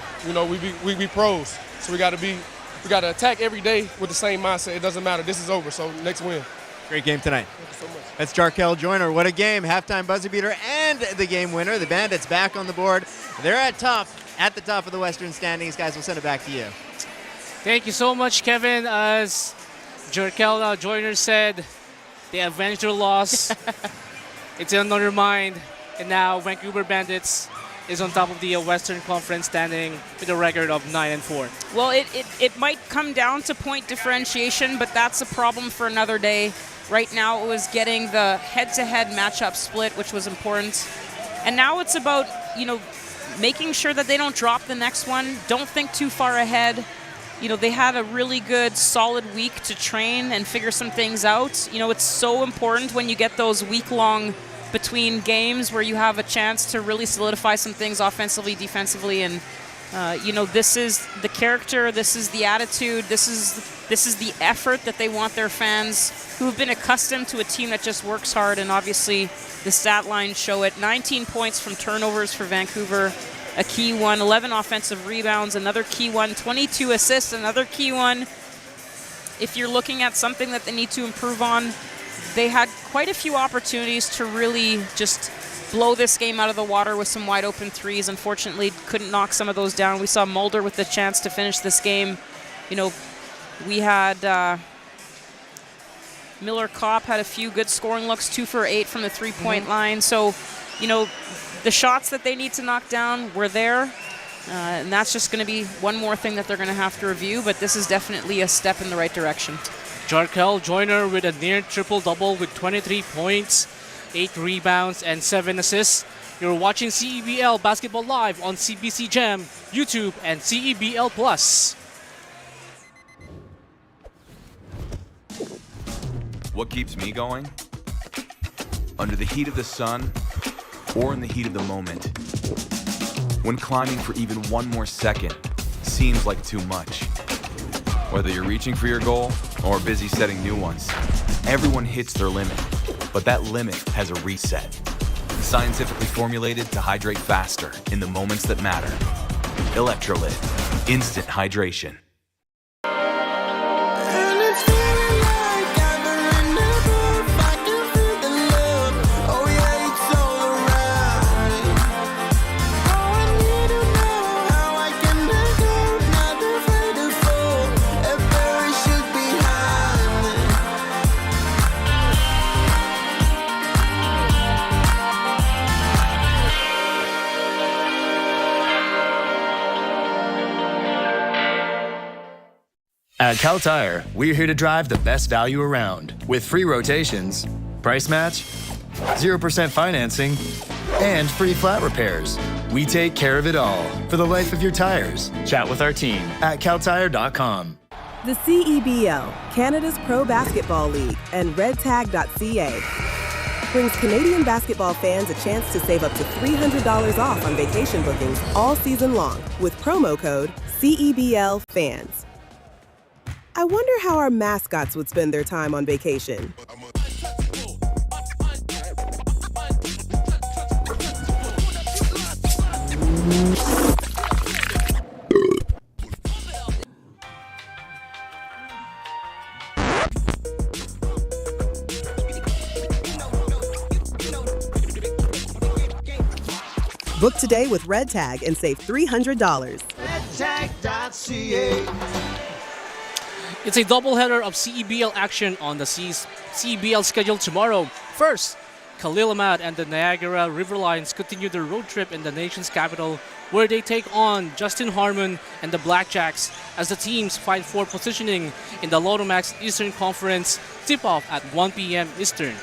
we be pros. So we got to attack every day with the same mindset. It doesn't matter. This is over. So next win. Great game tonight. Thank you so much. That's Jarkel Joyner. What a game. Halftime buzzer beater and the game winner. The Bandits back on the board. They're at the top of the Western standings. Guys, we'll send it back to you. Thank you so much, Kevin. As Jarkel Joyner said, they avenged their loss. It's in their mind. And now Vancouver Bandits is on top of the Western Conference standing with a record of 9-4. Well, it might come down to point differentiation, but that's a problem for another day. Right now it was getting the head-to-head matchup split, which was important. And now it's about, making sure that they don't drop the next one. Don't think too far ahead. They had a really good, solid week to train and figure some things out. It's so important when you get those week-long between games where you have a chance to really solidify some things offensively, defensively, and this is the character, this is the attitude, this is the effort that they want their fans who have been accustomed to a team that just works hard, and obviously the stat lines show it. 19 points from turnovers for Vancouver, a key one, 11 offensive rebounds, another key one, 22 assists, another key one. If you're looking at something that they need to improve on, they had quite a few opportunities to really just blow this game out of the water with some wide open threes. Unfortunately, couldn't knock some of those down. We saw Mulder with the chance to finish this game. We had Miller Kopp had a few good scoring looks, 2 for 8 from the three-point line. So, the shots that they need to knock down were there. And that's just going to be one more thing that they're going to have to review, but this is definitely a step in the right direction. Jarkel Joyner with a near triple-double with 23 points, 8 rebounds, and 7 assists. You're watching CEBL Basketball Live on CBC Gem, YouTube, and CEBL Plus. What keeps me going? Under the heat of the sun or in the heat of the moment. When climbing for even one more second seems like too much. Whether you're reaching for your goal or busy setting new ones, everyone hits their limit, but that limit has a reset. Scientifically formulated to hydrate faster in the moments that matter. Electrolyte, instant hydration. At Cal Tire, we're here to drive the best value around with free rotations, price match, 0% financing, and free flat repairs. We take care of it all for the life of your tires. Chat with our team at caltire.com. The CEBL, Canada's Pro Basketball League, and redtag.ca brings Canadian basketball fans a chance to save up to $300 off on vacation bookings all season long with promo code CEBLFans. I wonder how our mascots would spend their time on vacation. Book today with Red Tag and save $300. Redtag.ca. It's a doubleheader of CEBL action on the CEBL schedule tomorrow. First, Khalil Ahmad and the Niagara River Lions continue their road trip in the nation's capital, where they take on Justin Harmon and the Blackjacks as the teams fight for positioning in the Lotomax Eastern Conference. Tip-off at 1 p.m. Eastern.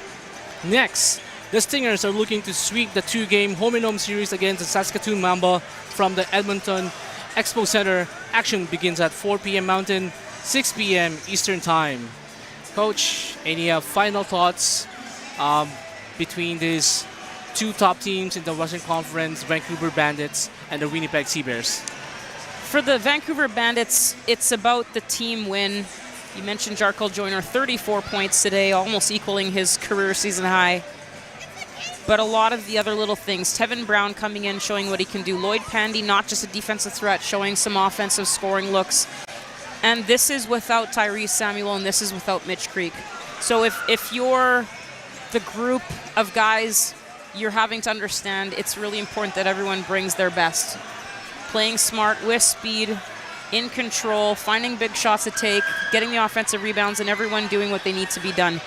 Next, the Stingers are looking to sweep the 2-game home-and-home series against the Saskatoon Mamba from the Edmonton Expo Center. Action begins at 4 p.m. Mountain, 6 p.m. Eastern Time. Coach, any final thoughts between these two top teams in the Western Conference, Vancouver Bandits and the Winnipeg Seabears? For the Vancouver Bandits, it's about the team win. You mentioned Jarkel Joyner, 34 points today, almost equaling his career season high. But a lot of the other little things. Tevin Brown coming in, showing what he can do. Lloyd Pandy, not just a defensive threat, showing some offensive scoring looks. And this is without Tyrese Samuel, and this is without Mitch Creek. So if you're the group of guys, you're having to understand it's really important that everyone brings their best. Playing smart, with speed, in control, finding big shots to take, getting the offensive rebounds, and everyone doing what they need to be done.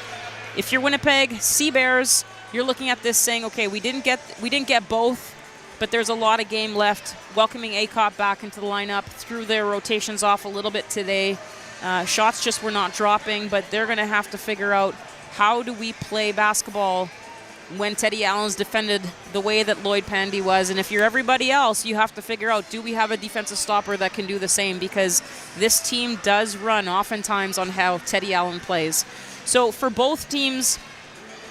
If you're Winnipeg Seabears, you're looking at this saying, okay, we didn't get both, but there's a lot of game left. Welcoming ACOP back into the lineup, threw their rotations off a little bit today. Shots just were not dropping, but they're going to have to figure out how do we play basketball when Teddy Allen's defended the way that Lloyd Pandy was. And if you're everybody else, you have to figure out, do we have a defensive stopper that can do the same? Because this team does run oftentimes on how Teddy Allen plays. So for both teams,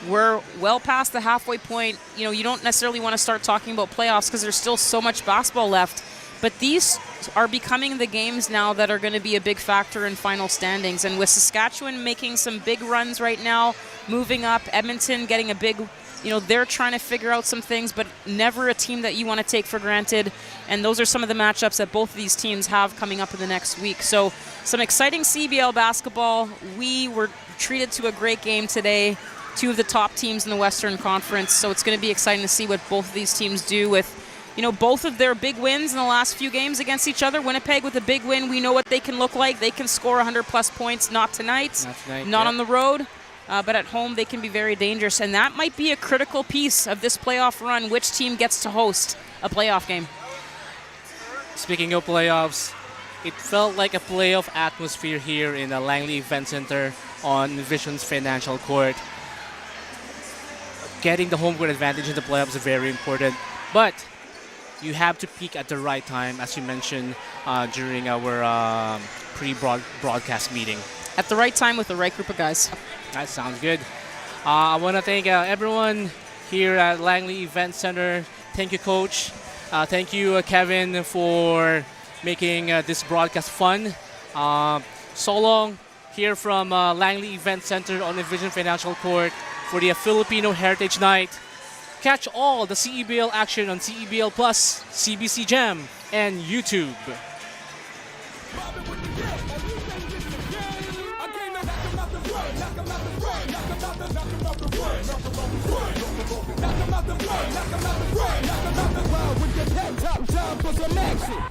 we're well past the halfway point. You know, you don't necessarily want to start talking about playoffs because there's still so much basketball left. But these are becoming the games now that are going to be a big factor in final standings. And with Saskatchewan making some big runs right now, moving up, Edmonton getting a big, they're trying to figure out some things, but never a team that you want to take for granted. And those are some of the matchups that both of these teams have coming up in the next week. So some exciting CBL basketball. We were treated to a great game today. Two of the top teams in the Western Conference. So it's going to be exciting to see what both of these teams do with, both of their big wins in the last few games against each other. Winnipeg with a big win, we know what they can look like. They can score 100-plus points, not tonight, not on the road. But at home, they can be very dangerous. And that might be a critical piece of this playoff run, which team gets to host a playoff game. Speaking of playoffs, it felt like a playoff atmosphere here in the Langley Event Center on Envision's Financial Court. Getting the home court advantage in the playoffs is very important, but you have to peak at the right time, as you mentioned during our pre-broadcast meeting. At the right time with the right group of guys. That sounds good. I want to thank everyone here at Langley Event Center. Thank you, Coach. Thank you, Kevin, for making this broadcast fun. So long here from Langley Event Center on Envision Financial Court for the Filipino Heritage Night. Catch all the CEBL action on CEBL Plus, CBC Jam, and YouTube. Knock 'em out the run, knock 'em out the run, knock 'em out the run, with your head top down for some action.